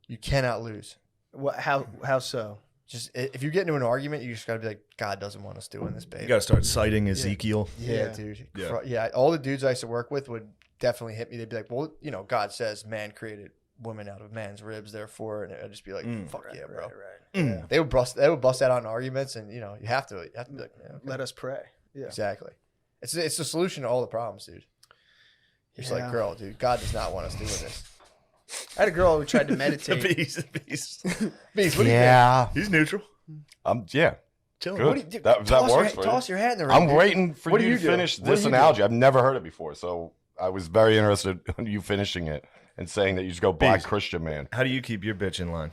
You cannot lose. What? How so? Just if you get into an argument, you just got to be like, God doesn't want us doing this, babe. You got to start citing Ezekiel. Yeah, dude. Yeah. Yeah. All the dudes I used to work with would definitely hit me. They'd be like, well, God says man created woman out of man's ribs, therefore, and I'd just be like, fuck yeah, bro. Right. Mm. They would bust that out in arguments, and you have to be like, yeah, okay. Let us pray. Yeah. Exactly. It's the solution to all the problems, dude. You're just like, Yeah. girl, dude, God does not want us doing this. I had a girl who tried to meditate. Beast. Beast, what do you Yeah. He's neutral. Yeah. Chilling. Good. What do you do? That works for you. Toss your hat in the ring. I'm dude. waiting for What you do to you do? finish What do this you do? analogy. I've never heard it before, so I was very interested in you finishing it and saying that you just go black Beast. Christian man. How do you keep your bitch in line?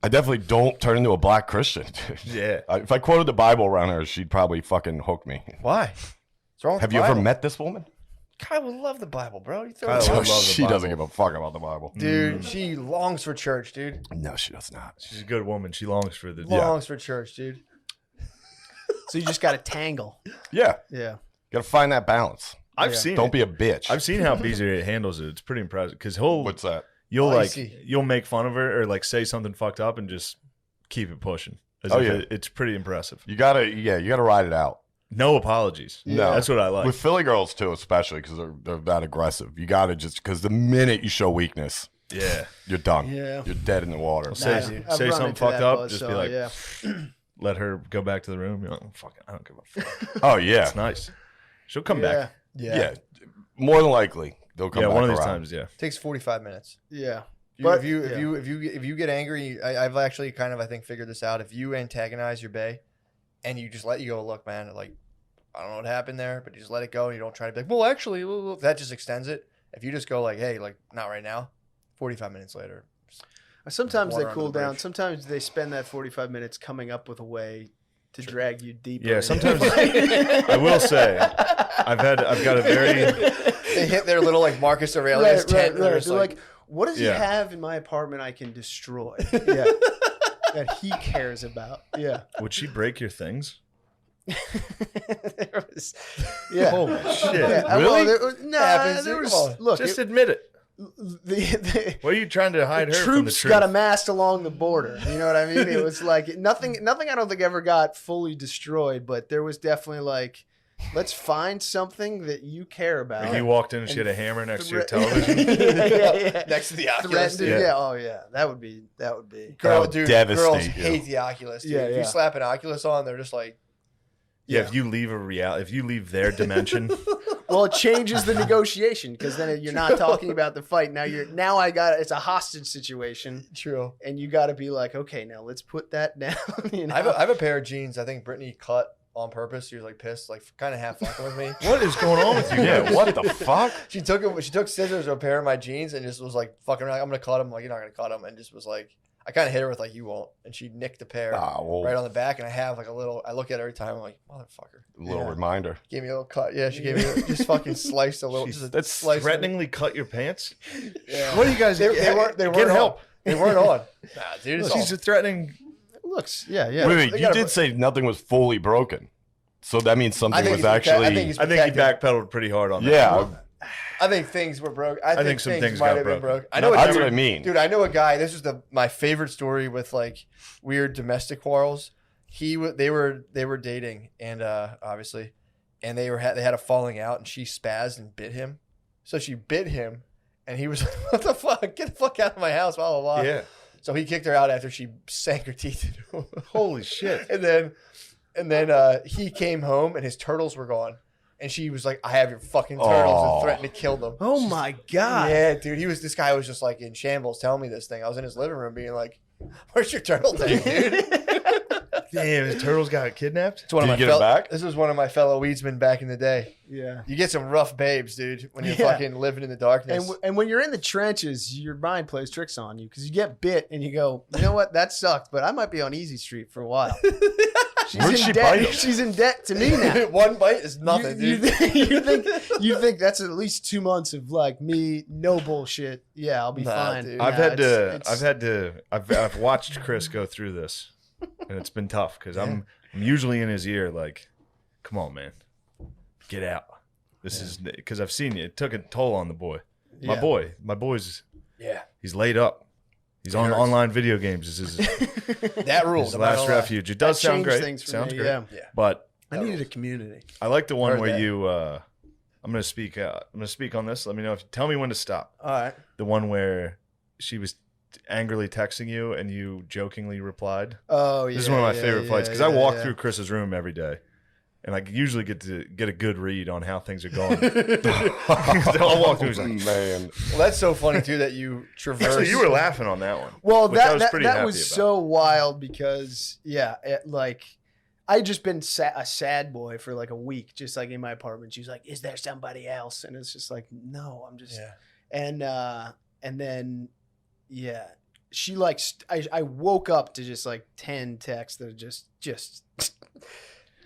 I definitely don't turn into a black Christian. Dude. Yeah. If I quoted the Bible around her, she'd probably fucking hook me. Why? What's wrong with Have the you ever Bible? met this woman? Kyle would love the Bible, bro. You throw Kyle it would out. love the She Bible. doesn't give a fuck about the Bible. Dude, she longs for church, dude. No, she does not. She's a good woman. She longs for the. Longs for church, dude. So you just got to tangle. Yeah. Yeah. Got to find that balance. I've Yeah. seen. Don't it. be a bitch. I've seen how Beezer handles it. It's pretty impressive because What's that? you'll Oh, I like see. you'll make fun of her or like say something fucked up and just keep it pushing. As Oh, if yeah. it's pretty impressive. You gotta ride it out. No apologies. No. That's what I like. With Philly girls too, especially because they're that aggressive. You gotta just because the minute you show weakness, Yeah. you're done. Yeah. You're dead in the water. Say I've say run something into fucked that up. buzz, Just so, be like, yeah. let her go back to the room? You're like, fuck it, I don't give a fuck. Oh yeah, It's nice. She'll come back. yeah. More than likely, they'll come Yeah, back one of these around. times, yeah. Takes 45 minutes. Yeah. If you get angry, I've actually kind of I think figured this out. If you antagonize your bae, and you just let you go, look, man, like I don't know what happened there, but you just let it go, and you don't try to be like, well, actually, that just extends it. If you just go like, hey, like not right now, 45 minutes later. Sometimes they Water cool under the down. bridge. Sometimes they spend that 45 minutes coming up with a way to drag you deeper. Yeah, into sometimes it. I will say I've got a very They hit their little like Marcus Aurelius tent. and They're just like, what does he Yeah. have in my apartment I can destroy? Yeah. That he cares about. Yeah. would she break your things? There was, yeah. Holy shit. Yeah, Really? well, no, Happens, there come was, on. look, Just admit it. the What are you trying to hide her from the troops truth? got amassed along the border. You know what I mean? It was like nothing I don't think ever got fully destroyed, but there was definitely like, let's find something that you care about. Like you walked in and she had a And hammer next to your thre- television. Yeah. next to the Oculus. Threatened, Yeah. yeah. Oh yeah, that would be. That would Girls devastate you. hate the Oculus. Dude. Yeah, If yeah. you slap an Oculus on, they're just like, Yeah, if you leave their dimension, Well, it changes the negotiation because then you're not talking about the fight. It's a hostage situation, true. and you got to be like, okay, now let's put that down. You know? I have a pair of jeans. I think Brittany cut on purpose. She was like pissed, like kind of half fucking with me. what is going on with you? Yeah, guys? what the fuck? She took scissors to a pair of my jeans and just was like fucking around. I'm gonna cut them. Like you're not gonna cut them, and just was like, I kind of hit her with like you won't, and she nicked the pair Ah, well, right on the back, and I have like a little. I look at it every time. I'm like, motherfucker. little Yeah. reminder. Gave me a little cut. Yeah, she gave me just fucking sliced a little. She's- Just a That's slice. threateningly cut your pants. Yeah. What are you guys? They weren't. They Get weren't help. on. They weren't on. Nah, dude. It's She's all, threatening. It looks, yeah. Wait, they you gotta did put- say nothing was fully broken. So that means something was he's actually. I think he's I think he protected. backpedaled pretty hard on that. yeah, I think things were broke. I think some things things might got have been broken. broke. I know. that's a what I dude- mean. Dude, I know a guy. This was my favorite story with like weird domestic quarrels. They were dating, and obviously, and they had a falling out, and she spazzed and bit him. So she bit him, and he was like, "What the fuck? Get the fuck out of my house!" Blah blah blah. Yeah. So he kicked her out after she sank her teeth into him. Holy shit. And then he came home, and his turtles were gone. And she was like, "I have your fucking turtles," Oh. and threatened to kill them. Oh my god. Yeah, dude. This guy was just like in shambles telling me this thing. I was in his living room being like, "Where's your turtle tank, dude?" Damn, his turtles got kidnapped. It's one Did of you my get it back? This was one of my fellow weedsmen back in the day. Yeah. You get some rough babes, dude, when you're Yeah. fucking living in the darkness. And when you're in the trenches, your mind plays tricks on you because you get bit and you go, you know what, that sucked, but I might be on Easy Street for a while. Where'd she bite him? She's in debt to me now. One bite is nothing, you, dude. you think that's at least 2 months of like me, no bullshit. Yeah, I'll be Nah, fine. dude. Nah, I've watched Chris go through this, and it's been tough because I'm usually in his ear like, come on, man, get out. This is because I've seen you. It took a toll on the boy. My boy's Yeah, he's laid up. He's on hurts. online video games. This is that ruled. his I'm not last gonna lie. refuge. It does That sound changed great. things for Sounds me, great. yeah. Yeah. But I needed a community. I like the one Heard where that. you. I'm gonna speak. I'm gonna speak on this. Let me know if. Tell me when to stop. All right. The one where she was angrily texting you and you jokingly replied. Oh, yeah. This is one of my favorite fights because I walk yeah. through Chris's room every day, and I usually get a good read on how things are going. I'll walk through. He's like, Man, Well, that's so funny too that you traverse. actually, you were laughing on that one. Well, which I was that pretty that happy was about. so wild because I just been a sad boy for like a week, just like in my apartment. She's like, "Is there somebody else?" And it's just like, "No, I'm just." Yeah. And then she like I woke up to just like 10 texts that are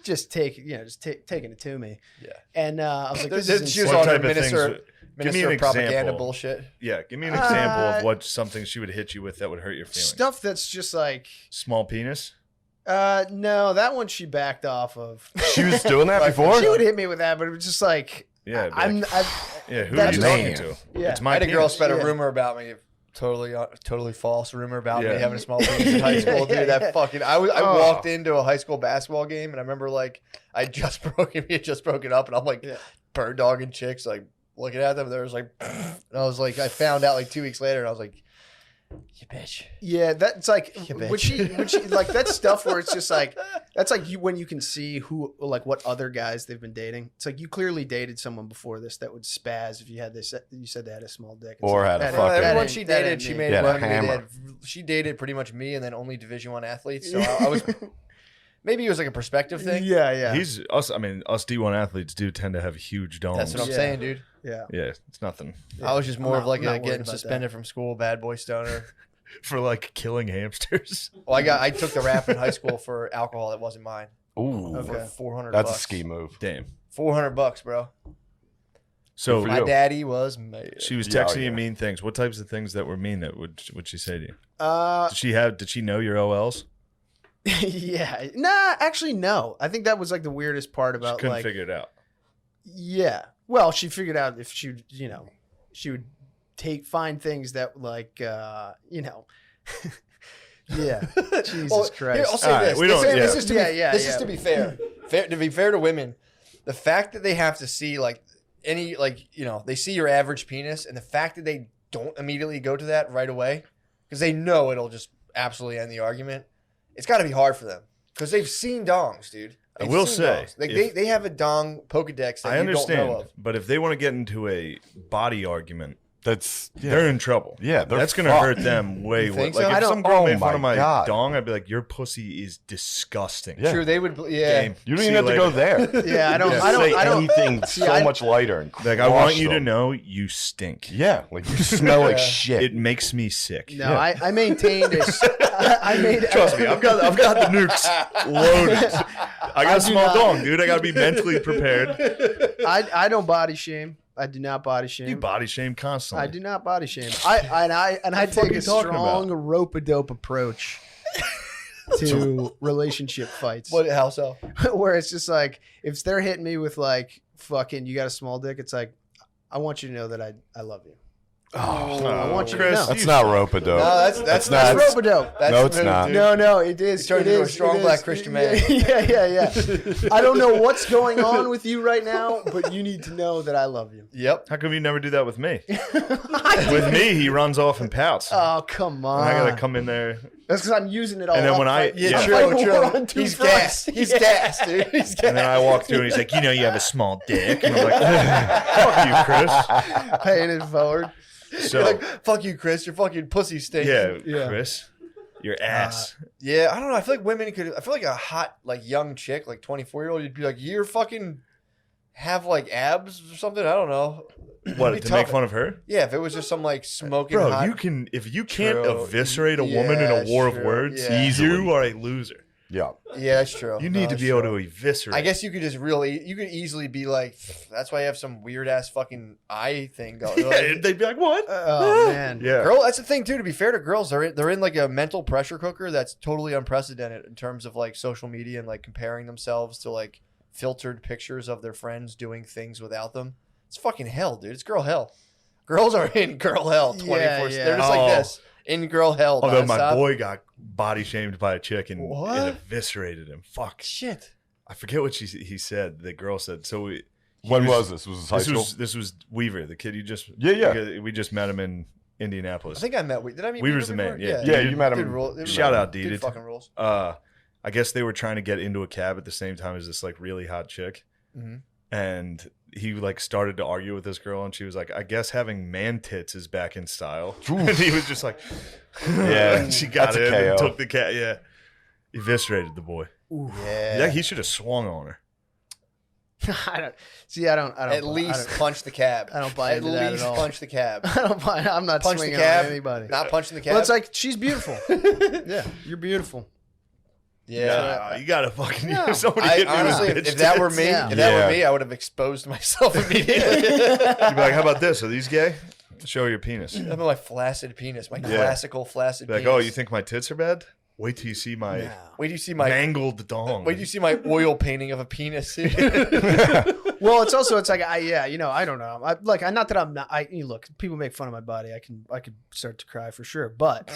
just taking it to me. Yeah. And I was like, There's- "This is she was insane." What on type her of things? minister Give me an propaganda example. bullshit. Yeah, give me an example of Uh, what something she would hit you with that would hurt your feelings. Stuff that's just like. Small penis. No, that one she backed off of. she was doing that before? She would hit me with that, but it was just like, Yeah, I'm, like, yeah. Who are that's you just- talking to? Yeah. It's I my had a girl penis. spread a Yeah. rumor about me, totally false rumor about Yeah. me having a small penis in high school, dude. Yeah. That fucking I Oh. walked into a high school basketball game and I remember like we had just broken up and I'm like Yeah. bird dogging chicks like looking at them. There was like, and I was like, I found out like 2 weeks later and I was like, You bitch. Yeah, that's like You bitch. when she like that stuff where it's just like that's like when you can see who like what other guys they've been dating. It's like you clearly dated someone before this that would spaz if you had this. You said they had a small dick. It's Or like, had a that fucking- ain't- Everyone that she ain't- that dated, ain't she me. made Yeah, one. hammer. She dated pretty much me, and then only Division I athletes. So I was maybe it was like a perspective thing. Yeah, yeah, He's us. I mean, us D1 athletes do tend to have huge dongs. That's what I'm Yeah. saying, dude. yeah. Yeah, it's nothing I was just more I'm of like not a worried getting about suspended from school, bad boy stoner. for like killing hamsters. Well, I took the rap in high school for alcohol that wasn't mine. Ooh, Okay. For $400. that's a ski move. Damn. $400, bro. So for My you. daddy was mad. she was Yeah, texting you yeah. mean things. What types of things that were mean that would she say to you? Did she know your OLs? Yeah. Nah, actually, no. I think that was like the weirdest part She about couldn't like. figure it out. Yeah. Well, she figured out if she, she would find things that like, yeah. Jesus Well, Christ. Here, I'll say All right, this. we This, don't- this yeah. is to Yeah, be, yeah, this yeah. is to be fair. To be fair to women, the fact that they have to see like any like they see your average penis, and the fact that they don't immediately go to that right away because they know it'll just absolutely end the argument. It's got to be hard for them because they've seen dongs, dude. I They've will seen say, dongs. Like, if- they have a dong Pokedex that I you don't know understand, of. but if they want to get into a body argument, That's they're in trouble. Yeah, they're that's gonna fucked. hurt them way. You think Like so? if I some girl oh made fun my of my God. dong, I'd be like, "Your pussy is disgusting." Yeah. True, they would. Yeah, Game. You don't See even have to later. go there. Yeah, I don't. Just I don't. say I don't. anything See, so I- much lighter and Like I want crush you to them. know you stink. Yeah, like you smell like Yeah. shit. It makes me sick. No, I maintained a. I made. Trust me, I've got the nukes loaded. I got a do small not. dong, dude. I got to be mentally prepared. I don't body shame. I do not body shame. You body shame constantly. I do not body shame. I fuck take are a you talking strong rope-a-dope approach to relationship fights. What? How so? Where it's just like if they're hitting me with like fucking you got a small dick, it's like I want you to know that I love you. I want you to Chris, know. That's not rope-a-dope. No, that's That's not- rope-a-dope. That's No, the it's move, not. dude. No, it is. He turned it into a is, strong it black is. Christian man. Yeah. I don't know what's going on with you right now, but you need to know that I love you. Yep. How come you never do that with me? With me, he runs off and pouts. Oh, come on. I gotta come in there. That's because I'm using it all And then up. when I- Like, yeah, I'm true, fighting true. war on two He's fronts. gassed. He's Yeah. gassed, dude. He's gassed. And then I walk through and he's like, you have a small dick. And I'm like, fuck you, Chris. Paying it forward. So, You're like, fuck you, Chris. Your fucking pussy stinks. yeah, Chris, your ass. Yeah, I don't know. I feel like women could. I feel like a hot, like young chick, like 24-year-old, you'd be like, you're fucking have like abs or something. I don't know. What, It'd to be make tough. fun of her? Yeah, if it was just some like smoking Bro, hot. if you can't True. eviscerate a woman in Yeah, a war of true. words, Yeah. you are a loser. Yeah. Yeah, that's true. You need to that's be able true. to eviscerate. I guess you could just you could easily be like, that's why you have some weird ass fucking eye thing going. Yeah, they'd be like, what? Oh, man. Yeah. Girl, that's the thing too. To be fair to girls, they're in like a mental pressure cooker that's totally unprecedented in terms of like social media and like comparing themselves to like filtered pictures of their friends doing things without them. It's fucking hell, dude. It's girl hell. Girls are in girl hell 24. Yeah. They're just like Oh. this in girl hell. Although my nonstop. boy got body shamed by a chick and What? it eviscerated him. Fuck. Shit. I forget what he said. The girl said. So When was this? Was this high school? This was Weaver, the kid you just we just met him in I Indianapolis. think I met. Did I meet Weaver's Weaver the man, before? yeah. Yeah, you met him. Good rule. Shout out, D. Good fucking rules. I guess they were trying to get into a cab at the same time as this like really hot chick, Mhm. and he like started to argue with this girl, and she was like, "I guess having man tits is back in style," and he was just like, Yeah, and she got that's a in and KO. took the cat, eviscerated the boy. Yeah. Yeah, he should have swung on her. I don't. See, I don't. At least punch the cab. I don't buy At into that least at all. punch the cab. I don't buy. I'm not Punch the swinging cab. on anybody. Not punching the cab. Well, it's like she's beautiful. Yeah, you're beautiful. yeah. Nah, you gotta fucking No. if somebody I hit me honestly, with if bitch that were tits, me, Yeah. if that Yeah. were me, I would have exposed myself immediately. you'd be like, "How about this? Are these gay? Show your penis." I'm my flaccid penis, my Yeah. classical flaccid Be like, penis. "Oh, you think my tits are bad? Wait till you see my No. Wait do you see my? mangled dong." Wait do you see my oil painting of a penis? Well, it's like I don't know. Not that I'm not. Look, people make fun of my body. I could start to cry for sure. But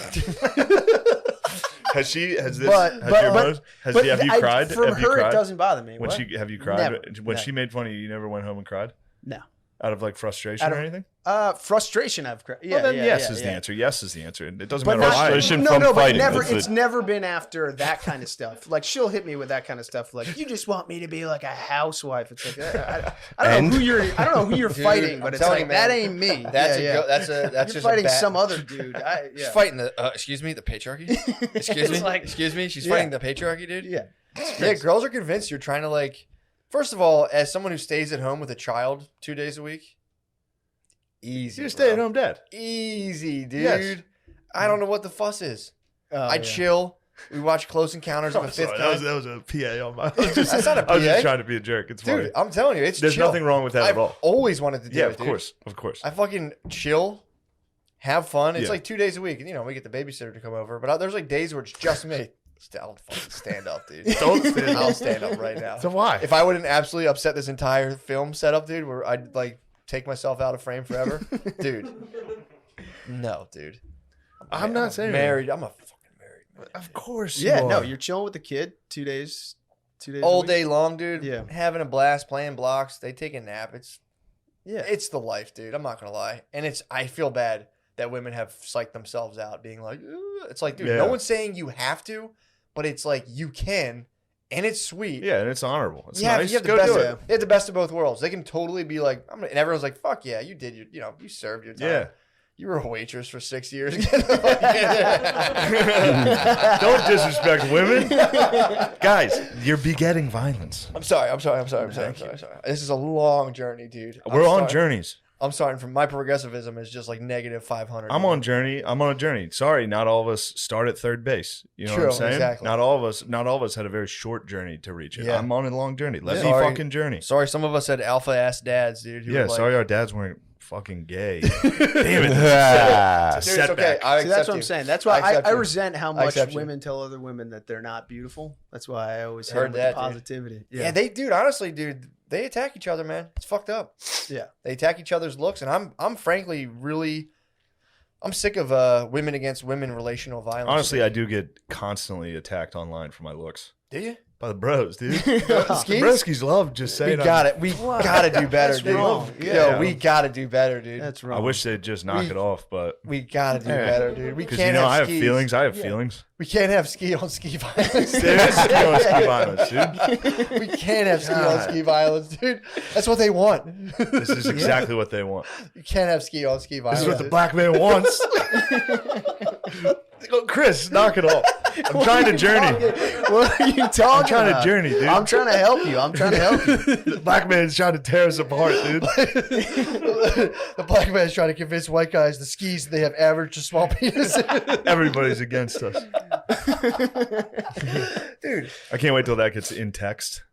Has she? Has this? But- has but- your but- most, has have you cried? From have you her, cried? it doesn't bother me. When What? she have you cried? Never. When No. she made fun of you, you never went home and cried. No. Out of like frustration or anything? Frustration of Yes is the answer. Yes is the answer. It doesn't But matter not, why. Frustration no, from no, but fighting. never. That's It's it. never been after that kind of stuff. Like she'll hit me with that kind of stuff. Like you just want me to be like a housewife. It's like I don't know who you're. I don't know who you're Dude, fighting, I'm but it's telling like you, man, that ain't me. That's yeah, that's you're just fighting a bad, some other dude. She's fighting the excuse me, the patriarchy. Excuse me, like- excuse me. She's Yeah. fighting the patriarchy, dude. Yeah. Yeah, girls are convinced you're trying to like. First of all, as someone who stays at home with a child 2 days a week, easy. You're a bro. stay-at-home dad. Easy, dude. Yes. I don't know what the fuss is. Oh, I chill. We watch Close Encounters of a Fifth Sorry, Kind. that was a PA on my. That's not a I was just PA. trying to be a jerk. It's funny. Dude, I'm telling you, it's There's chill. nothing wrong with that I've at all. always wanted to do Yeah, it, of dude. course, of course. I fucking chill, have fun. It's Yeah. like 2 days a week. And, you know, we get the babysitter to come over. But there's like days where it's just me. I'll fucking stand up, dude. Don't stand I'll up. stand up right now. So why? If I wouldn't absolutely upset this entire film setup, dude, where I'd like take myself out of frame forever, dude. No, dude. I'm not saying married. I'm a fucking married man. Of course. Yeah, you no, are. you're chilling with the kid 2 days. 2 days. a All week. day long, dude. Yeah. Having a blast, playing blocks. They take a nap. Yeah. It's the life, dude. I'm not gonna lie. And I feel bad that women have psyched themselves out, being like, "Ugh." It's like, dude, Yeah. no one's saying you have to, but it's like you can, and it's sweet. Yeah, and it's honorable. It's Yeah, nice. you have the Go best. do Of, you have the best of both worlds. They can totally be like, and everyone's like, "Fuck yeah, you did. You served your time. Yeah. You were a waitress for 6 years." Don't disrespect women, guys. You're begetting violence. I'm sorry. This is a long journey, dude. We're on journeys. I'm starting from my progressivism is just like negative 500. I'm on a journey. Sorry, not all of us start at third base. You know True, what I'm saying? exactly. Not all of us had a very short journey to reach it. Yeah. I'm on a long journey. Let me Sorry. fucking journey. Sorry, some of us had alpha ass dads, dude. Who Yeah, were like, sorry our dads weren't fucking gay. Damn it. Ah. It's a Dude, it's okay. setback. I See, that's accept what I'm you. saying. That's why accept I you. resent how I much accept you. women tell other women that they're not beautiful. That's why I always Heard hit them with that, the dude. positivity. Yeah, they, dude. Honestly, dude, they attack each other, man. It's fucked up. Yeah. They attack each other's looks, and I'm frankly really, I'm sick of women against women relational violence. Honestly, I do get constantly attacked online for my looks. do you? By the bros, dude. Skis? The broskies love just We saying got it. We gotta do better, That's dude. wrong. Yo, Yeah. we gotta do better, dude. That's I wrong. wish they'd just knock We- it off, but We gotta do Yeah. better, dude. We because can't you know have I have skis. feelings. I have Yeah. feelings. We can't have ski on ski violence. There is ski on ski violence, dude. We can't have ski on God. ski violence, dude. That's what they want. This is exactly what they want. You can't have ski on ski violence. This is what the black man wants. Go, Chris, knock it off. I'm trying to journey. What are you talking I'm trying to about? journey, dude. I'm trying to help you. I'm trying to help you. The black man's trying to tear us apart, dude. The black man's trying to convince white guys the skis they have average to small penis. Everybody's against us. Dude, I can't wait till that gets in text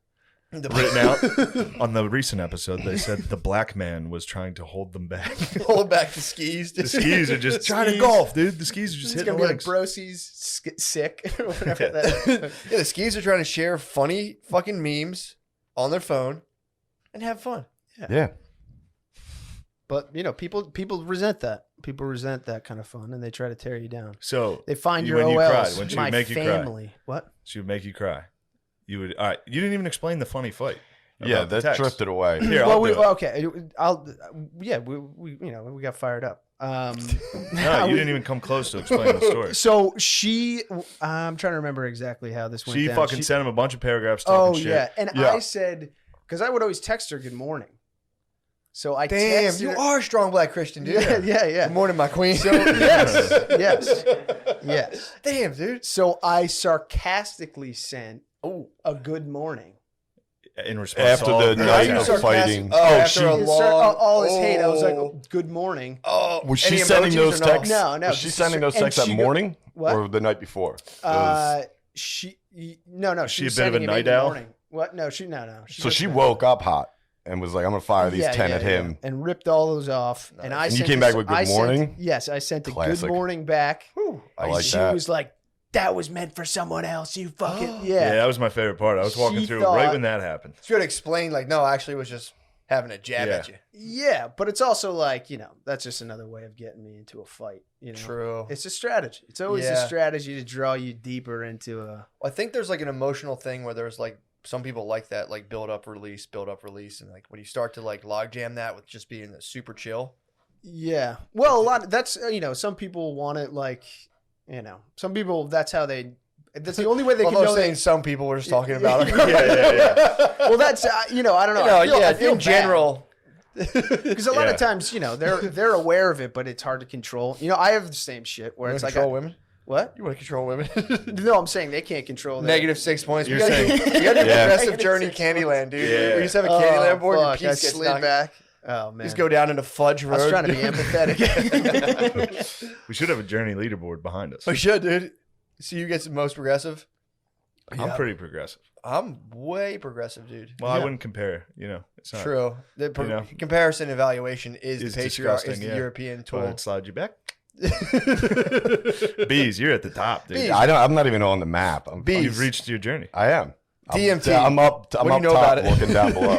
written out. On the recent episode, they said the black man was trying to hold them back. Pulling back the skis. The skis are just trying to skis. golf, dude. The skis are just It's hitting gonna the be like links. Brosi's sick or whatever. Yeah. That, Yeah, the skis are trying to share funny fucking memes on their phone and have fun. Yeah. but you know, people resent that. People resent that kind of fun, and they try to tear you down. So They find You- your when you OLs. cried, when she would my make you cry. family. What? she would make you cry. You would. All right. You didn't even explain the funny fight. Yeah, about the that text. drifted away. Here, well, I'll we, do it. okay. I'll. Yeah, we you know we got fired up. No, you didn't even come close to explaining the story. So she, I'm trying to remember exactly how this went She down. fucking sent him a bunch of paragraphs Oh talking shit. yeah, and Yeah. I said because I would always text her good morning. So I Damn, texted you her, are a strong black Christian, dude. yeah. Good morning, my queen. So yes. Damn, dude. So I sarcastically sent Oh, a good morning. In response After to all the of her night attacks. of fighting. Oh, after a It's long, all his hate. I was like, oh, good morning. oh, Was she any sending emojis those or no? texts? No, no. Was she sending those And texts that she go- morning What? or the night before? She no. She was a bit of a sending him in night the owl? morning. What? No, she no. So just- she woke up hot and was like, "I'm gonna fire these 10 at him." and ripped all those off. And I And you sent came a- back with good I sent- morning? Yes, I sent a Classic. good morning back. Whew. I like she that. was like, "That was meant for someone else. You fucking Yeah, yeah." that was my favorite part. I was walking She through thought- right when that happened. She would explain, like, no, actually, it was just having a jab Yeah. at you. Yeah, but it's also like, you know, that's just another way of getting me into a fight. You know, True. It's a strategy. It's always a Yeah. strategy to draw you deeper into a. I think there's like an emotional thing where there's like some people like that, like build up, release, and like when you start to like log jam that with just being super chill. Yeah. Well, a lot. That's some people want it like some people. That's how they. That's the only way they can know. Saying some people were just talking about it. yeah. Well, that's I don't know. I feel in general. Because a lot of times, they're aware of it, but it's hard to control. I have the same shit where it's like control women. What? You want to control women? No, I'm saying they can't control that. Negative 6 points. You're saying you got to do progressive journey Candyland, dude. Yeah. We used to have a Candyland board. Fuck, Your I piece gets slid knocked back. Oh man. Just go down into Fudge Road. I was trying to be empathetic. We should have a journey leaderboard behind us. We should, dude. So you get the most progressive. I'm pretty progressive. I'm way progressive, dude. Well, I wouldn't compare. It's not True. The comparison evaluation is the disgusting, European Go tool. ahead, slide you back. Bees, you're at the top, dude. Bees. I'm not even on the map. You've reached your journey. I am. DMT. I'm up. I'm What do you up know top, about it? looking down below.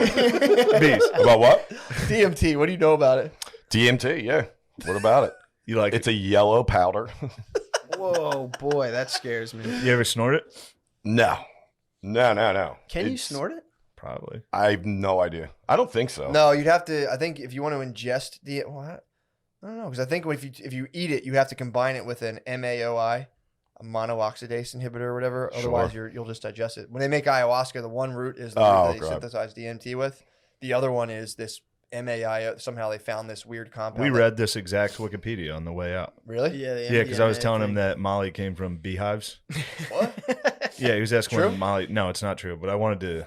Bees. About what? DMT. What do you know about it? DMT. Yeah. What about it? You like It's a yellow powder. Whoa, boy, that scares me. You ever snort it? No. Can you snort it? Probably. I have no idea. I don't think so. No, you'd have to. I think if you want to ingest what? I don't know, because I think if you eat it, you have to combine it with an MAOI, a monooxidase inhibitor or whatever. Otherwise, you'll just digest it. When they make ayahuasca, the one root is the root that they synthesize DMT with. The other one is this MAI. Somehow they found this weird compound. We read this exact Wikipedia on the way out. Really? Yeah, Yeah, because I was telling him that Molly came from beehives. What? Yeah, he was asking True? when Molly. No, it's not true. But I wanted to.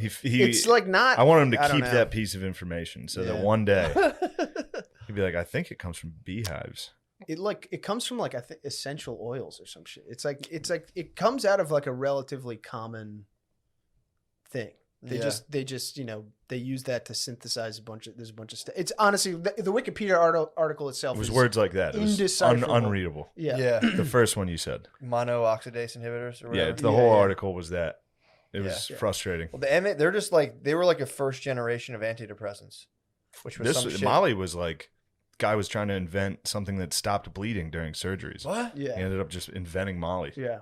It's like not. I want him to I don't keep know. that piece of information so that Yeah. one day he'd be like, I think it comes from beehives. It comes from like I think essential oils or some shit. It's like it comes out of like a relatively common thing. They just they use that to synthesize there's a bunch of stuff. It's honestly the Wikipedia article itself It was is words like that. It was indecipherable. unreadable. Yeah. The first one you said. Monooxidase inhibitors or whatever. Yeah, the whole article was that. It was Yeah. frustrating. Well, they're just like they were like a first generation of antidepressants, which was some shit. Molly was like, guy was trying to invent something that stopped bleeding during surgeries. What? He Yeah. ended up just inventing Molly. Yeah.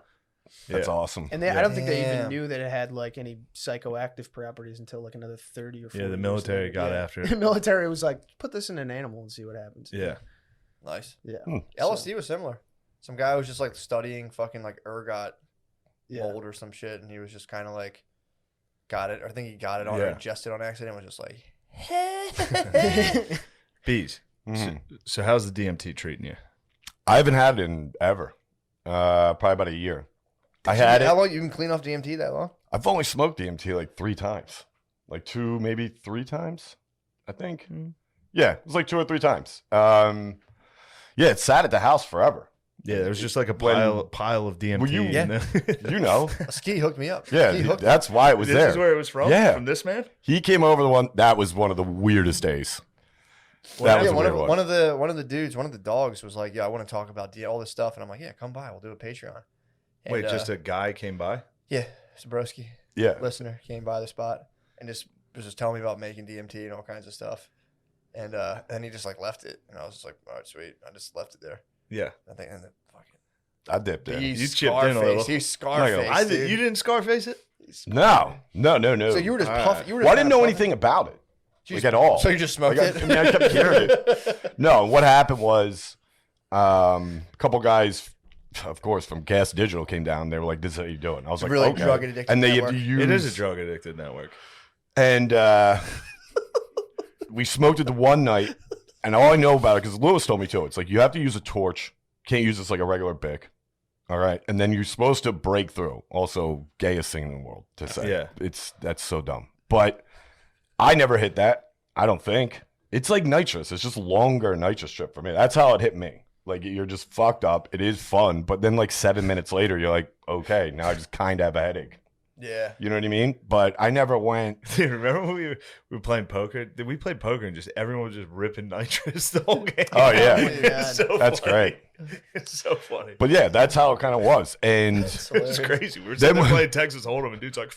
That's Yeah. awesome. And I don't think they even Damn. knew that it had like any psychoactive properties until like another 30 or 40 Yeah, the years military later. got Yeah. after The it. military was like, put this in an animal and see what happens. Yeah. Nice. Yeah. LSD was similar. Some guy was just like studying fucking like ergot Yeah. mold or some shit, and he was just kind of like got it. Or I think he got it on Yeah. or ingested on accident. And was just like, Bees. Mhm. So how's the DMT treating you? I haven't had it in ever. Probably about a year. I had How it. long you can clean off DMT that long? I've only smoked DMT like 3 times. Like 2, maybe 3 times, I think. Yeah, it was like 2 or 3 times. Yeah, it sat at the house forever. Yeah, there was just like a pile of DMT. Well, you- in Yeah. there. You know. A ski hooked me up. Yeah, Ski hooked me. that's why it was This there. is where it was from? Yeah. From this man? He came over that was one of the weirdest days. That was Yeah, a one weird of the dudes, one of the dogs was like, "Yeah, I want to talk about all this stuff," and I'm like, "Yeah, come by, we'll do a Patreon." And, Wait, just a guy came by? yeah, Broski Yeah. listener came by the spot and was just telling me about making DMT and all kinds of stuff, and then he just like left it, and I was just like, "All right, sweet," I just left it there. Yeah. I think and then fucking I dipped in. You chipped in a little. He's Scarface. You didn't Scarface it? No. So you were just All puffing. right. You were Well, I just didn't know kinda anything about it. puffing? Like at all. So you just smoked Like, it? I kept hearing it. No, what happened was a couple guys, of course, from Gas Digital came down. They were like, "This is how you do it." And I was like, Really okay. drug addicted And they network. used, It is a drug addicted network. And we smoked it the one night, and all I know about it, because Lewis told me to, it's like you have to use a torch. Can't use this like a regular Bic. All right. And then you're supposed to break through. Also, gayest thing in the world to say. Yeah. That's so dumb. But I never hit that. I don't think. It's like nitrous. It's just longer nitrous trip for me. That's how it hit me. Like, you're just fucked up. It is fun. But then, like, 7 minutes later, you're like, okay, now I just kind of have a headache. Yeah. You know what I mean? But I never went. Dude, remember when we were playing poker? We played poker and just everyone was just ripping nitrous the whole game. Oh, yeah. It's so That's funny. great. It's so funny. But yeah, that's how it kind of was. And It's crazy. We were sitting there playing Texas Hold'em and dude's like,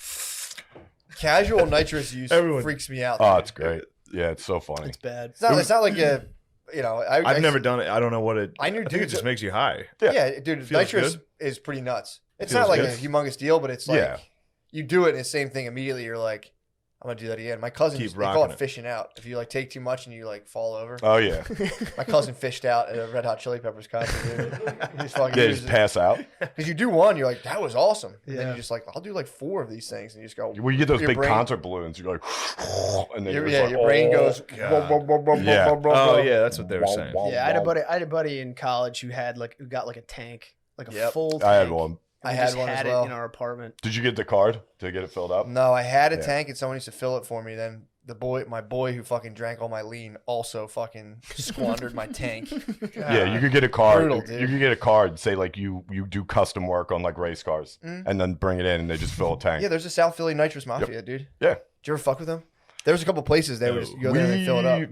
Casual nitrous use Everyone- freaks me out. oh, dude. it's great. Yeah, it's so funny. It's bad. It's not like a, I've never done it. I don't know what it. I knew think it dudes- just makes you high. Yeah, dude, Feels nitrous good? is pretty nuts. It's Feels not like good? a humongous deal, but it's like Yeah. you do it, and the same thing immediately. You're like, I'm gonna do that again. My cousins, Keep they call rocking it it. fishing out. If you like take too much and you like fall over. Oh yeah. My cousin fished out at a Red Hot Chili Peppers concert. Dude. He's fucking They just pass out. because you do one, you're like, that was awesome. And then Yeah. you're just like, I'll do like 4 of these things, and you just go. Well, you get those your big brain- concert balloons. You're like, and then Your, you're just like, brain goes. God. Yeah. Oh yeah, that's what they were saying. Yeah, I had a buddy in college who got like a tank, like a Yep. full tank. I had one. And I we had just one as had well. it in our apartment. Did you get the card to get it filled up? No, I had a Yeah. tank, and someone used to fill it for me. Then my boy who fucking drank all my lean also fucking squandered my tank. Yeah, you could get a card. Brutal, dude. You could get a card. Say like you do custom work on like race cars, Mm. and then bring it in, and they just fill a tank. Yeah, there's a South Philly Nitrous Mafia, dude. Yeah. Did you ever fuck with them? There was a couple places they would just go there and they fill it up.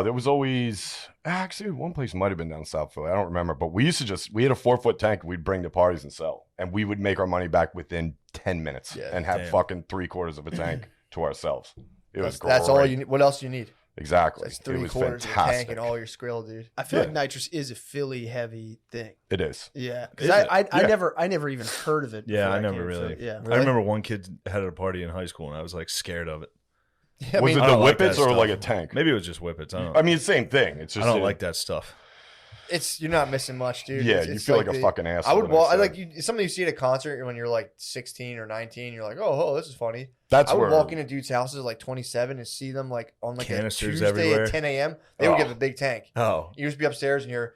There was always actually one place might have been down South Philly. I don't remember, but we used to we had a 4-foot tank we'd bring to parties and sell, and we would make our money back within 10 minutes Yeah, and have damn. fucking 3/4 of a tank to ourselves. It was great. That's all you need. What else do you need? Exactly. That's It was 3/4 of a tank fantastic. and all your skrill, dude. I feel Yeah. like nitrous is a Philly heavy thing. It is. Yeah, because Is it? I Yeah. never even heard of it. Yeah, before I never came to really- Philly. Yeah, I remember one kid had a party in high school, and I was like scared of it. Yeah, Was it I the don't like whippets that or stuff. like a tank? Maybe it was just whippets. I don't. I mean, same thing. It's just I don't like that stuff. you're not missing much, dude. Yeah, It's- you it's feel like a the- fucking asshole. I would the next walk. I day. like you. Something you see at a concert when you're like 16 or 19. You're like, oh, this is funny. That's I would where walk into dudes' houses like 27 and see them like on like a Canisters Tuesday everywhere. at 10 a.m. They would Oh. get a big tank. Oh, You just be upstairs and you're.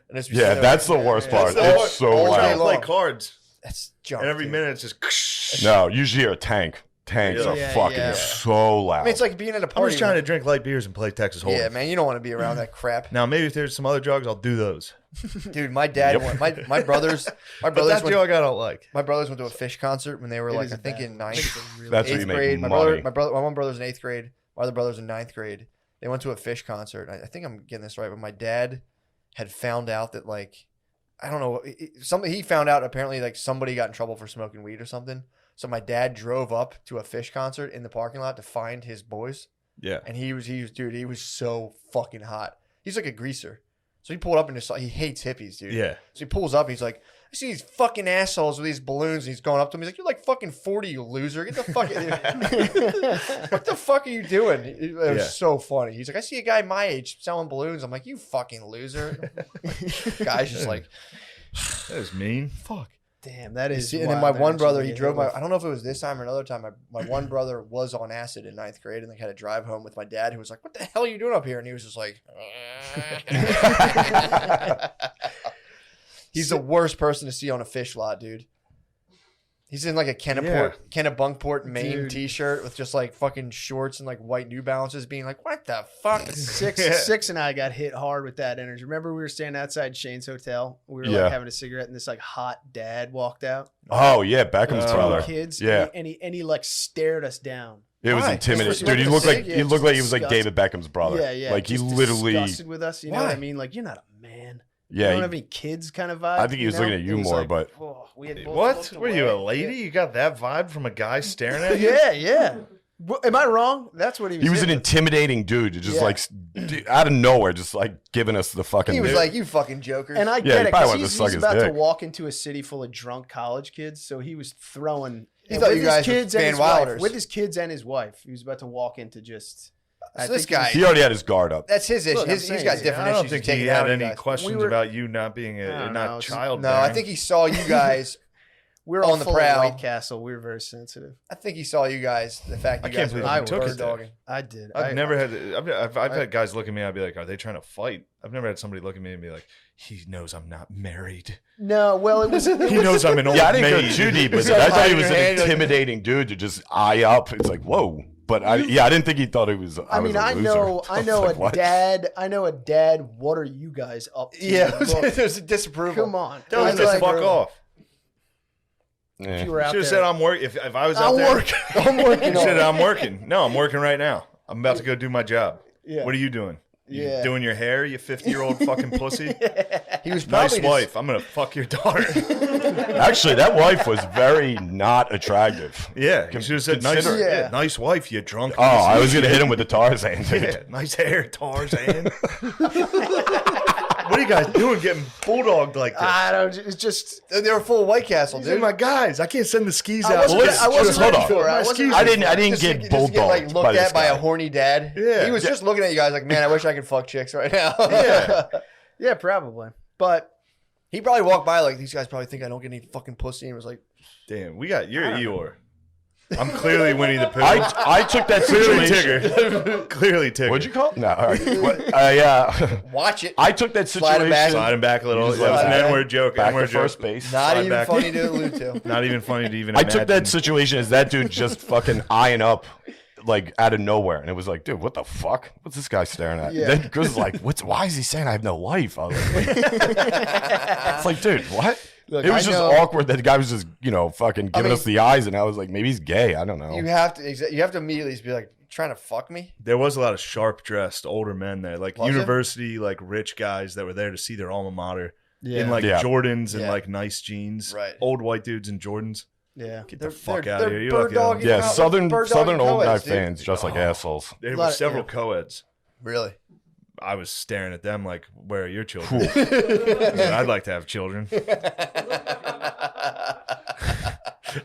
And it's Yeah, that's the worst part. That's It's so all I day loud. don't play long. cards, That's junk. and every dude. minute it's just. No, usually a tank. Tanks are Yeah, fucking yeah. so loud. I mean, it's like being at a I'm party. just trying to drink light beers and play Texas Hold'em. Yeah, man, you don't want to be around that crap, Now maybe if there's some other drugs, I'll do those. dude. My dad, Yep. went, my brothers, But that went, drug I don't like. my brothers went to a fish concert when they were It like is I think bad. in ninth. It's a really That's where eighth you make grade. money. My one brother's in 8th grade. My other brother's in 9th grade. They went to a fish concert. I think I'm getting this right, but my dad had found out that like I don't know something. He found out apparently like somebody got in trouble for smoking weed or something. So my dad drove up to a fish concert in the parking lot to find his boys, Yeah. and he was dude. He was so fucking hot. He's like a greaser. So he pulled up and he hates hippies, dude. Yeah. So he pulls up and he's like, I see these fucking assholes with these balloons. And he's going up to him. He's like, you're like fucking 40, you loser. Get the fuck What the fuck are you doing? It was Yeah. so funny. He's like, I see a guy my age selling balloons. I'm like, you fucking loser. Guy's just like, That was mean. fuck. Damn, that is. And then wild my energy one brother, to he get drove hit my, with. I don't know if it was this time or another time. My one brother was on acid in 9th grade and like had to drive home with my dad who was like, what the hell are you doing up here? And he was just like, he's the worst person to see on a fish lot, dude. He's in like a Kennebunkport, Maine Dude. t-shirt with just like fucking shorts and like white New Balances being like, what the fuck? Six and I got hit hard with that energy. Remember we were standing outside Shane's hotel. We were Yeah. like having a cigarette, and this like hot dad walked out. Oh yeah, Beckham's Oh. brother. Kids, Yeah. and he like stared us down. It was Why? intimidating, Just for dude. He smoking looked like a cig? he looked like he was like Disgusting. David Beckham's brother. Yeah, yeah. Like he just literally, disgusted with us. You know what Why? I mean? Like you're not a man. yeah. You don't he- have any kids, kind of vibe. I think he was looking at you It was more, like, but- oh, we had both What? looked Were you a away. lady? You got that vibe from a guy staring at you? Yeah, yeah. Am I wrong? That's what he was. he was an hitting with. intimidating dude, just Yeah. like out of nowhere, just like giving us the fucking. He was like, you fucking jokers. And I Yeah, get he it probably because wanted to he's suck his about to dick. walk into a city full of drunk college kids, so he was throwing. He and thought with you his guys were kids and Van his wife, Wilders. with his kids and his wife. He was about to walk into just. I So this think he was- guy- he already had his guard up. That's his issue. Look, I'm He's saying, got yeah, different I don't issues. think he's he taking out had on you any guys. questions We were- about you not being I don't not know. child. No, I think he saw you guys. we were on all the full prowl. of White Castle. We were very sensitive. I think he saw you guys. The fact I you can't guys were believe he bird took it there. dogging. I did. I've I- never had. I've had guys look at me. I'd be like, "Are they trying to fight?" I've never had somebody look at me and be like, "He knows I'm not married. No, well, it was. He knows I'm an old Yeah, I didn't go maid." too deep with He's it. I like thought he hiding was your an hand, like- intimidating dude to just eye up. It's like whoa, but I didn't think he thought he was. I mean, I know like, a what? dad. I know a dad. What are you guys up to? Yeah, Look, there's a disapproval. come on. Tell I him to like- fuck off. Yeah. If you were out Should have there, said I'm working. If I was out I'm there, working. I'm working. you said on I'm working. No, I'm working right now. I'm about to go do my job. Yeah. What are you doing? You Yeah. doing your hair, you 50-year-old fucking pussy? He was Nice probably wife. I'm gonna fuck your daughter. Actually, that wife was very not attractive. Yeah, you should have said nice. Consider it. Yeah, nice wife. You drunk. Oh, I was gonna hit him with the Tarzan. Dude. Yeah, nice hair, Tarzan. What are you guys doing getting bulldogged like this? I don't. It's just. They were full of White Castle, These are dude. my guys. I can't send the skis I out. wasn't hold ready on. for it. I didn't get bulldogged like looked by this at by guy. a horny dad. Yeah. He was just looking at you guys like, man, I wish I could fuck chicks right now. Yeah. Yeah, probably. But He probably walked by like, these guys probably think I don't get any fucking pussy, and was like, Damn, you're Eeyore. I'm clearly Winnie the Pooh. I took that Clearly situation. Tigger. Clearly Tigger. What'd you call it? No, all right. yeah. watch it. I took that Slide it back. situation Slide him back a little. You just That was slide an back. N-word joke. back N-word to first joke. base. Not even back. funny to allude to. Not even funny to even I imagine. took that situation as that dude just fucking eyeing up, like out of nowhere, and it was like, dude, what the fuck? What's this guy staring at? Yeah. Then Chris was like, why is he saying I have no life? I was like, it's like, dude, what? Look, It was I just know- awkward that the guy was just, fucking giving mean- us the eyes, and I was like, maybe he's gay. I don't know. You have to immediately be like, trying to fuck me? There was a lot of sharp dressed older men there, like Was there? university, like rich guys that were there to see their alma mater yeah, in like Yeah. Jordans and Yeah. like nice jeans. Right. Old white dudes in Jordans. yeah. Get the fuck out of here. You're bird lucky. dogging yeah, co- Southern bird dogging old guy co-eds, dude. fans just like assholes. There Lot were of- several yeah. co-eds. Really? I was staring at them like, where are your children? I'd like to have children.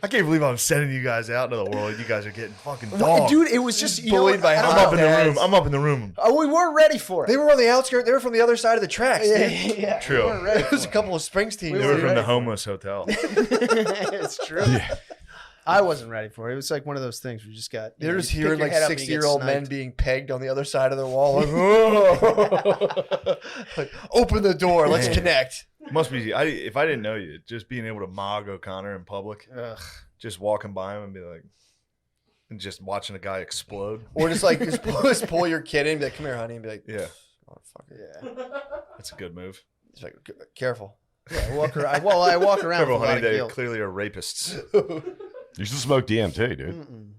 I can't believe I'm sending you guys out into the world. You guys are getting fucking dogged. Dude, it was just Bullied by I don't I'm know. up in the dads. room. I'm up in the room. Oh, we weren't ready for it. They were on the outskirts. They were from the other side of the tracks. yeah, Dude. yeah, True. We weren't ready There was a for couple of Springsteen. We They were were from ready the homeless hotel. it. It's true. I wasn't ready for it. It was like one of those things where you just got. They're you just pick hearing your like head up and you get 60-year-old men sniped. being pegged on the other side of the wall. Like, "Whoa." Like, open the door. Let's Man. connect. Must be. If I didn't know you, just being able to mog O'Connor in public, Ugh. just walking by him and be like, and just watching a guy explode. Or just like just pull your kid in and be like, come here, honey, and be like, Yeah, motherfucker. Yeah. that's a good move. He's like, careful. Yeah. I walk around. Well, I walk around with a Careful, lot honey. of They guilt. clearly are rapists. You should smoke DMT, dude. Mm-mm.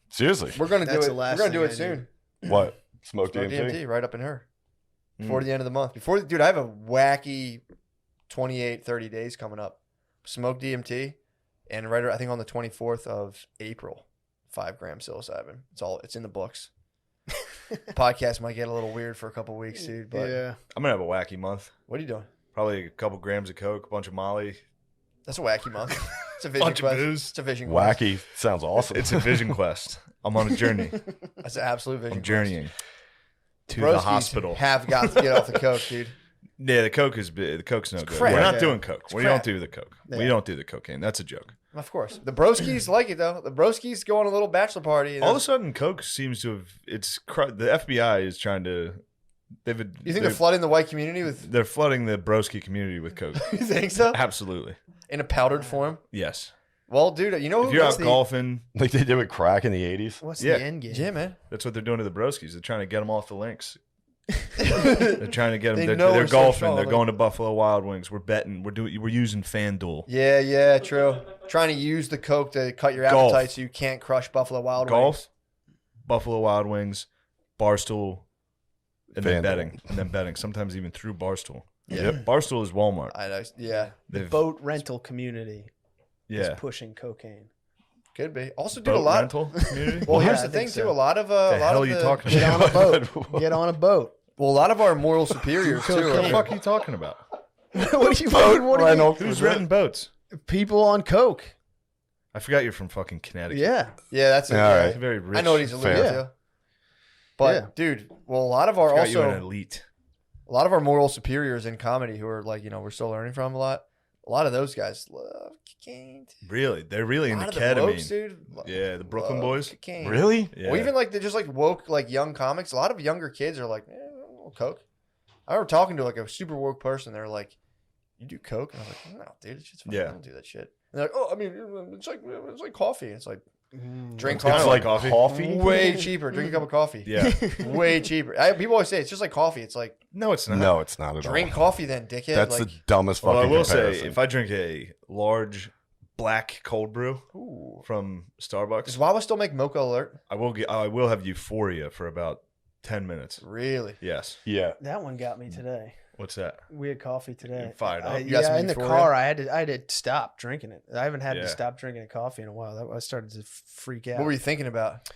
Seriously. We're gonna do That's it. the We're last gonna do thing it I soon. What? Smoke Smoke DMT? DMT right up in her Mm. before the end of the month. Dude, I have a wacky 28, 30 days coming up. Smoke DMT, and I think on the 24th of April, 5 grams psilocybin. It's in the books. Podcast might get a little weird for a couple weeks, dude. But Yeah. I'm gonna have a wacky month. what are you doing? Probably a couple grams of coke, a bunch of Molly. That's a wacky month. It's a vision Bunch of quest. booze. It's a vision quest. Wacky. Sounds awesome. It's a vision quest. I'm on a journey. That's an absolute vision I'm journeying to quest. the Broskies hospital. have got to get off the coke, dude. Yeah, the coke's no good. crap. We're not Yeah. doing coke. We crap. don't do the coke. We Yeah. don't do the cocaine. That's a joke. Of course. The Broskies like it, though. The Broskies go on a little bachelor party. And All of a sudden, coke seems to have. The FBI is trying to. you think they're flooding the white community with... They're flooding the broski community with coke. You think so? Absolutely. In a powdered form? Yes. Well, dude, you know If who you're gets out the... golfing, like they did with crack in the 80s. What's Yeah. the end game? Yeah, man. that's what they're doing to the broskies. They're trying to get them off the links. They're trying to get them. They They're, know they're we're so golfing. strong. They're going to Buffalo Wild Wings. We're betting. We're using FanDuel. Yeah, true. Trying to use the coke to cut your Golf. appetite so you can't crush Buffalo Wild Wings. Golf, Buffalo Wild Wings, Barstool, and then FanDuel. betting. And then betting. Sometimes even through Barstool. Yeah. Yep. Barstool is Walmart. I know. Yeah, They've, Boat rental community is yeah. pushing cocaine. could be. Also, dude, a Boat lot... rental community. Well, Yeah, here's I the thing, think so. too. A lot of... the a lot hell of are you the- talking Get about? on a boat. Get on a boat. Well, a lot of our moral superiors, too. What the are- fuck are you talking about? what do you mean? Who's renting boats? People on coke. I forgot you're from fucking Connecticut. Yeah. Yeah, that's it. All yeah. right. It's very rich. I know what he's alluding Fair. to. But, Yeah. dude, well, a lot of our Forgot you were an also... elite. A lot of our moral superiors in comedy who are like, we're still learning from a lot. A lot of those guys love cocaine. Really? They're really A into lot of the blokes, ketamine. dude. Yeah, the Brooklyn love boys. Cocaine. Really? Yeah. Well, even like they're just like woke, like young comics. A lot of younger kids are like, coke. I remember talking to like a super woke person. They're like, "You do coke?" And I was like, "No, dude, it's just fine. Yeah. I don't do that shit." And they're like, "Oh, I mean, it's like coffee. It's like drink It's kinda coffee. like coffee. Way cheaper. Drink a cup of coffee. Yeah. Way cheaper. People always say it's just like coffee. It's like No, it's not. No, it's not at drink all. coffee then, dickhead. That's like, the dumbest Well, fucking I will comparison. say, if I drink a large black cold brew ooh. from Does Starbucks, Wawa still make Mocha Alert? I will have euphoria for about 10 minutes. Really? Yes. yeah. That one got me today. What's that? We had coffee today. You fired up? You got some Yeah, in the euphoria? car, I had to stop drinking it. I haven't had Yeah. to stop drinking coffee in a while. I started to freak out. What were you thinking about?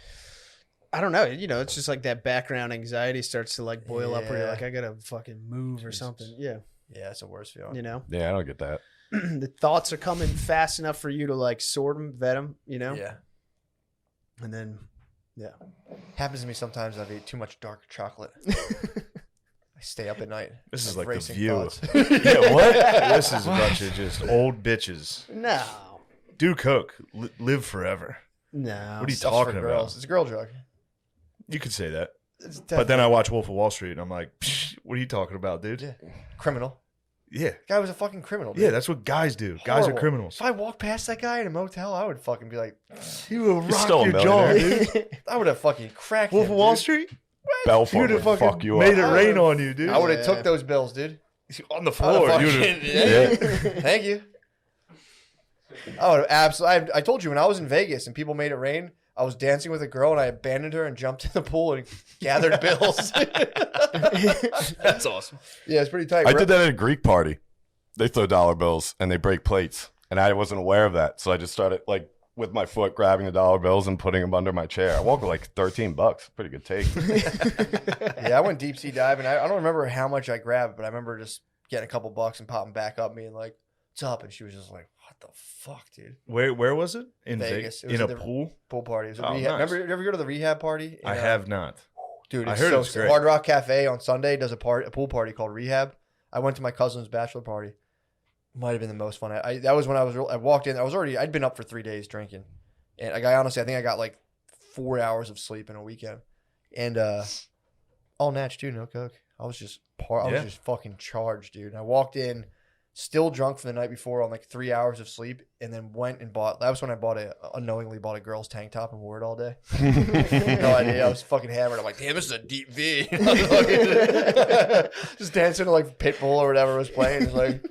I don't know. You know, it's just like that background anxiety starts to like boil up where you're Yeah. like, I gotta fucking move or something. Yeah. Yeah, it's the worst feeling. You know, Yeah, I don't get that. the thoughts are coming fast enough for you to like sort them, vet them, you know? Yeah. And then, yeah. Happens to me sometimes. I've ate too much dark chocolate. I stay up at night. This is Have like The racing View. thoughts. Yeah, what? This is a bunch of just old bitches. No. Do coke. Live forever. No. What are you Stuff's for talking girls. about? It's a girl drug. You could say that. It's But then I watch Wolf of Wall Street and I'm like, Psh, what are you talking about, dude? Yeah. Criminal. Yeah. Guy was a fucking criminal. Dude. Yeah, that's what guys do. Guys are Horrible. criminals. If I walked past that guy in a motel, I would fucking be like, You will You're still a rock your jaw, millionaire. dude. I would have fucking cracked Wolf him, of Wall dude. Street? Belfort You'd would have fuck fucking you made up. it rain on you, dude. I would have Yeah. took those bills, dude. On the I floor. would've You'd fucking- have, yeah. Thank you. I would have absolutely. I told you when I was in Vegas and people made it rain, I was dancing with a girl and I abandoned her and jumped in the pool and gathered bills. that's awesome. Yeah, it's pretty tight. I bro. did that at a Greek party. They throw dollar bills and they break plates. And I wasn't aware of that. So I just started like with my foot grabbing the dollar bills and putting them under my chair. I walked with like $13. Pretty good take. Yeah, I went deep sea diving. I don't remember how much I grabbed, but I remember just getting a couple bucks and popping back up, being like, "What's up?" And she was just like, "What the fuck, dude?" Where was it? In Vegas. Vegas? It was In a at the- pool? Pool party. It was a Oh, rehab. nice. Remember, you ever go to the rehab party? I have not. Dude, I it's heard so it's great. Hard Rock Cafe on Sunday does a pool party called Rehab. I went to my cousin's bachelor party. Might have been the most fun. That was when I walked in. I'd been up for 3 days drinking, and like, honestly, I think I got like 4 hours of sleep in a weekend, and all natch too, no coke. I was just Yeah. fucking charged, dude. And I walked in, still drunk from the night before on like 3 hours of sleep, and then went and bought. That was when I unknowingly bought a girl's tank top and wore it all day. No idea. I was fucking hammered. I'm like, damn, this is a deep V. Just dancing to like Pitbull or whatever was playing. It's like,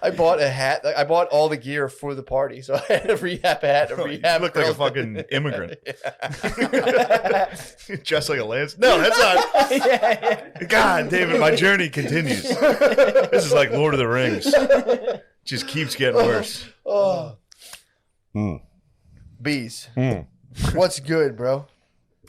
I bought a hat. I bought all the gear for the party. So I had a rehab hat, a You rehab. look like a girl's- fucking immigrant. Yeah. Dressed like a lance. No, that's not. God, David, my journey continues. This is like Lord of the Rings. Just keeps getting worse. Oh, Hmm. bees. Hmm. What's good, bro? What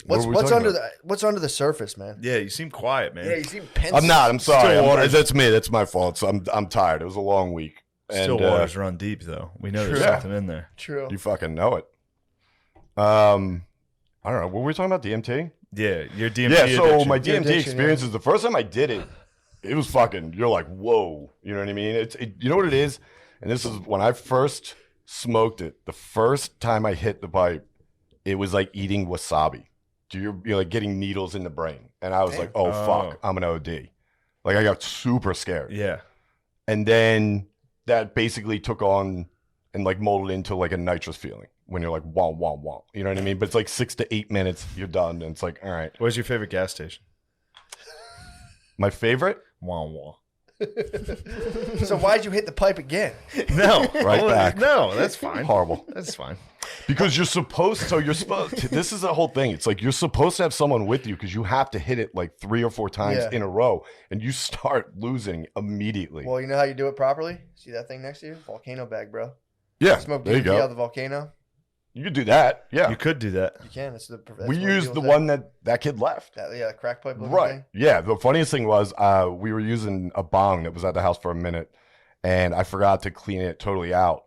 What's were we what's talking under about? what's under the surface, man? Yeah, you seem quiet, man. Yeah, you seem pensive. I'm not. I'm sorry. Still waters. That's me. That's my fault. So I'm tired. It was a long week. Still And, waters run deep, though. We know there's True. something in there. True. You fucking know it. I don't know. What were we talking about? DMT? Yeah, your DMT Yeah, so addiction. my Your DMT addiction, experience is the first time I did it, it was fucking, you're like, whoa. You know what I mean? You know what it is? And this is when I first smoked it, the first time I hit the pipe, it was like eating wasabi. You're like getting needles in the brain. And I was like, oh, fuck, I'm an OD. Like I got super scared. Yeah. And then that basically took on and like molded into like a nitrous feeling when you're like, wah, wah, wah. You know what I mean? But it's like 6 to 8 minutes, you're done. And it's like, all right. Where's your favorite gas station? My favorite? Wah wah. So why'd you hit the pipe again? No. Right back. No, that's fine. Horrible. That's fine. Because you're supposed to, this is the whole thing. It's like you're supposed to have someone with you because you have to hit it like 3 or 4 times Yeah. in a row and you start losing immediately. Well, you know how you do it properly? See that thing next to you? Volcano bag, bro. Yeah, Smoke there you DMT out go. of the volcano. You could do that. Yeah. You could do that. You can. That's We what used deals the with one that kid left. that. Yeah, the crack pipe. looking Right. thing. Yeah. The funniest thing was we were using a bong that was at the house for a minute and I forgot to clean it totally out.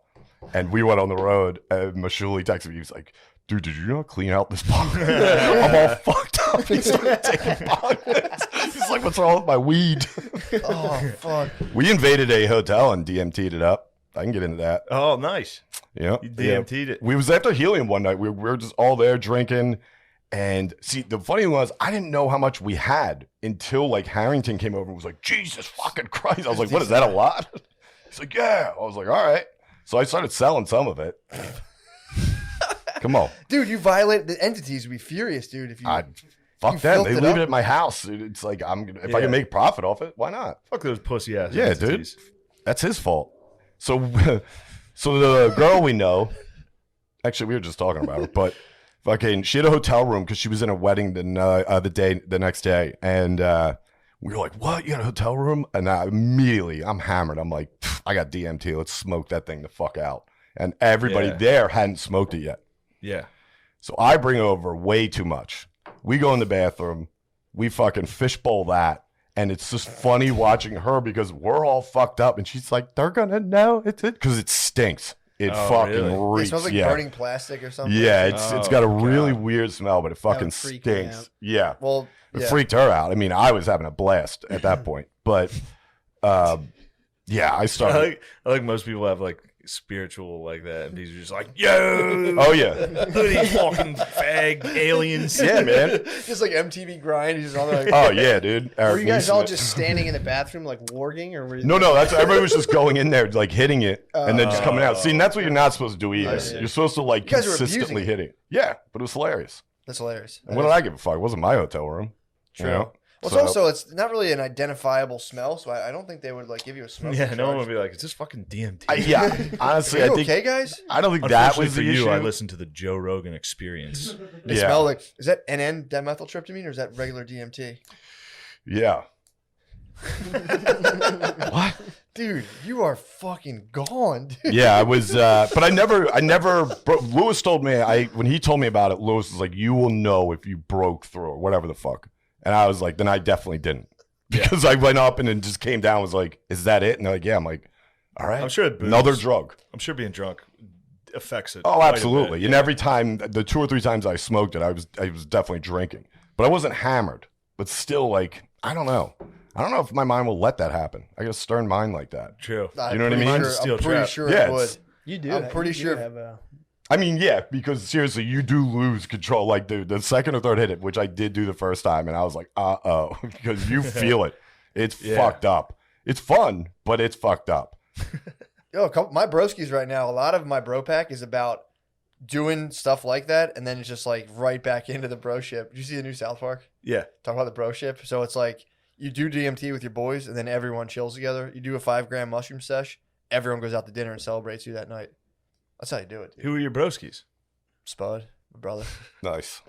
And we went on the road and Mashuli texted me. He was like, dude, did you not clean out this bong? I'm all fucked up. He started taking bong hits. He's like, what's wrong with my weed? Oh fuck. We invaded a hotel and DMT'd it up. I can get into that. Oh, nice. Yeah. You DMT'd it. We was after Helium one night. We were just all there drinking. And see, the funny thing was, I didn't know how much we had until like Harrington came over and was like, Jesus fucking Christ. I was like, what is that, a lot? He's like, yeah. I was like, all right. So I started selling some of it. Come on. Dude, you violate the entities would be furious, dude. If you Fuck You them. filled They it leave up? it at my house. It's like if I Yeah. can make profit off it, why not? Fuck those pussy ass. Yeah, entities. dude. That's his fault. So so the girl we know, actually we were just talking about her, but fucking she had a hotel room because she was in a wedding the next day. And we were like, what? You got a hotel room? And immediately I'm hammered. I'm like, I got DMT. Let's smoke that thing the fuck out. And everybody Yeah. there hadn't smoked it yet. Yeah. So I bring over way too much. We go in the bathroom. We fucking fishbowl that. And it's just funny watching her because we're all fucked up. And she's like, they're going to know it's it. Because it stinks. It fucking It reeks. smells like yeah. burning plastic or something. Yeah, it's got a really God. weird smell, but it fucking would freak me stinks. out. Yeah. Well, It yeah. freaked her out. I mean, I was having a blast at that point. But yeah, I started. I like most people have like spiritual like that, and these are just like, yo, Oh, yeah. look at these fucking fag aliens. Yeah, man. Just like MTV Grind. He's just on there like, Oh, yeah, dude. Were Eric you guys all Neeson. just standing in the bathroom like warging, or were you? No, that's everybody was just going in there, like hitting it, and then just coming out. See, and that's what you're not supposed to do either. see. You're supposed to like You guys were consistently abusing hit it. Yeah, but it was hilarious. That's hilarious. And what did I give a fuck? It wasn't my hotel room. True. You know? Well, So- it's also it's not really an identifiable smell, so I don't think they would like give you a smoke. Yeah, no one would be like, "Is this fucking DMT?" Yeah, honestly, Are I you think okay, guys? I don't think that was for the you. issue. I listened to the Joe Rogan Experience. They smell like, is that NN dimethyltryptamine or is that regular DMT? Yeah. What? Dude, you are fucking gone, dude. Yeah, I was, but I never. Lewis told me, when he told me about it, Lewis was like, "You will know if you broke through or whatever the fuck." And I was like, "Then I definitely didn't," because I went up and then just came down. Was like, "Is that it?" And they're like, "Yeah." I'm like, "All right." I'm sure it boosts. Another drug. I'm sure being drunk affects it. Oh, quite a absolutely. bit. And every time, the 2 or 3 times I smoked it, I was definitely drinking, but I wasn't hammered. But still, like, I don't know. I don't know if my mind will let that happen. I got a stern mind like that. True. You know what I mean? Sure, Steel I'm pretty trap. sure Yeah, it would. it's- You do. I'm pretty you do sure- Have a, I mean, yeah, because seriously, you do lose control. Like the second or third hit it, which I did do the first time, and I was like, oh, because you feel it. It's Yeah. fucked up. It's fun, but it's fucked up. Yo, my broskies right now, a lot of my bro pack is about doing stuff like that, and then it's just like right back into the bro ship. Did you see the new South Park? Yeah. Talk about the bro ship. So it's like you do DMT with your boys, and then everyone chills together. You do a 5-gram mushroom sesh. Everyone goes out to dinner and celebrates you that night. That's how you do it, dude. Who are your broskies? Spud, my brother. Nice.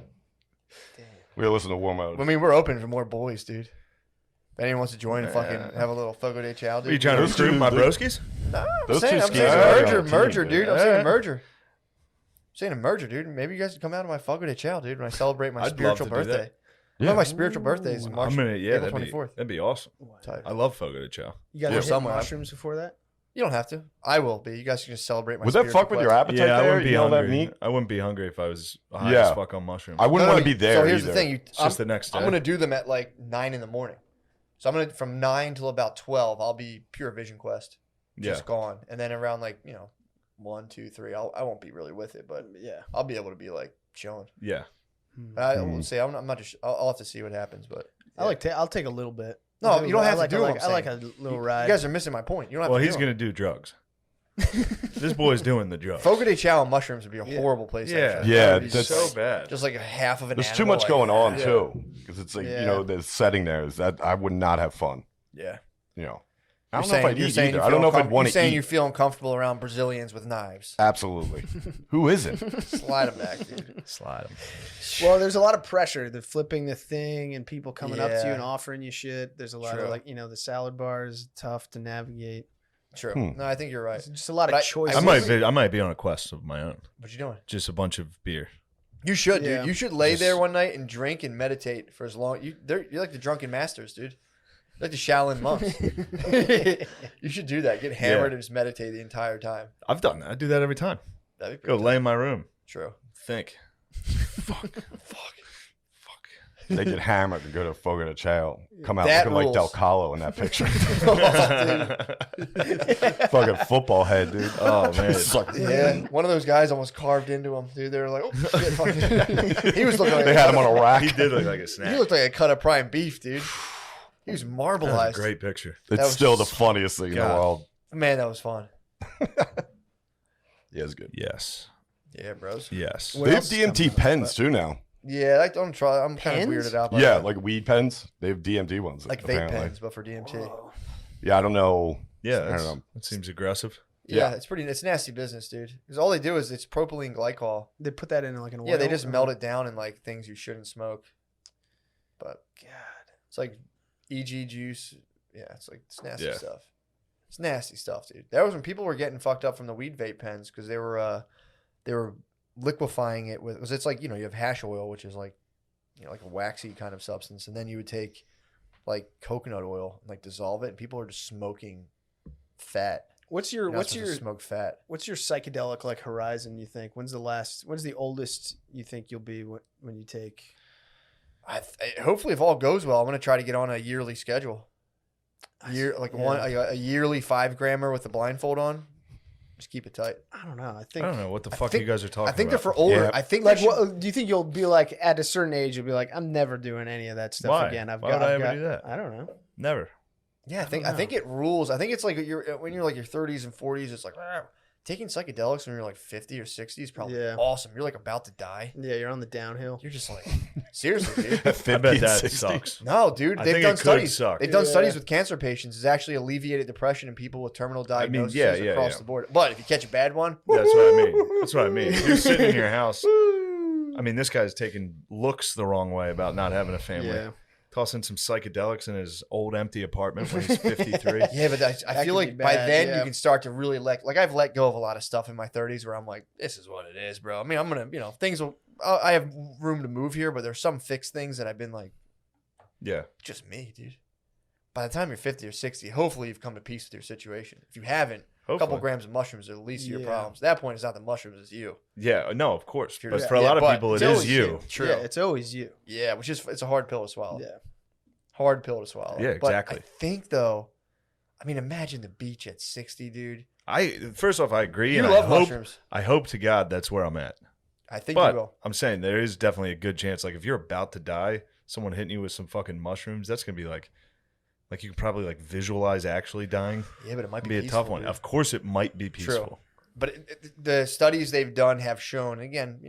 We gotta listen to War Mode. I mean, we're open for more boys, dude. If anyone wants to join and fucking have a little Fogo de Chao, dude. Are you trying to Those recruit two- my they- broskies? No, I'm Those saying, two I'm skis saying are a like on a merger, team, dude. I'm yeah. saying a merger. I'm saying a merger, dude. Maybe you guys can come out to my Fogo de Chao, dude, when I celebrate my I'd love spiritual to do that. birthday. Yeah. One of my spiritual birthdays is March, I'm gonna, yeah, April that'd be, 24th. that'd be awesome. Tight. I love Fogo de Chao. you guys Yeah. hit Somewhere. mushrooms before that? You don't have to. I will be. You guys can just celebrate my Would that spiritual fuck with your quest. appetite Yeah, I there? wouldn't be You know that hungry. meat? I wouldn't be hungry if I was high Yeah. as fuck on mushrooms. I wouldn't No, want to no, be there So here's either. the thing. It's just the next day. I'm going to do them at like 9 in the morning. So I'm going to, from 9 till about 12, I'll be pure vision quest. Just gone. And then around like, 1, 2, 3, I won't be really with it, but Yeah. I'll be able to be like chilling. Yeah. I won't say, I'm not just, I'll have to see what happens, but. I'll take a little bit. No, you don't have to do I it. like a little ride. You guys are missing my point. You don't have Well, to he's do gonna do drugs. This boy's doing the drugs. Fogo de Chao and mushrooms would be a horrible place. Yeah. actually. Yeah, That would be that's- so bad. Just like a half of an There's too animal, much like, going on yeah. too, because it's like Yeah. the setting there is that I would not have fun. Yeah. I don't know if I'd You're eat saying either. you I don't know if feel I'd want You're to saying eat. you feel uncomfortable around Brazilians with knives. Absolutely. Who isn't? Slide them back, dude. Slide him. Well, there's a lot of pressure. The flipping the thing and people coming up to you Yeah. and offering you shit. There's a lot True. of the salad bar is tough to navigate. True. Hmm. No, I think you're right. It's just a lot But of I choices. I might be on a quest of my own. What you doing? Just a bunch of beer. You should, Yeah. dude. You should lay Just- there one night and drink and meditate for as long. You're like the drunken masters, dude. You're like the Shaolin monks. You should do that. Get hammered and just meditate the entire time. I've done that. I do that every time. That'd be Go pretty lay in my room. true. Think. They get hammered and go to Fogo de Chao. Come out That looking like rules. Del Calo in that picture. Oh, Fucking football head, dude. Oh man. It's like- yeah, one of those guys almost carved into him, dude. They were like, oh, shit, fucking. He was looking like They had him on a rack. He did look like a He snack. looked like a cut of prime beef, dude. He was That marbleized. was a great picture. It's was still the so- funniest thing in the God. world. Man, that was fun. Yeah, it's good. Yes. Yeah, bros. Yes. What They have else is DMT coming up? pens too now. Yeah, I don't try. I'm kind of Pens? weirded out by Yeah, that. like weed pens. They have DMT ones. like vape apparently. pens, but for DMT. Whoa. Yeah, I don't know. Yeah. I don't That's, know. that seems aggressive. Yeah, Yeah. it's nasty business, dude. Because all they do is it's propylene glycol. They put that in like an oil. Yeah, they just or- melt it down in like things you shouldn't smoke. But God. it's like EG juice. Yeah, it's like nasty Yeah. stuff. It's nasty stuff, dude. That was when people were getting fucked up from the weed vape pens because they were liquefying it with, because it's like, you have hash oil, which is like, like a waxy kind of substance. And then you would take like coconut oil and like dissolve it. And people are just smoking fat. What's You're your not supposed to smoke fat? what's your psychedelic like horizon? You think when's the oldest you think you'll be when you take? Hopefully, if all goes well, I'm going to try to get on a yearly schedule. A yearly 5-grammer with the blindfold on. Just keep it tight. I don't know. I don't know what the fuck you guys are talking about. I think they're for older. Yeah. I think Like, what do you think you'll be like at a certain age? You'll be like, I'm never doing any of that stuff Why? again. Why would I ever do that? I don't know. Never. Yeah, I think it rules. I think it's like when you're like your 30s and 40s, it's like taking psychedelics when you're like 50 or 60 is probably awesome. You're like about to die. Yeah, you're on the downhill. You're just like, seriously, dude. I bet that sucks. No, dude. I They've think done it could studies. suck. They've done studies with cancer patients. It's actually alleviated depression in people with terminal diagnoses across the board. But if you catch a bad one, That's what I mean. If you're sitting in your house. I mean, this guy's taking looks the wrong way about not having a family. Yeah. Tossing some psychedelics in his old empty apartment when he's 53. yeah, but I feel like could be by bad, then yeah. you can start to really I've let go of a lot of stuff in my 30s where I'm like, this is what it is, bro. I mean, I'm going to, things will, I have room to move here, but there's some fixed things that I've been like, Yeah. just me, dude. By the time you're 50 or 60, hopefully you've come to peace with your situation. If you haven't, a couple grams of mushrooms are the least of your problems. At that point, it's not the mushrooms, it's you. Yeah, no, of course. You're But just- for a lot of but people, it it's is you. True. Yeah, it's always you. Yeah, which is, it's a hard pill to swallow. Yeah. Hard pill to swallow. Yeah, But exactly. I think, though, I mean, imagine the beach at 60, dude. First off, I agree. You and love mushrooms. I hope to God that's where I'm at. I think But you will. I'm saying there is definitely a good chance. Like if you're about to die, someone hitting you with some fucking mushrooms, that's gonna be like you can probably like visualize actually dying. Yeah, but it might It'd be be a peaceful, tough one. dude. Of course, it might be peaceful. True. But the studies they've done have shown, again,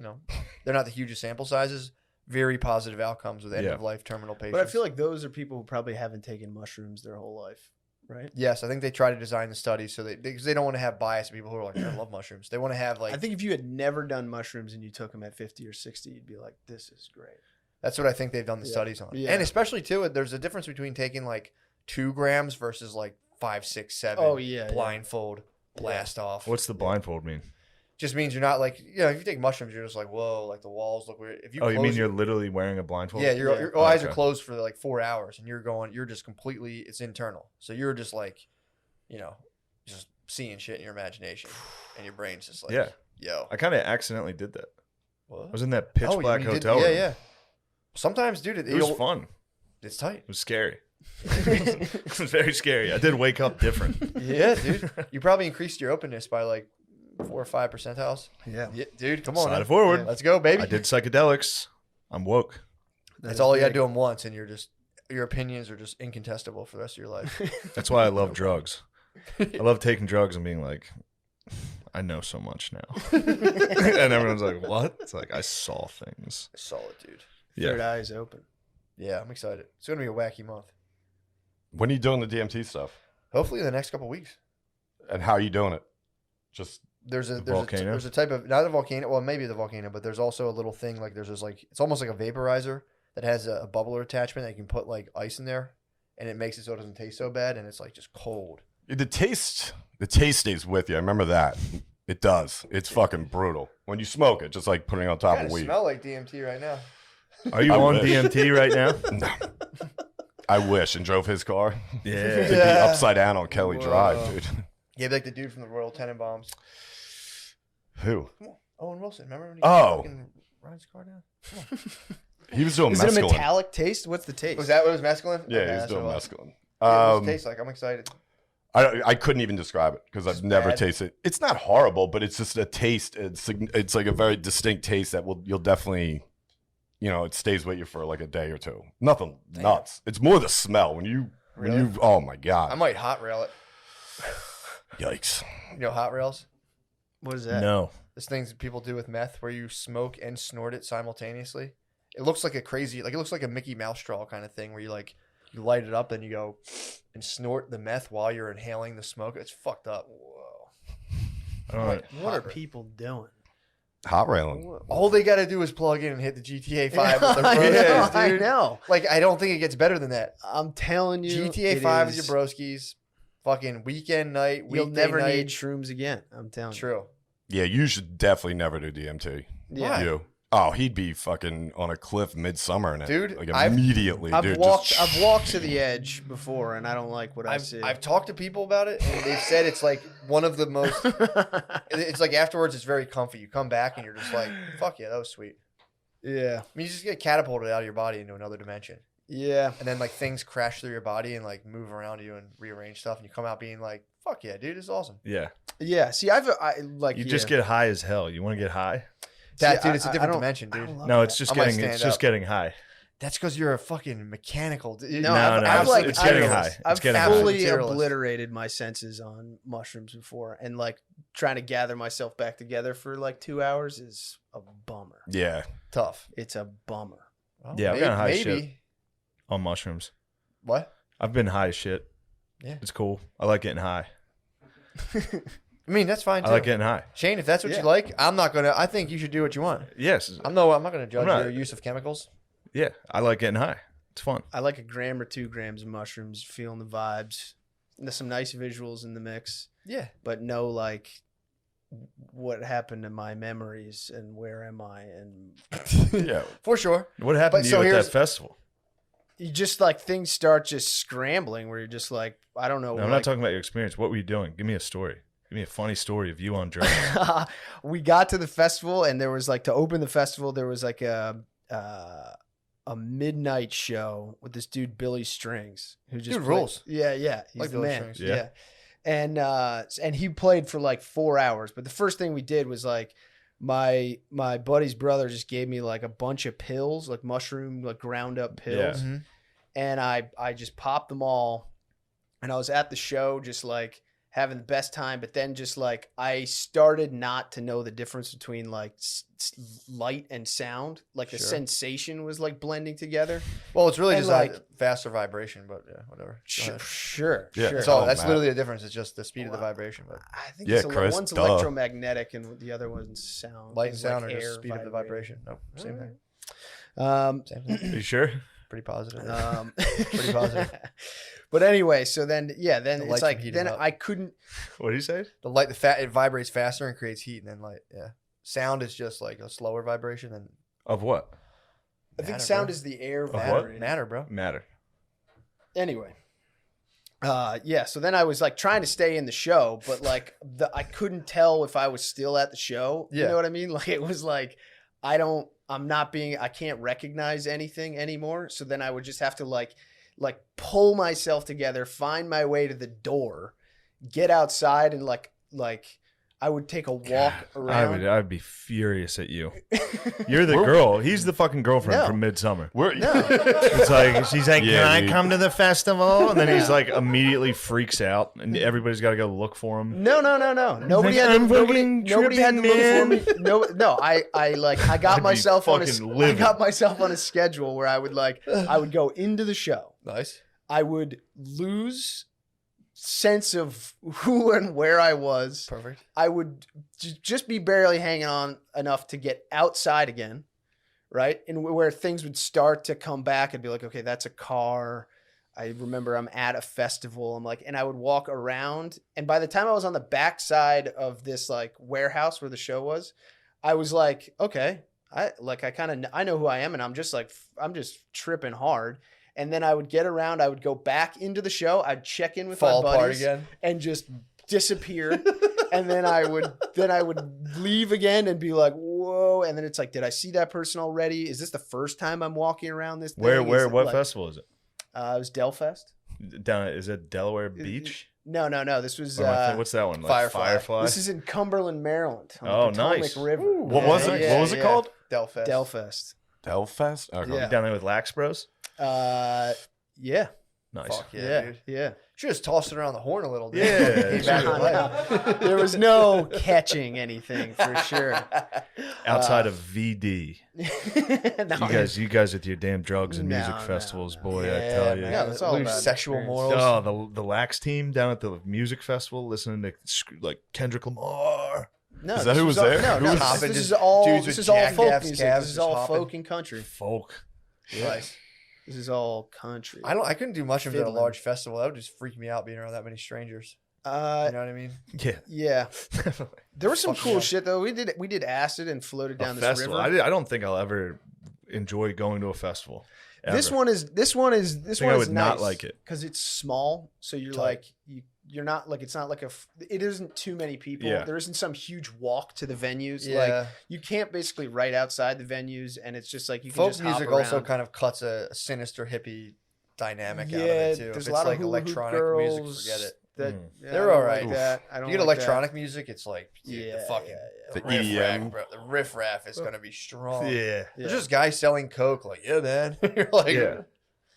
they're not the hugest sample sizes, very positive outcomes with end-of-life terminal patients. But I feel like those are people who probably haven't taken mushrooms their whole life, right? Yes, I think they try to design the studies because they don't want to have biased people who are like, I love mushrooms. They want to have like... I think if you had never done mushrooms and you took them at 50 or 60, you'd be like, this is great. That's what I think they've done the studies on. Yeah. And especially, too, there's a difference between taking like 2 grams versus like 5, 6, 7 blindfold blast off. What's the blindfold mean? Just means you're not like, if you take mushrooms, you're just like, whoa, like the walls look weird. If you you mean you're literally wearing a blindfold? Yeah, your eyes are closed for like 4 hours, and you're just completely, it's internal. So you're just like, just seeing shit in your imagination, and your brain's just like, yo. I kind of accidentally did that. What? I was in that pitch black you hotel did, room. Yeah. Sometimes, dude, It was fun. It's tight. It was scary. It was very scary. I did wake up different. Yeah, dude. You probably increased your openness by like 4 or 5 percentiles. Yeah. Dude, come on. Slide it forward. Let's go, baby. I did psychedelics. I'm woke. That's all you got to do them once, and your opinions are just incontestable for the rest of your life. That's why I love drugs. I love taking drugs and being like, I know so much now. And everyone's like, what? It's like, I saw things. Solid, dude. Third eye is open. Yeah, I'm excited. It's going to be a wacky month. When are you doing the DMT stuff? Hopefully in the next couple of weeks. And how are you doing it? Just there's a type of, not a volcano, well, maybe the volcano, but there's also a little thing like there's this like, it's almost like a vaporizer that has a bubbler attachment that you can put like ice in there, and it makes it so it doesn't taste so bad, and it's like just cold. the taste stays with you. I remember that. It does. It's fucking brutal when you smoke it, just like putting it on top of weed. Smell like DMT right now. Are you on DMT right now? No. I wish, and drove his car. Yeah. It'd be upside down on Kelly Drive, dude. Yeah, like the dude from the Royal Tenenbaums. Who? Come on, Owen Wilson. Remember when he fucking rides his car down? Come on. He was doing Is mescaline. it a metallic taste? What's the taste? Was that what it was, mescaline? Yeah, Okay, he was that's doing what it was. mescaline. Yeah, what does it taste like? I'm excited. I couldn't even describe it because I've never bad? tasted it. It's not horrible, but it's just a taste. It's like a very distinct taste that you'll definitely, it stays with you for like a day or two. Nothing nuts. It's more the smell when you oh my God. I might hot rail it. Yikes. You know hot rails? What is that? No. There's things that people do with meth where you smoke and snort it simultaneously. It looks like it looks like a Mickey Mouse straw kind of thing where you light it up and you go and snort the meth while you're inhaling the smoke. It's fucked up. Whoa. What are people doing? Hot railing. All they got to do is plug in and hit the GTA 5 with their I know, broskies, I dude. know. Like, I don't think it gets better than that. I'm telling you. GTA 5 is your broskies. Fucking weekend night, You'll weekday never night. need shrooms again. I'm telling you. True. Yeah, you should definitely never do DMT. Yeah. You. Oh, he'd be fucking on a cliff midsummer in it. Dude, like I've immediately, I've dude. walked just- I've walked to the edge before, and I don't like what I I've see. talked to people about it, and they've said it's like one of the most. It's like afterwards, it's very comfy. You come back and you're just like, "Fuck yeah, that was sweet." Yeah. I mean, you just get catapulted out of your body into another dimension, Yeah. and then like things crash through your body and like move around you and rearrange stuff, and you come out being like, "Fuck yeah, dude, this is awesome." Yeah. Yeah. See, I like You just get high as hell. You want to get high? That See, dude, it's a I different don't- dimension, I dude. don't love No, that. it's just I might getting. stand It's just up. getting high. That's because you're a fucking mechanical. No, I've like it's getting I've, high. It's I've getting fully high. Materialist. obliterated my senses on mushrooms before, and like trying to gather myself back together for like 2 hours is a bummer. yeah. Tough. It's a bummer. Well, Yeah, I've gotten high as maybe. shit. On mushrooms. What? I've been high as shit. Yeah. It's cool. I like getting high. I mean, that's fine too. I like getting high. Shane, if that's what Yeah. you like, I'm not gonna. I think you should do what you want. Yes. I'm not gonna judge not. your use of chemicals. Yeah. I like getting high. It's fun. I like a gram or 2 grams of mushrooms, feeling the vibes. There's some nice visuals in the mix, Yeah. but no like what happened to my memories and where am I, and Yeah. For sure. What happened But to so you at here's- that festival? you just like things start just scrambling where you're just like, I don't know. No, I'm like, not talking about your experience. What were you doing? Give me a story. Give me a funny story of you on drugs. We got to the festival, and there was like, to open the festival, there was like a midnight show with this dude Billy Strings, who just Dude played- rules. Yeah, he's Like the Billy man. Strings. Yeah. And he played for like 4 hours. But the first thing we did was like, my buddy's brother just gave me like a bunch of pills, like mushroom, like ground up pills, Mhm. and I just popped them all, and I was at the show just like having the best time. But then just like I started not to know the difference between like light and sound. Like the Sure. sensation was like blending together. Well, it's really And, just like- a faster vibration, but yeah, whatever. Go Sure, ahead. sure. Yeah. sure. So Oh, that's Matt. literally the difference. It's just the speed of the Wow. vibration, but I think Yeah, it's Chris, one's duh. electromagnetic and the other one's sound. light and It's like sound or air just speed of the vibrating. vibration. Nope, same thing. Um, Same thing. Are you sure? Pretty positive. pretty positive. But anyway, so then then The it's lights like would heat then it up. I couldn't. What did you say? The light, it vibrates faster and creates heat, and then light. Yeah, sound is just like a slower vibration than Of what? I think matter, sound bro. is the air what? vibrating. matter, bro. Matter. Anyway, yeah. So then I was like trying to stay in the show, but like I couldn't tell if I was still at the show. You Yeah. know what I mean? Like it was like I can't recognize anything anymore. So then I would just have to like pull myself together, find my way to the door, get outside, and like I would take a walk around. I'd be furious at you. You're the girl. He's the fucking girlfriend No. from Midsummer. We're, It's like she's like, Yeah, "Can I dude. come to the festival?" And then he's like immediately freaks out, and everybody's got to go look for him. No. Nobody Like, had to. I'm Nobody fucking had to tripping, look for me. No. I I'd got be myself on fucking I livid. got myself on a schedule where I would go into the show. Nice. I would lose sense of who and where I was. Perfect. I would just be barely hanging on enough to get outside again, right? And where things would start to come back and be like, okay, that's a car. I remember I'm at a festival. I'm like, and I would walk around. And by the time I was on the backside of this like warehouse where the show was, I was like, okay, I know who I am, and I'm just tripping hard. And then I would get around, I would go back into the show, I'd check in with Fall my apart buddies again. and just disappear. And then I would leave again and be like, whoa. And then it's like, did I see that person already? Is this the first time I'm walking around this thing? Is it What like- festival is it? it was Delfest. Is it Delaware Beach? No. This was Or am I thinking- what's that one? Like Firefly. this is in Cumberland, Maryland. On Oh, the Potomac nice. River. What was it? What was it called? Delfest. Delfest. Hellfest? Okay. Yeah. Down there with Lax Bros. Yeah. Nice. Fuck yeah, dude. Yeah. Should just toss it around the horn a little. Dude. Yeah. Came back to life. There was no catching anything for sure. Outside of VD, No. you guys with your damn drugs and music No, festivals, no. boy, I Yeah, tell you. man. No, it's all Lose about sexual experience. morals. Oh, the Lax team down at the music festival, listening to like Kendrick Lamar. No, Is that this who was all- there? No, Who no. was- This Hopping, is just all. dudes This with is all jacked folk ass music. calves This is just all hopping. folk and country. Folk. Nice. This is all country. I couldn't do mushrooms at a Fiddling. large festival. That would just freak me out being around that many strangers. You know what I mean? Yeah. Yeah. There was some Fucking cool yeah. shit though. We did acid and floated down this Festival. river. I don't think I'll ever enjoy going to a festival. This ever. one is I would not like it. because it's small. So you're Tight. like you're not like it's not like it isn't too many people. Yeah. There isn't some huge walk to the venues. Yeah. Like you can't basically right outside the venues, and it's just like you can Folk just music hop also around. kind of cuts a sinister hippie dynamic out of Yeah, it too. there's If a it's lot like of hula hoop electronic girls. music, forget it. That, Mm. I They're don't alright. Like that. I don't You get like electronic music, it's like dude, Yeah, the fucking yeah, The riff raff, EDM. bro. The riff raff is gonna be strong. Yeah. Yeah. There's just guys selling coke, like yeah, man. You're like, Yeah.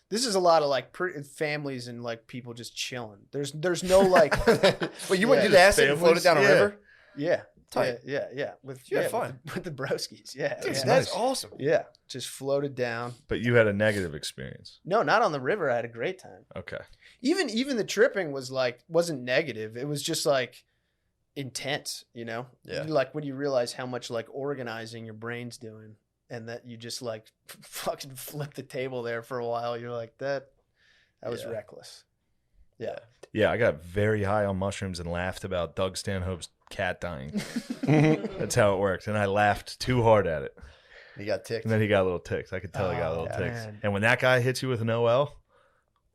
This is a lot of like families and like people just chilling. There's no like well, you went to the acid and floated down a Yeah. river. yeah Tight. yeah with You had yeah, fun. with the broskies yeah Dude, yeah. that's nice. awesome. Yeah, just floated down. But you had a negative experience. No, not on the river. I had a great time. Okay. Even the tripping wasn't negative. It was just like intense, you know? Yeah. Like when you realize how much like organizing your brain's doing and that you just like fucking flip the table there for a while. You're like that was Yeah. reckless. Yeah. Yeah, I got very high on mushrooms and laughed about Doug Stanhope's cat dying. That's how it worked. And I laughed too hard at it. You got ticked. And then he got a little ticked. I could tell he got a little Oh, ticked. man. And when that guy hits you with an OL,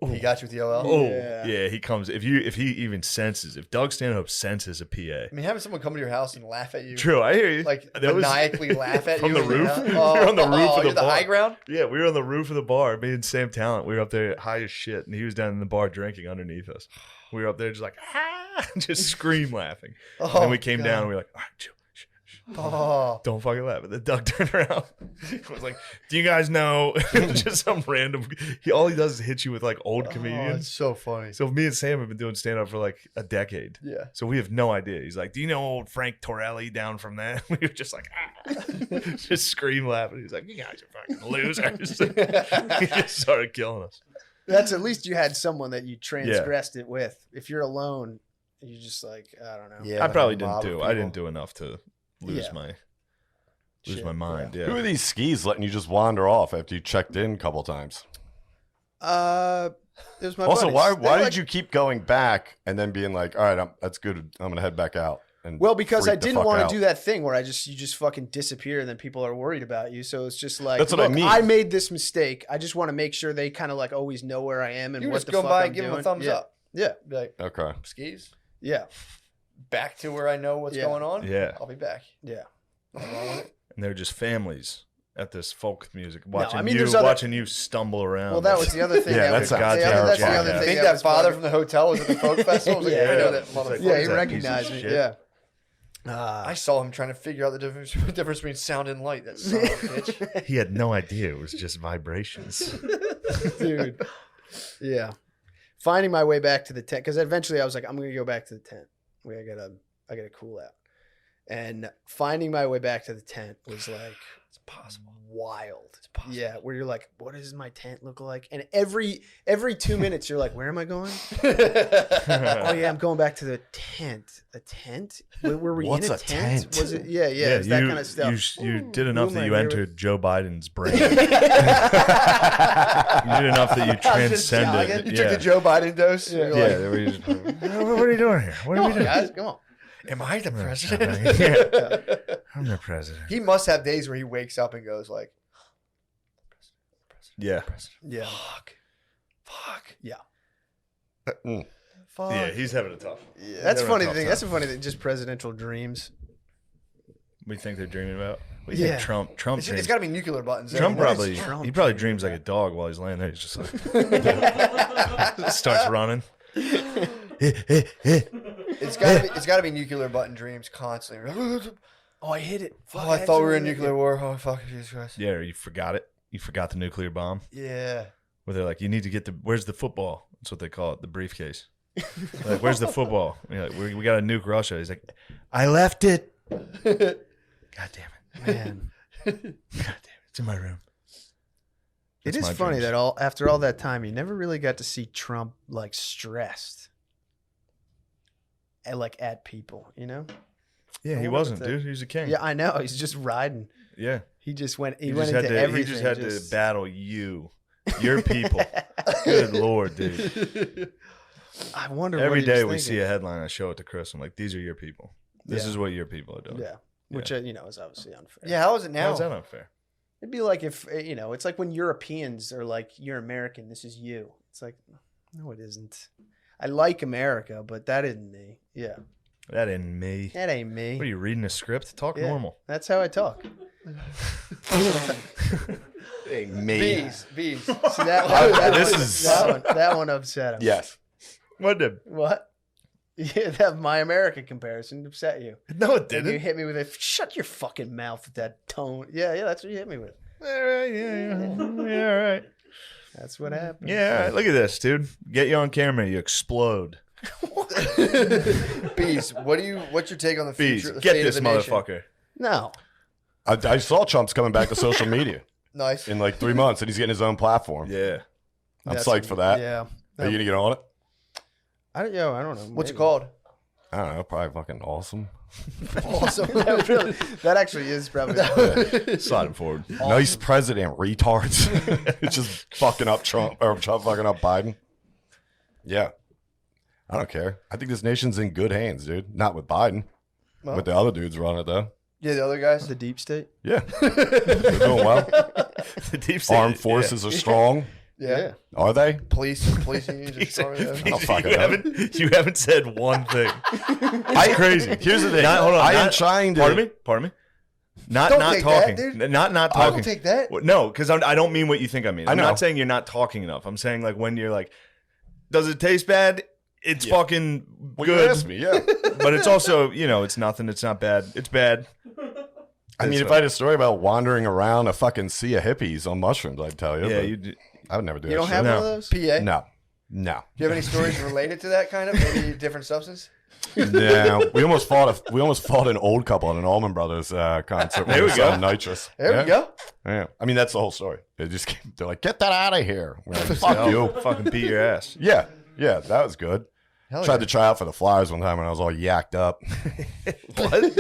He got you with the OL. oh Yeah. yeah, he comes. If he even senses, if Doug Stanhope senses a PA, I mean, having someone come to your house and laugh at you, true, I hear you. like That was- maniacally laugh at from you the in your roof. house. We were on the roof of the you're the bar. high ground. Yeah, we were on the roof of the bar. Me and Sam Talent, we were up there high as shit, and he was down in the bar drinking underneath us. We were up there just like just scream laughing. And then we came down and we were like, all right, chill. Oh, Don't fucking laugh. But then Doug turned around. He was like, do you guys know? Just some random. All he does is hit you with like old it's comedians. so funny. So me and Sam have been doing stand up for like a decade. Yeah. So we have no idea. He's like, do you know old Frank Torelli down from that? We were just like, just scream laughing. He's like, you guys are fucking losers. He just started killing us. That's at least you had someone that you transgressed it with. If you're alone, you just like, I don't know. Yeah, I like probably a mob didn't of do. I people. didn't do enough to lose Yeah. my Shit, mind. Who are Yeah. these skis letting you just wander off after you checked in a couple times? It was my Also, buddies. why They, did you keep going back and then being like, all right, that's good. I'm gonna head back out. And Well, because I freak the didn't fuck want out. to do that thing where you just fucking disappear and then people are worried about you. So it's just like, That's what I look, mean. I made this mistake. I just want to make sure they kind of like always know where I am and You what just the go fuck by I'm and give doing. him a thumbs yeah. up. Yeah, Be like, Okay. skis, yeah, back to where I know what's Yeah. going on. Yeah. I'll be back. yeah. Nothing wrong with it. And they're just families at this folk music, watching I mean, you there's other- watching you stumble around. Well, that was the other thing. Yeah, that that's was, a goddamn that's the jackass. other I thing. think that that was father funny. from the hotel was at the folk festival. I was like, Yeah. I know that motherfucker. Yeah, he That piece recognized of me. shit. Yeah. I saw him trying to figure out the difference between sound and light. That son of a bitch. He had no idea it was just vibrations. Dude. Yeah. Finding my way back to the tent because eventually I was like, I'm gonna go back to the tent. I gotta cool out. And finding my way back to the tent was like It's possible. wild. It's possible. Yeah, where you're like, what does my tent look like? And every 2 minutes you're like, where am I going? Oh yeah, I'm going back to the tent. A tent? Were we What's in a a tent? tent? Was it? Yeah, it was that kind of stuff. You did enough Who that am you I here entered Joe Biden's brain. You did with? enough that you just transcended. jogging. You took the Joe Biden dose. Yeah. You're Yeah, like, they were just, what are you doing here? What are Come we on, doing? guys, come on. am I the Yeah. president? I'm the president. He must have days where he wakes up and goes like, Yeah. Yeah. fuck. Yeah. Fuck. Yeah, he's having a tough. Yeah. That's a They're funny on top thing. time. That's a funny thing. Just presidential dreams. We think they're dreaming about. We Yeah. think Trump It's dreams. got to be nuclear buttons. there. Trump What is probably Trump he probably dreaming dreams like a about? dog while he's laying there. He's just like starts running. It's got to be nuclear button dreams constantly. Oh, I hit it. Fuck, Oh, I thought we were in accidentally hit nuclear war. Oh, fuck, Jesus Christ. Yeah, or you forgot it. You forgot the nuclear bomb. Yeah. Where they're like, you need to get where's the football? That's what they call it, the briefcase. Like, where's the football? You're like, we got to nuke Russia. He's like, I left it. God damn it. Man. God damn it. It's in my room. It That's is my funny dreams. that after all that time, you never really got to see Trump like stressed, at people. You know? Yeah, I he wonder wasn't, what the- dude. He was a king. Yeah, I know. He's just riding. Yeah. He just went. He, He went just had into to. everything. He just had to battle you, your people. Good lord, dude. I wonder. Every what he was day we thinking. see a headline, I show it to Chris. I'm like, these are your people. This Yeah. is what your people are doing. Yeah, which is obviously unfair. Yeah, how is it now? How's that unfair? It'd be like if it's like when Europeans are like, "You're American. This is you." It's like, no, it isn't. I like America, but that isn't me. Yeah, That ain't me. that ain't me. What are you reading a script? Talk Yeah. normal. That's how I talk. Hey, me. Bees. See, that This one, is- that one upset him. Yes. What the? What? Yeah, that my America comparison upset you. No, it And you didn't. hit me with a shut your fucking mouth with that tone. Yeah, that's what you hit me with. All right, yeah, all right. That's what happened. Yeah, all right. Look at this, dude. Get you on camera, you explode. Bees. What's your take on the Bees, future? The get fate this of the nation? motherfucker. No. I saw Trump's coming back to social media Nice. in like 3 months, and he's getting his own platform. Yeah. I'm That's psyched for that. Yeah. Are you gonna get on it? I don't know. What's it Maybe. called? I don't know. Probably fucking awesome. Awesome. That actually is probably. Slide him forward. Nice president, retards. It's just fucking up Trump or Trump fucking up Biden. Yeah. I don't care. I think this nation's in good hands, dude. Not with Biden. Well. With the other dudes running it though. Yeah, the other guys. The deep state. Yeah. They're doing well. The deep state. Armed forces are strong. Yeah. Are they? Police unions. Are strong, yeah. I don't fucking you, know. you haven't said one thing. It's crazy. Here's the thing. Hold on. I am trying to. Pardon me. Not Don't not take talking. that, dude. Not I talking. don't take that. No, because I don't mean what you think I mean. I I'm know. not saying you're not talking enough. I'm saying like when you're like, does it taste bad? It's fucking Well, you good. asked me, yeah. But it's also, it's nothing. It's not bad. It's bad. I mean, if I had a story about wandering around a fucking sea of hippies on mushrooms, I'd tell you. Yeah, but you do. I would never do You that don't shit. have No. one of those? PA. Do No. you have any stories related to that kind of? Maybe different substance? No. We almost fought an old couple at an Allman Brothers concert. There we go. Selling nitrous. There yeah. we go. Yeah. I mean, that's the whole story. They're like, get that out of here. We're like, fuck you. Fucking beat your ass. Yeah. Yeah, that was good. Hell Tried yeah. to try out for the Flyers one time when I was all yacked up. What?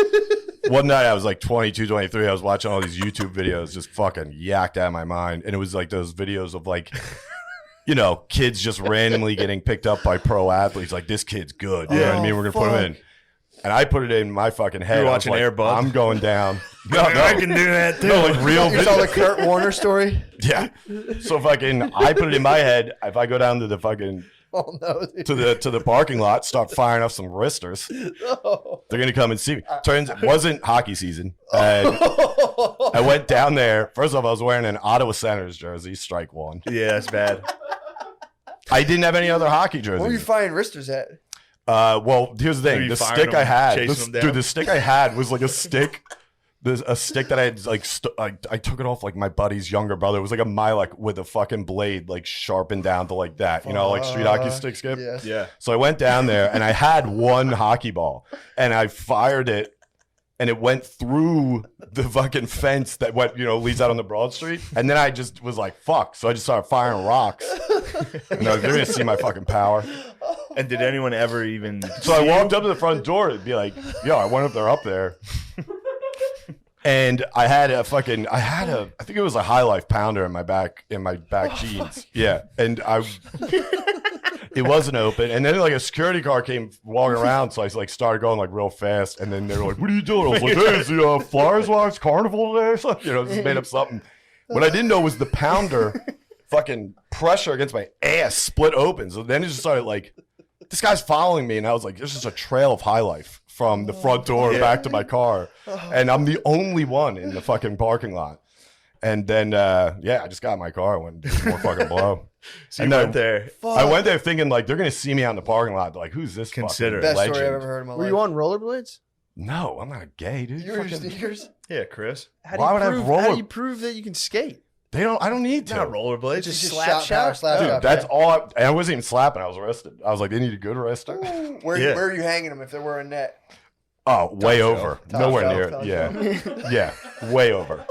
One night I was like 22, 23. I was watching all these YouTube videos just fucking yacked out of my mind. And it was like those videos of like, kids just randomly getting picked up by pro athletes. Like, this kid's good. You know what I mean? We're going to put him in. And I put it in my fucking head. You're I was watching like, Air Bud? I'm going down. No, I can do that too. No, like real You saw the video. Kurt Warner story? Yeah. So I put it in my head. If I go down to the fucking Oh no. dude. to the parking lot, start firing off some wristers, Oh. they're gonna come and see me. Turns it wasn't hockey season. And I went down there. First off, I was wearing an Ottawa Senators jersey, strike one. Yeah, that's bad. I didn't have any other hockey Where were you jerseys. finding wristers at? Well, here's the Were thing. you The firing stick them, I had, chasing them dude, down? the stick I had was like a stick. There's a stick that I had like I took it off like my buddy's younger brother. It was like a Milek with a fucking blade like sharpened down to like that. Like street hockey sticks get. Yes. Yeah. So I went down there and I had one hockey ball and I fired it and it went through the fucking fence that went, leads out on the Broad Street. And then I just was like, fuck. So I just started firing rocks. They're going to see my fucking power. And did anyone ever even? So I walked up to the front door and be like, yo, I wonder if they're up there. And I had I think it was a High Life pounder in my back jeans. Yeah. And it wasn't open. And then like a security car came walking around. So I like started going like real fast. And then they were like, what are you doing? I was like, hey, is the Flyers Watch Carnival today or something? Just made up something. What I didn't know was the pounder fucking pressure against my ass split open. So then it just started like, this guy's following me. And I was like, there's just a trail of High Life from the front door back to my car. And I'm the only one in the fucking parking lot. And then, I just got in my car and went and did more fucking blow. So And you then went there. I went there thinking like, they're going to see me out in the parking lot. They're like, who's this Consider fucking it. Best legend? story I've ever heard in my Were life. you on rollerblades? No, I'm not a gay, dude. You were your Fucking- sneakers? Yeah, Chris. Why would I have roller- How do you prove that you can skate? I don't need to. Not rollerblades. Just Just slap shot shot? power, slap Dude, shot, that's yeah. all. I wasn't even slapping. I was arrested. I was like, they need a good arrestor. Where Yeah. are you hanging them if they were a net? Oh, way over. Top Nowhere shelf, near top it. Yeah. Yeah. Way over.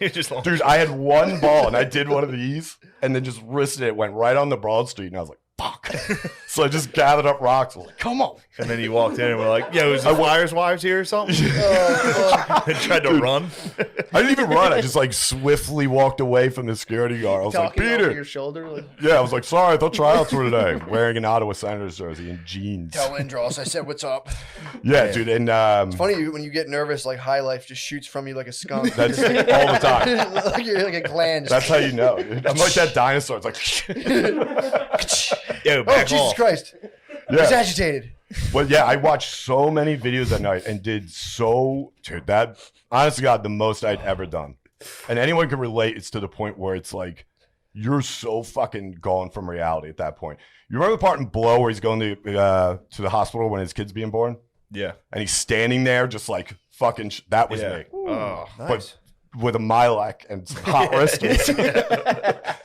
You're just like, Dude, I had one ball and I did one of these and then just wristed it, went right on the Broad Street, and I was like, fuck. So I just gathered up rocks. I was like, come on. And then you walked in and we're like, yo, is the Flyers wives here or something? And tried to run. I didn't even run. I just like swiftly walked away from the security guard. I was Talking like, over Peter. your shoulder. Like, Yeah, I was like, sorry, I thought tryouts were today. Wearing an Ottawa Senators jersey and jeans. Tell Lindros I said what's up. Yeah, dude. And It's funny when you get nervous, like High Life just shoots from you like a skunk. that's all the time. Like you're like a gland. That's how you know, dude. I'm like that dinosaur. It's like, Yo, Oh, back Jesus off. Christ. He's yeah. agitated. But yeah, I watched so many videos that night and did so, dude, that, honest to God, the most I'd ever done. And anyone can relate. It's to the point where it's like, you're so fucking gone from reality at that point. You remember the part in Blow where he's going to the hospital when his kid's being born? Yeah. And he's standing there just like fucking, that was Yeah. me. Oh, Nice. But with a Milac and some hot whiskey.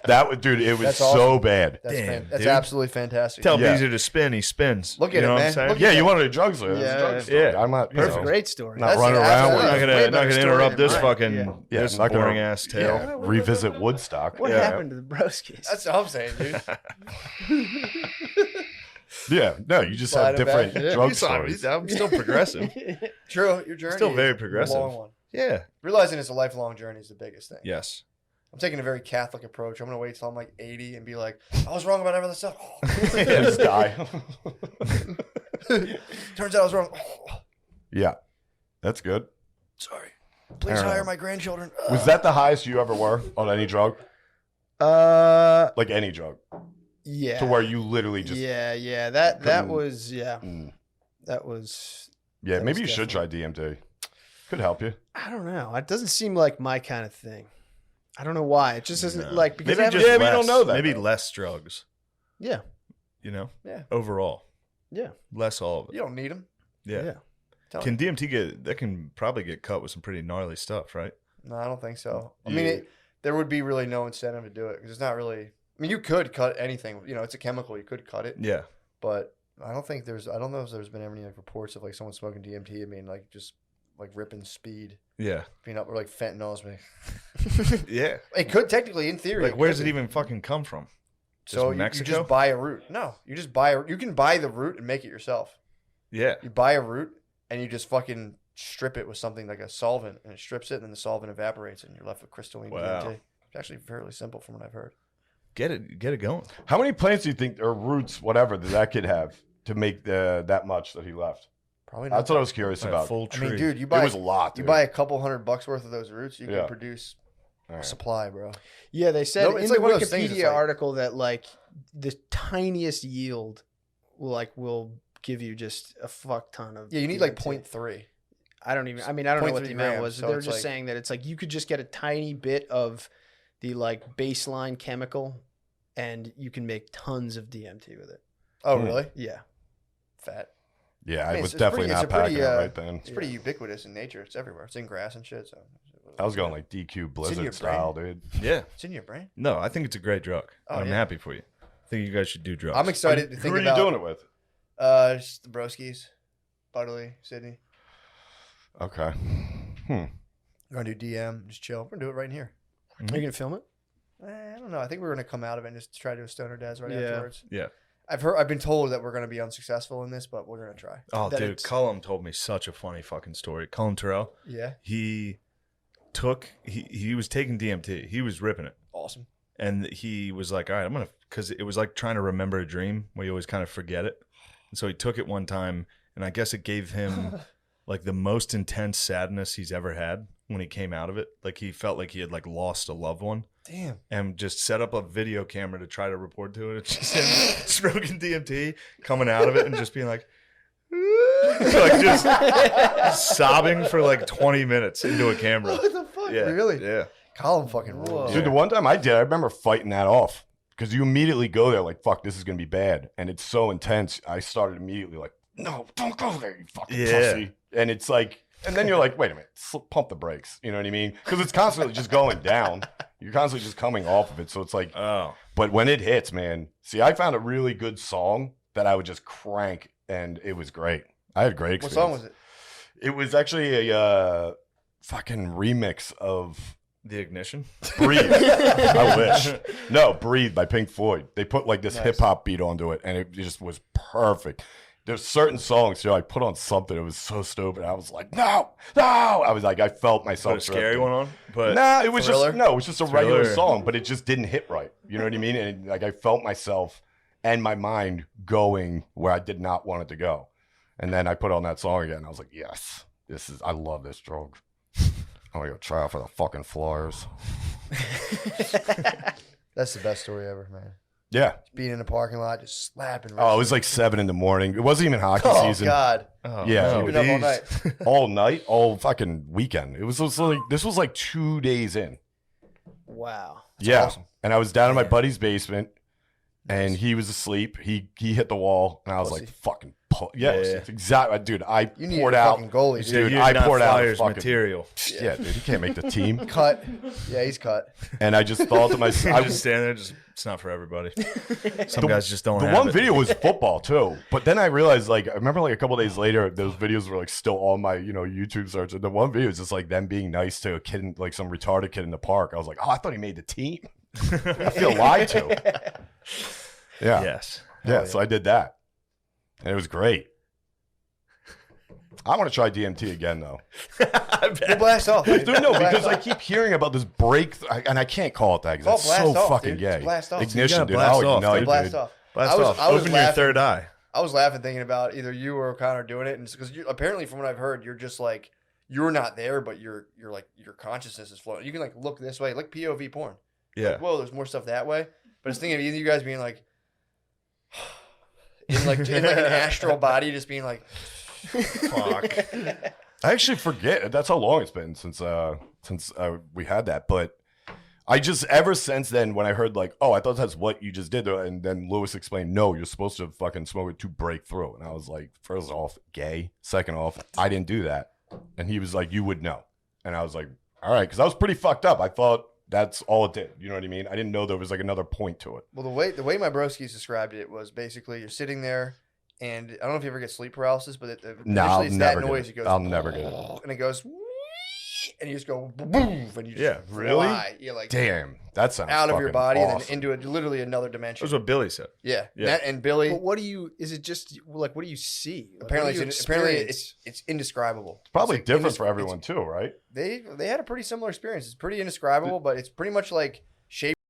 That was, dude, it was That's so awesome. bad. Damn, That's dude. absolutely fantastic. tell Yeah. Beezer to spin, he spins. Look at you know it, what man. I'm saying? Look Yeah, at you wanted a drug story. Yeah. I'm not, you Perfect. know, great story. not That's running an around absolute- with I'm not Way gonna, better not gonna story interrupt than this mine. fucking Yeah. this I'm not gonna- boring ass tale. yeah, revisit Woodstock. What yeah. happened to the Broskis? That's what I'm saying, dude. Yeah, no, you just Slide have it back. different Yeah. drug He's not- stories. I'm still progressive. True, your journey Still very is progressive. a long one. Yeah. Realizing it's a lifelong journey is the biggest thing. Yes. I'm taking a very Catholic approach. I'm gonna wait till I'm like 80 and be like, I was wrong about every other stuff. Just die. Turns out I was wrong. Yeah, that's good. Sorry. Please Fair hire enough. my grandchildren. Was that the highest you ever were on any drug? Like any drug, Yeah. to where you literally just yeah. That couldn't- was Mm. that was. Yeah, That maybe was you should try DMT. Could help you. I don't know. It doesn't seem like my kind of thing. I don't know why. It just isn't No. like because Maybe I haven't- just Yeah, but less, you don't know that, Maybe though. less drugs. yeah, You know. Yeah. Overall, yeah, less all of it. You don't need them. Yeah. Tell Can me. DMT get? That can probably get cut with some pretty gnarly stuff, right? No, I don't think so. I Yeah. mean, there would be really no incentive to do it because it's not really. I mean, you could cut anything. You know, it's a chemical. You could cut it, Yeah. but I don't think there's. I don't know if there's been any like reports of like someone smoking DMT. I mean, like just like ripping speed, Yeah. being up or like fentanyl. Yeah. It could technically, in theory. Like, where does could it be. even fucking come from? Just So you Mexico? just buy a root. No, you just buy a. You can buy the root and make it yourself. Yeah. You buy a root and you just fucking strip it with something like a solvent, and it strips it, and then the solvent evaporates, and you're left with crystalline Wow. DMT. It's actually fairly simple from what I've heard. Get it going. How many plants do you think, or roots, whatever, did that kid have to make that much that he left? Probably not. That's what I was curious Like a about. full I tree. mean, dude, you It buy was a lot. you Dude. buy a couple $100 worth of those roots, you Yeah. can produce All a right. supply, bro. yeah. They said No, it's in like the one of those things, Wikipedia it's like- article that like the tiniest yield will give you just a fuck ton of. Yeah, you need like DMT. 0.3. I don't even. I mean, I don't know what 0.3 the amount grams, was. so They're it's just like- saying that it's like you could just get a tiny bit of the like baseline chemical, and you can make tons of DMT with it. Oh, Hmm. really? Yeah. Fat. Yeah, I mean, I was it's definitely pretty- not it's a pretty, packing it uh, right then. It's pretty ubiquitous in nature. It's everywhere. It's in grass and shit. So I was going like DQ your Blizzard brain. style, dude. Yeah. it's in your brain. No, I think it's a great drug. Oh, I'm yeah. happy for you. I think you guys should do drugs. I'm excited to Who think are you about. doing it with? Just the Broskis, Butterly, Sydney. Okay. We're gonna do DM, just chill. We're gonna do it right in here. Are you gonna film it? I don't know. I think we're gonna come out of it and just try to do a stoner dads right Yeah. afterwards. Yeah. I've been told that we're gonna be unsuccessful in this, but we're gonna try. Oh, That dude, it's- Cullum told me such a funny fucking story. Cullum Terrell, Yeah, he was taking DMT. He was ripping it. awesome. And he was like, all right, I'm going to, because it was like trying to remember a dream where you always kind of forget it. And so he took it one time, and I guess it gave him like the most intense sadness he's ever had when he came out of it. Like he felt like he had like lost a loved one, Damn. and just set up a video camera to try to report to it. It's just him smoking DMT, coming out of it, and just being like, like just sobbing for like 20 minutes into a camera. What the fuck? Yeah, Really? Yeah. Colin fucking Whoa. rules. Dude, the one time I did, I remember fighting that off because you immediately go there like, fuck, this is going to be bad. And it's so intense. I started immediately like, no, don't go there, you fucking Yeah. pussy. And it's like, and then you're like, wait a minute, pump the brakes. You know what I mean? Because it's constantly just going down. You're constantly just coming off of it. So it's like, Oh, but when it hits, man, see, I found a really good song that I would just crank and it was great. I had a great What experience. song was it? It was actually a fucking remix of The Ignition. Breathe. I wish. No, Breathe by Pink Floyd. They put like this Nice. hip hop beat onto it, and it just was perfect. There's certain songs, I put on something. It was so stupid. I was like, no. I was like, I felt myself. Put a scary drifting. one on, but Nah, it was Thriller? it was just a regular Thriller. song, but it just didn't hit right. You know what I mean? And like I felt myself and my mind going where I did not want it to go. And then I put on that song again. I was like, yes, I love this drug. I'm gonna go try out for the fucking Flyers. That's the best story ever, man. Yeah. Being in the parking lot, just slapping. Oh, it was like 7 a.m. It wasn't even hockey Oh season. God. oh, Yeah. no, You've been up all these- night. All night, all fucking weekend. It was like this was like 2 days in. Wow. Yeah. awesome. And I was down in my Yeah. buddy's basement, and he was asleep. He hit the wall, and I was Pussy. like, "Fucking yes, Yeah. it's exactly, dude." I You need poured a out. fucking goalie, dude. Dude, Dude, you're I not poured out a Flyers fucking- material. Yeah, dude, he can't make the team. Cut. Yeah, he's cut. And I just thought to myself, I just stand there. It's not for everybody. Some guys just don't. the have one it. video was football too, but then I realized, like, I remember like a couple days later, those videos were like still on my YouTube search. And the one video is just like them being nice to a kid, like some retarded kid in the park. I was like, oh, I thought he made the team. I feel lied to. Yeah. Yes. Yeah, so I did that, and it was great. I want to try DMT again, though. We'll blast off. Dude, no, Blast because I off. keep hearing about this break, and I can't call it that because Oh, it's so blast off, fucking dude. gay. Blast off. Ignition, You dude. gotta I'll blast off, ignite, dude. Blast dude. off. Blast I was- off. I was Open your laughing. third eye. I was laughing thinking about either you or Connor doing it, and because apparently from what I've heard, you're just like you're not there, but you're like your consciousness is floating. You can like look this way, like POV porn. Yeah. Like, whoa, there's more stuff that way. But it's thinking of either you guys being like in like an astral body, just being like, Fuck. I actually forget. That's how long it's been since we had that. But I just ever since then, when I heard like, oh, I thought that's what you just did, and then Lewis explained, no, you're supposed to fucking smoke it to break through, and I was like, first off, gay. Second off, I didn't do that, and he was like, you would know, and I was like, all right, because I was pretty fucked up. I thought that's all it did. You know what I mean? I didn't know there was like another point to it. well, the way my broskies described it was basically you're sitting there, and I don't know if you ever get sleep paralysis, but No, I'll initially it's never that get noise. it. It goes, I'll never get it. and it goes, and you just go boom, and you just Yeah, really? fly. You're like Damn, that sounds out of your fucking body and awesome. then into literally another dimension. That's what Billy said. Yeah, Yeah. and Billy. But what do you? Is it just like what do you see? Like, Apparently, what do you apparently experience? it's indescribable. Probably It's like different for indescri- everyone too, right? They had a pretty similar experience. It's pretty indescribable, but it's pretty much like shape